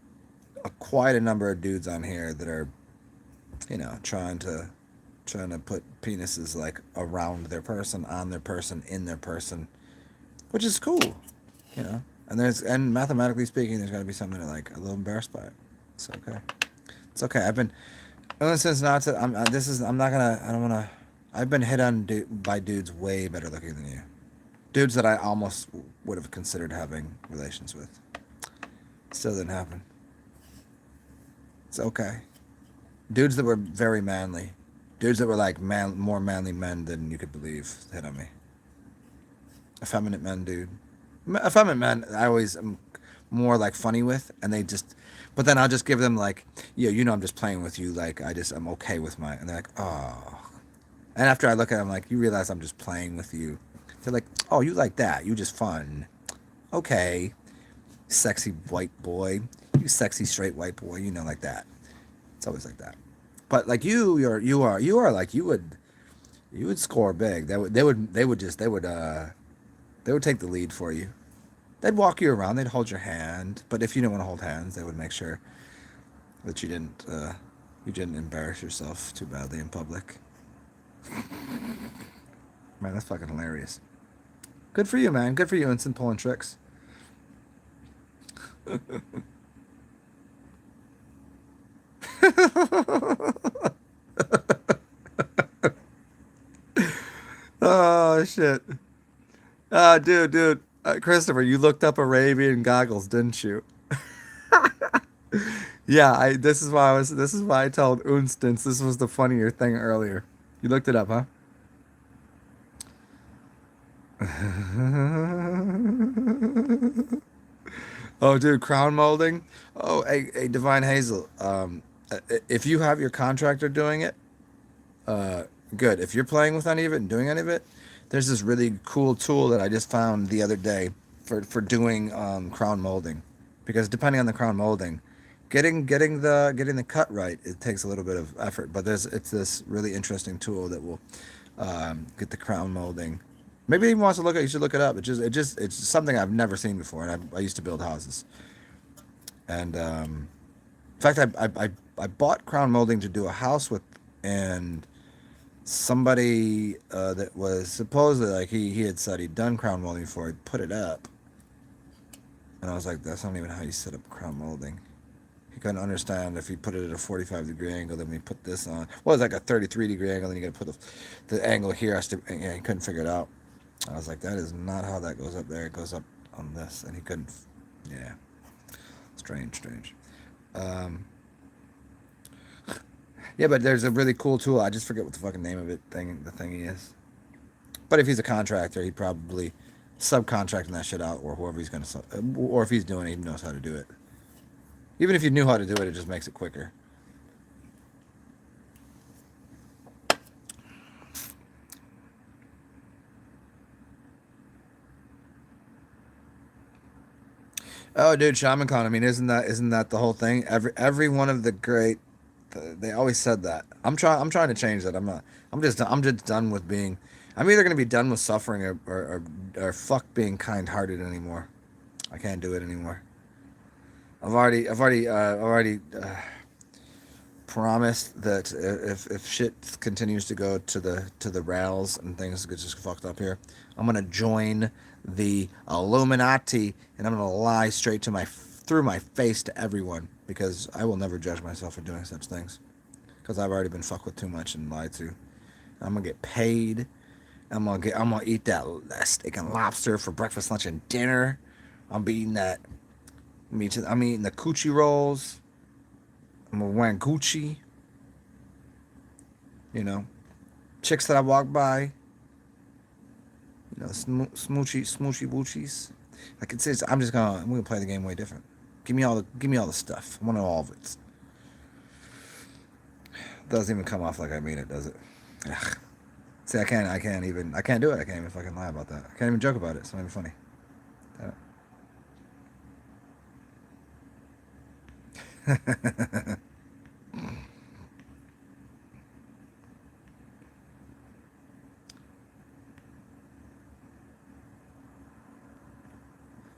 quite a number of dudes on here that are, you know, trying to put penises like around their person, on their person, in their person, which is cool, you know. And mathematically speaking, there's got to be something to like a little embarrassed by it. It's okay. It's okay. Since not to. This is. I'm not gonna. I don't wanna. I've been hit on by dudes way better looking than you. Dudes that I almost would have considered having relations with. Still didn't happen. It's okay. Dudes that were very manly. Dudes that were like more manly men than you could believe hit on me. Effeminate men, dude. Effeminate men, I always am more like funny with, and they just. But then I'll just give them like, yeah, you know, I'm just playing with you. Like I'm okay with my, and they're like, oh. And after I look at them, like, you realize I'm just playing with you. They're like, oh, you like that? You just fun. Okay, sexy white boy. You sexy straight white boy. You know, like that. It's always like that. But like you are like you would score big. They would take the lead for you. They'd walk you around. They'd hold your hand. But if you didn't want to hold hands, they would make sure that you didn't embarrass yourself too badly in public. Man, that's fucking hilarious. Good for you, man. Good for you, Instant pulling tricks. Oh shit. Dude. Christopher, you looked up Arabian goggles, didn't you? Yeah, this is why I told Unstance this was the funnier thing earlier. You looked it up, huh? Oh, dude, crown molding. Oh, hey, Divine Hazel. If you have your contractor doing it, uh, good. If you're playing with any of it and doing any of it, there's this really cool tool that I just found the other day for doing crown molding, because depending on the crown molding, getting the cut right, it takes a little bit of effort. But it's this really interesting tool that will get the crown molding. Maybe he wants to look at. You should look it up. It's something I've never seen before, and I used to build houses. And in fact, I bought crown molding to do a house with, and somebody that was supposedly like he had said he'd done crown molding before. He put it up, and I was like, that's not even how you set up crown molding. He couldn't understand if you put it at a 45-degree angle, then we put this on. Well, it's like a 33-degree angle, then you got to put the angle here. Yeah, he couldn't figure it out. I was like, that is not how that goes up there. It goes up on this, and he couldn't. Yeah, strange. Um, yeah, but there's a really cool tool. I just forget what the fucking name of the thingy is. But if he's a contractor, he'd probably subcontracting that shit out, or whoever he's gonna, or if he's doing it, he knows how to do it. Even if you knew how to do it, it just makes it quicker. Oh, dude, Shaman Con. I mean, isn't that the whole thing? Every one of the great, they always said that. I'm trying to change that. I'm just done with being. I'm either gonna be done with suffering or fuck being kind-hearted anymore. I can't do it anymore. I've already promise that if shit continues to go to the rails and things get just fucked up here, I'm gonna join the Illuminati and I'm gonna lie straight to my through my face to everyone because I will never judge myself for doing such things because I've already been fucked with too much and lied to. I'm gonna get paid. I'm gonna eat that steak and lobster for breakfast, lunch, and dinner. I'm eating that. I'm eating the coochie rolls. I'm wearing Gucci. You know, chicks that I walk by. You know, smoochy boochies. Like I'm gonna play the game way different. Give me all the stuff. I want all of it. Doesn't even come off like I mean it, does it? Ugh. See, I can't do it. I can't even fucking lie about that. I can't even joke about it. It's not even funny.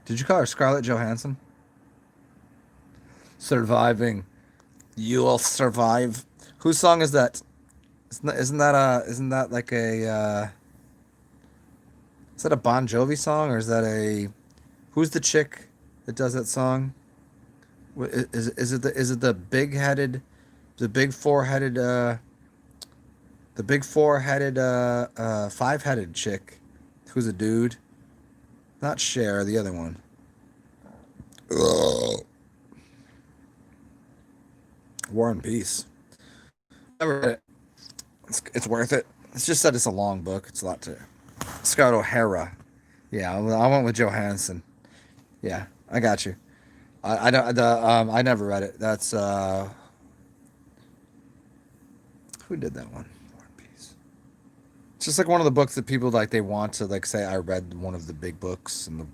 Did you call her Scarlett Johansson? Surviving. You'll survive. Whose song is that? Isn't that like a is that a Bon Jovi song or is that a who's the chick that does that song? Is it the big headed, the big four headed five headed chick who's a dude? Not Cher, the other one. Ugh. War and Peace. Never read it. It's worth it. It's just that it's a long book. It's a lot to. Scarlett O'Hara. Yeah, I went with Johansson. Yeah, I got you. I don't. I never read it. That's who did that one? War and Peace. It's just like one of the books that people like they want to like say I read one of the big books and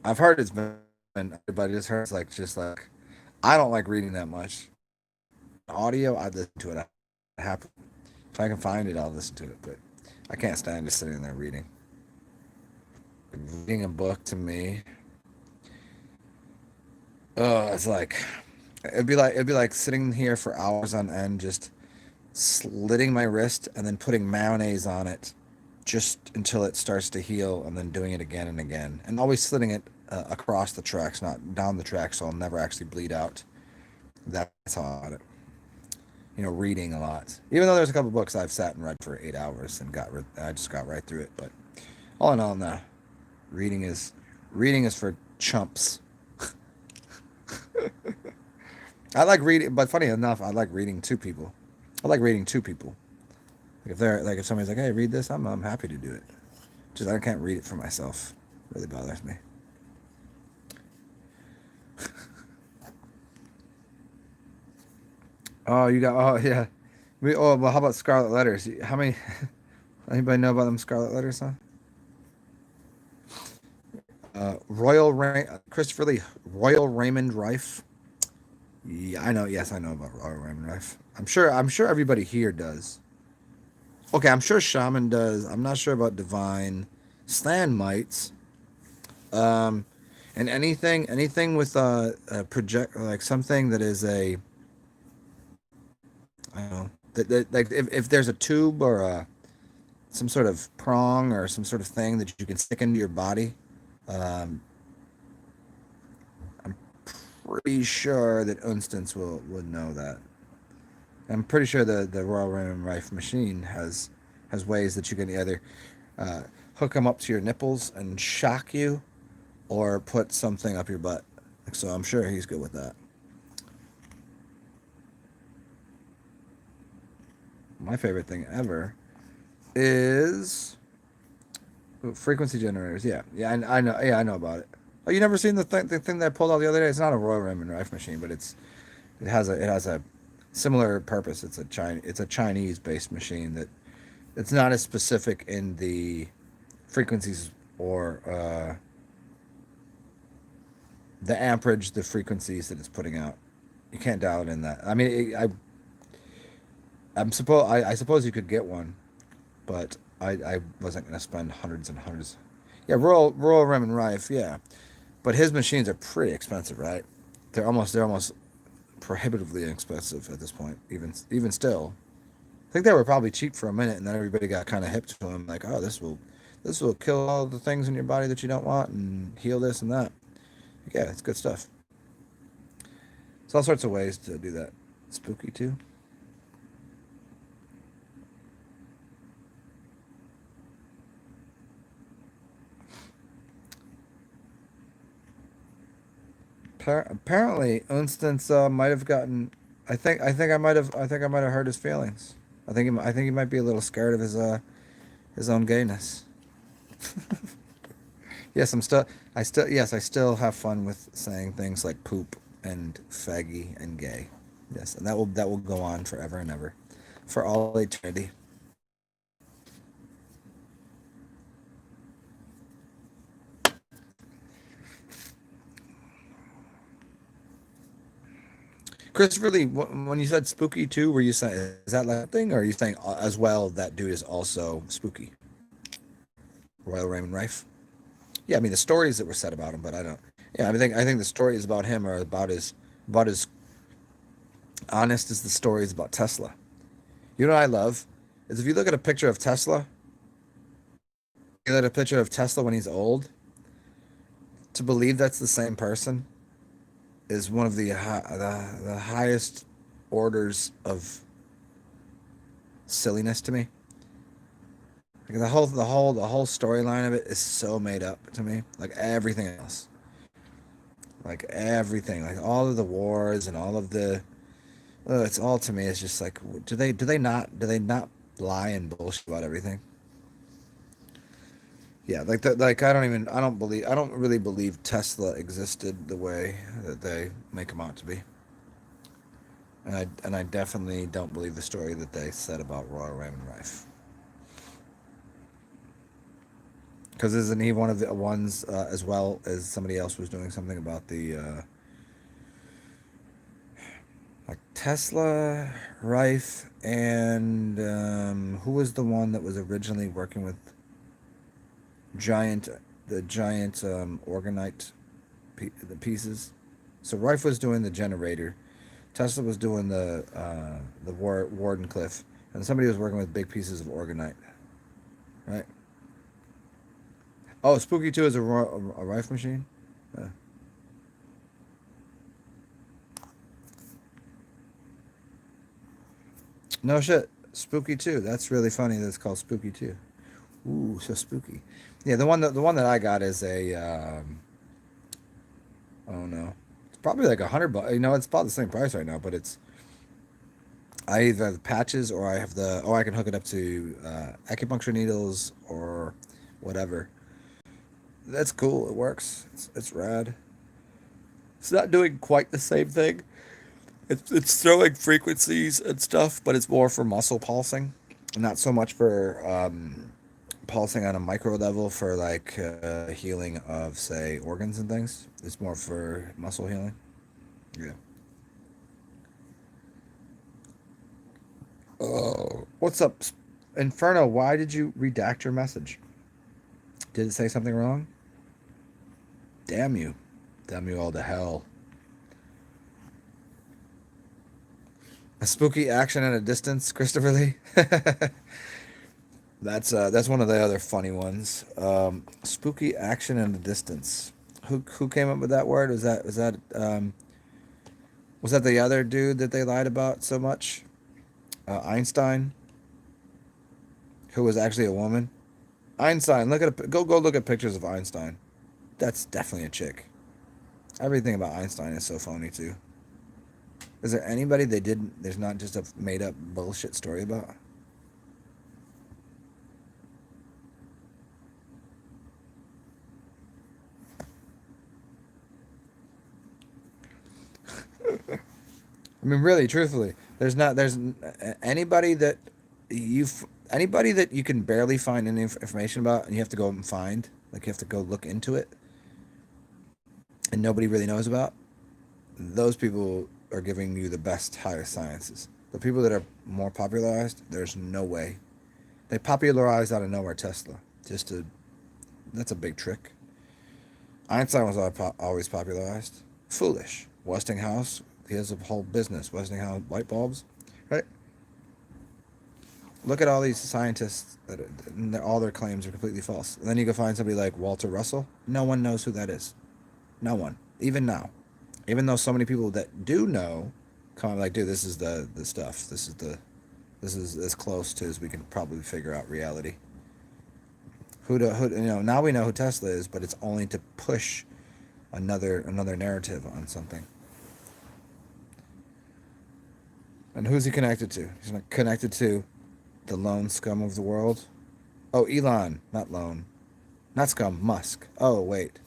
I've heard it's been everybody just heard it's like just like I don't like reading that much. Audio, I listen to it. I have if I can find it, I'll listen to it. But I can't stand just sitting there reading. Reading a book to me, it's like it'd be like sitting here for hours on end, just slitting my wrist and then putting mayonnaise on it, just until it starts to heal, and then doing it again and again, and always slitting it across the tracks, not down the tracks, so I'll never actually bleed out. That's how I it. You know, reading a lot. Even though there's a couple books I've sat and read for 8 hours and I just got right through it. But all in all, no, reading is for chumps. I like reading, but funny enough, I like reading to people. I like reading to people. Like if somebody's like, "Hey, read this," I'm happy to do it. Just I can't read it for myself. It really bothers me. Oh, you got. Oh, yeah. Well, how about Scarlet Letters? How many? Anybody know about them Scarlet Letters, huh? Christopher Lee, Royal Raymond Rife. Yeah, I know. Yes, I know about Royal Raymond Rife. I'm sure everybody here does. Okay, I'm sure Shaman does. I'm not sure about Divine. Stan might. Um, and anything with a project like something that is a I don't know that like if there's a tube or some sort of prong or some sort of thing that you can stick into your body. Um, I'm pretty sure that Unstance would know that. I'm pretty sure the Royal Raymond Rife machine has ways that you can either uh, hook them up to your nipples and shock you, or put something up your butt. So I'm sure he's good with that. My favorite thing ever is frequency generators. Yeah, yeah, I know. Yeah, I know about it. Oh, you never seen the thing that I pulled out the other day? It's not a Royal Raymond Rife machine, but it has a similar purpose. It's a Chinese based machine that it's not as specific in the frequencies or the amperage, the frequencies that it's putting out. You can't dial it in that. I mean, I suppose you could get one, but I wasn't gonna spend hundreds and hundreds. Yeah, Royal Raymond Rife, yeah, but his machines are pretty expensive, right? They're almost prohibitively expensive at this point. Even still, I think they were probably cheap for a minute, and then everybody got kind of hip to them, like, oh, this will kill all the things in your body that you don't want and heal this and that. Yeah, it's good stuff. There's all sorts of ways to do that. Spooky too. Apparently, Unstance might have gotten. I think I might have hurt his feelings. I think he might be a little scared of his own gayness. Yes, I still have fun with saying things like poop and faggy and gay. Yes, and that will go on forever and ever, for all eternity. Christopher Lee, when you said spooky too, were you saying, is that like a thing, or are you saying as well that dude is also spooky? Royal Raymond Rife. Yeah, I mean the stories that were said about him, but I don't. Yeah, I think the stories about him are about as honest as the stories about Tesla. You know what I love is if you look at a picture of Tesla, you look at a picture of Tesla when he's old, to believe that's the same person is one of the highest orders of silliness to me. Like the whole storyline of it is so made up to me. Like everything else, like everything, like all of the wars and all of the, it's all to me. It's just like, do they not lie and bullshit about everything? Yeah, I don't really believe Tesla existed the way that they make him out to be. And I definitely don't believe the story that they said about Royal Raymond Rife. Because isn't he one of the ones, as well as somebody else was doing something about the, like Tesla, Rife, and who was the one that was originally working with giant the giant orgonite the pieces? So Rife was doing the generator. Tesla was doing the Warden Cliff, and somebody was working with big pieces of orgonite, right? Oh, Spooky Two is a Rife machine. Uh, no shit, Spooky Two. That's really funny. That's called Spooky Two. Ooh, so spooky. Yeah, the one that I got is a oh no, it's probably like $100. It's about the same price right now, but I either have the patches or I have I can hook it up to acupuncture needles or whatever. That's cool. It works. It's rad. It's not doing quite the same thing. It's throwing frequencies and stuff, but it's more for muscle pulsing, not so much for pulsing on a micro level for like healing of say organs and things. It's more for muscle healing. Yeah. Oh, what's up, Inferno? Why did you redact your message? Did it say something wrong? Damn you. Damn you all to hell. A spooky action at a distance, Christopher Lee. That's one of the other funny ones. Spooky action at a distance. Who came up with that word? Was that the other dude that they lied about so much? Einstein, who was actually a woman. Einstein, go look at pictures of Einstein. That's definitely a chick. Everything about Einstein is so phony too. Is there anybody they didn't? There's not just a made up bullshit story about. I mean, really, truthfully, there's anybody that you anybody that you can barely find any information about, and you have to go and find, like you have to go look into it, and nobody really knows about. Those people are giving you the best higher sciences. The people that are more popularized, there's no way. They popularized out of nowhere Tesla. Just to That's a big trick. Einstein was always popularized. Foolish. Westinghouse He has a whole business, Westinghouse light bulbs, right? Look at all these scientists that all their claims are completely false. And then you go find somebody like Walter Russell. No one knows who that is. No one, even now, even though so many people that do know, come like, dude, this is the stuff. This is as close to as we can probably figure out reality. Now we know who Tesla is, but it's only to push another narrative on something. And who's he connected to? He's connected to the lone scum of the world. Oh, Elon, not lone, not scum, Musk. Oh, wait,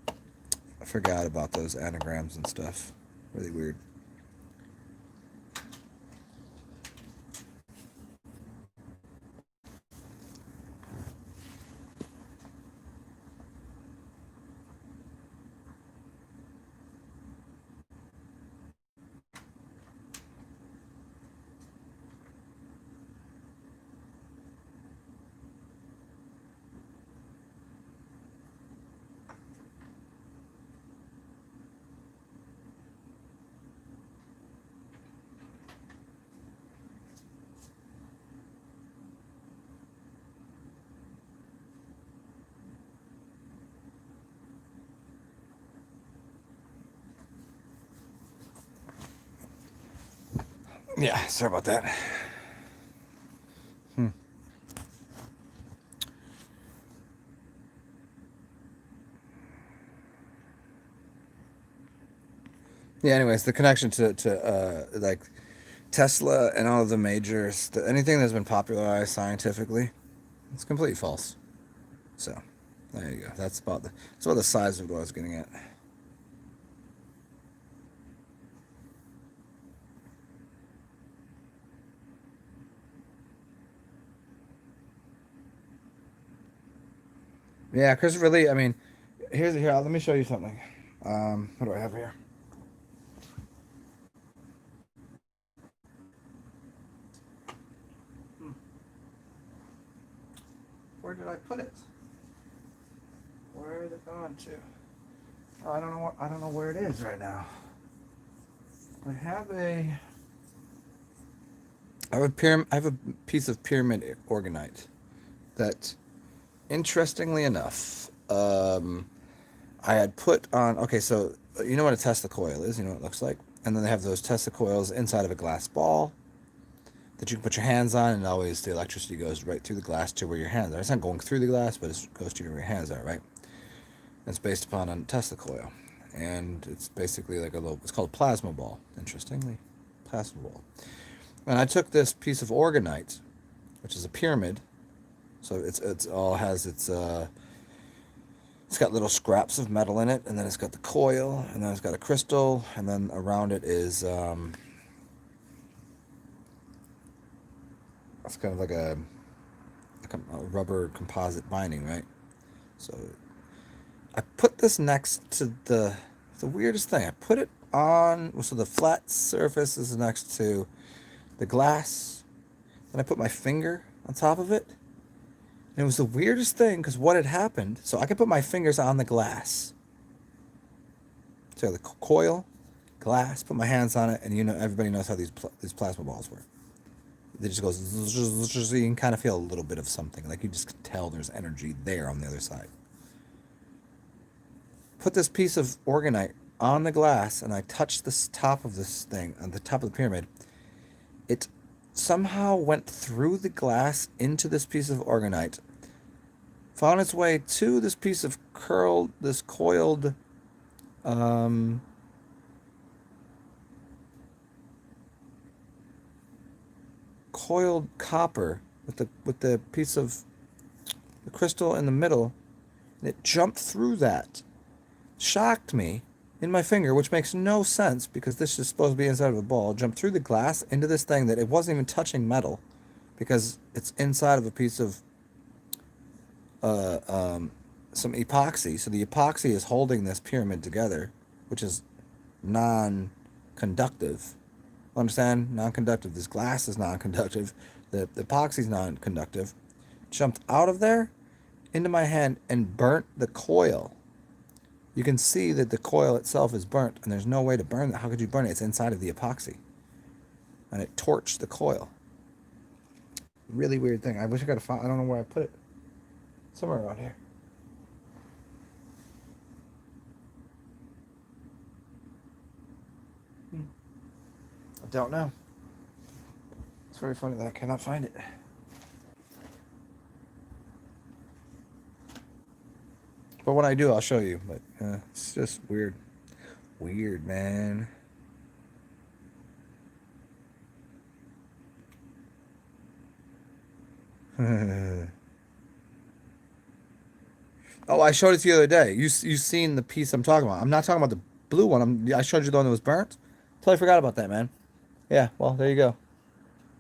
I forgot about those anagrams and stuff. Really weird. Yeah, sorry about that. Hmm. Yeah. Anyways, the connection to like Tesla and all of the majors, anything that's been popularized scientifically, it's completely false. So there you go. That's about the size of what I was getting at. Yeah, Christopher Lee. I mean, here. Let me show you something. What do I have here? Where did I put it? Where is it gone to? Oh, I don't know. I don't know where it is right now. I have a. I have a piece of pyramid organite that, interestingly enough, I had put on. Okay, so you know what a Tesla coil is. You know what it looks like, and then they have those Tesla coils inside of a glass ball that you can put your hands on, and always the electricity goes right through the glass to where your hands are. It's not going through the glass, but it goes to where your hands are, right? It's based upon a Tesla coil, and it's basically like a little. It's called a plasma ball. Interestingly, plasma ball. And I took this piece of orgonite, which is a pyramid. So it's all has it's got little scraps of metal in it, and then it's got the coil, and then it's got a crystal, and then around it is it's kind of like a rubber composite binding, right? So I put this next to the weirdest thing. I put it on, so the flat surface is next to the glass. Then I put my finger on top of it. And it was the weirdest thing because what had happened, so I could put my fingers on the glass. So the coil, glass, put my hands on it, and everybody knows how these plasma balls work. They just goes, so you can kind of feel a little bit of something. Like you just can tell there's energy there on the other side. Put this piece of organite on the glass, and I touched this top of this thing, on the top of the pyramid. It somehow went through the glass into this piece of organite, found its way to this piece of coiled, um, coiled copper with the piece of the crystal in the middle, and it jumped through that. Shocked me in my finger, which makes no sense because this is supposed to be inside of a ball. Jumped through the glass into this thing that it wasn't even touching metal because it's inside of a piece of uh, um, some epoxy. So the epoxy is holding this pyramid together, which is non-conductive. Understand? Non-conductive. This glass is non-conductive. The epoxy is non-conductive. Jumped out of there into my hand and burnt the coil. you can see that the coil itself is burnt, and there's no way to burn it. How could you burn it? It's inside of the epoxy. And it torched the coil. Really weird thing. I wish I could have found, I don't know where I put it. Somewhere around here. I don't know. It's very funny that I cannot find it. But when I do, I'll show you. But it's just weird. Weird, man. Oh, I showed it to you the other day. You seen the piece I'm talking about. I'm not talking about the blue one. I showed you the one that was burnt. Totally forgot about that, man. Yeah, well, there you go.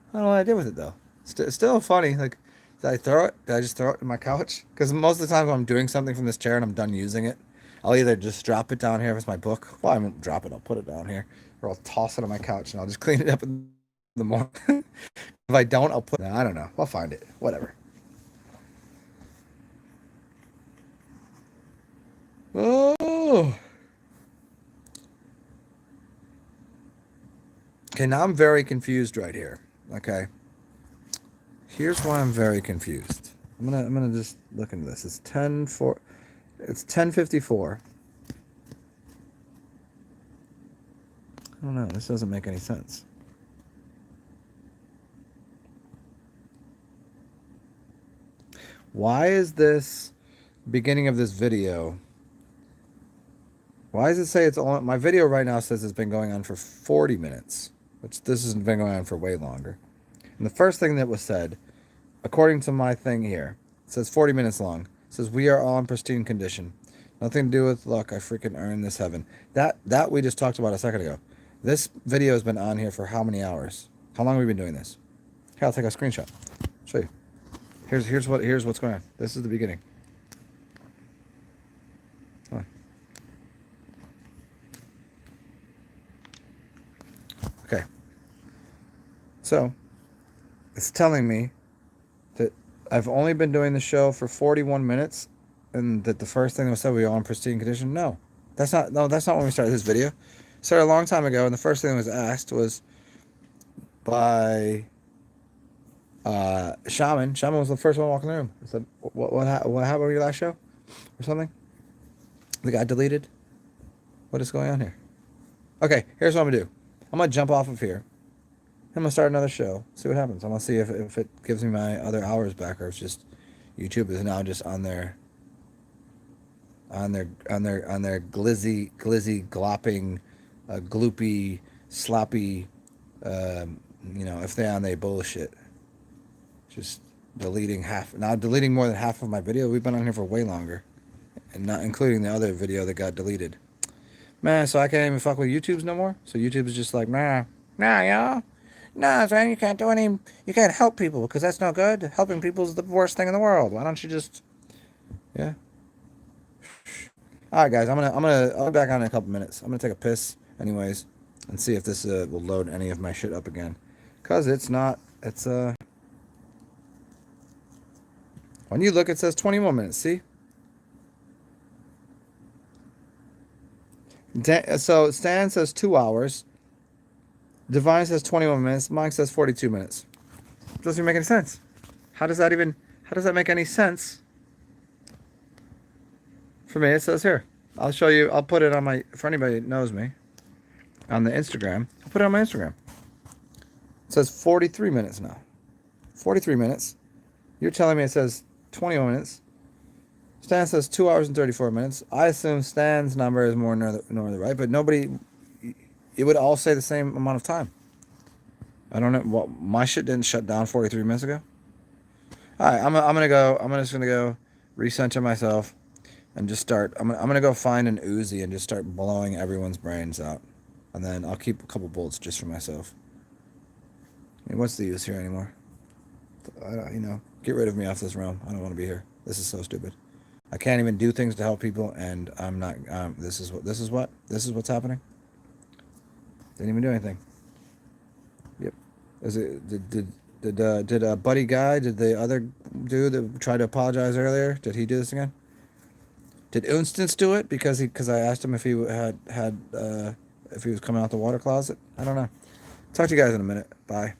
I don't know what I did with it, though. Still funny. Like, did I throw it? Did I just throw it in my couch? Because most of the time when I'm doing something from this chair and I'm done using it, I'll either just drop it down here if it's my book. Well, I won't drop it. I'll put it down here. Or I'll toss it on my couch and I'll just clean it up in the morning. If I don't, I'll put it. I don't know. I'll find it. Whatever. Oh. Okay, now I'm very confused right here. Okay. Here's why I'm very confused. I'm gonna just look into this. It's 10:54. I don't know. This doesn't make any sense. Why is this beginning of this video? Why does it say it's on? My video right now says it's been going on for 40 minutes, which this has been going on for way longer. And the first thing that was said, according to my thing here, it says 40 minutes long. It says we are all in pristine condition. Nothing to do with luck. I freaking earned this heaven. That we just talked about a second ago. This video has been on here for how many hours? How long have we been doing this? Here, I'll take a screenshot. Show you. Here's what's going on. This is the beginning. Come on. Okay. So, it's telling me that I've only been doing the show for 41 minutes, and that the first thing that was said, we are in pristine condition. No, that's not when we started this video. It started a long time ago, and the first thing that was asked was by Shaman. Shaman was the first one walking the room. I said, what happened with your last show? Or something? The guy deleted? What is going on here? Okay, here's what I'm gonna do. I'm gonna jump off of here. I'm gonna start another show. See what happens. I'm gonna see if it gives me my other hours back, or it's just YouTube is now just on their glizzy glopping, gloopy, sloppy, if they on they bullshit. Just deleting deleting more than half of my video. We've been on here for way longer, and not including the other video that got deleted. Man, so I can't even fuck with YouTube's no more. So YouTube is just like, nah, y'all. Nah, man, you can't help people because that's no good. Helping people is the worst thing in the world. Why don't you just, yeah. All right, guys, I'll be back on in a couple minutes. I'm gonna take a piss, anyways, and see if this will load any of my shit up again, cause it's not. It's when you look, it says 21 minutes. See. So Stan says 2 hours. Divine says 21 minutes. Mine says 42 minutes. Doesn't even make any sense. How does that make any sense? For me, it says here. I'll show you. I'll put it on for anybody that knows me, on the Instagram. I'll put it on my Instagram. It says 43 minutes now. 43 minutes. You're telling me it says 21 minutes. Stan says 2 hours and 34 minutes. I assume Stan's number is more norther, right? But nobody, it would all say the same amount of time. I don't know. Well, my shit didn't shut down 43 minutes ago. All right, I'm just gonna go recenter myself and just start. I'm gonna go find an Uzi and just start blowing everyone's brains out, and then I'll keep a couple bullets just for myself. I mean, what's the use here anymore? Get rid of me off this realm. I don't want to be here. This is so stupid. I can't even do things to help people, and I'm not. This is what's happening. Didn't even do anything. Yep. Did Buddy Guy? Did the other dude that tried to apologize earlier? Did he do this again? Did Unstance do it because I asked him if he had if he was coming out the water closet? I don't know. Talk to you guys in a minute. Bye.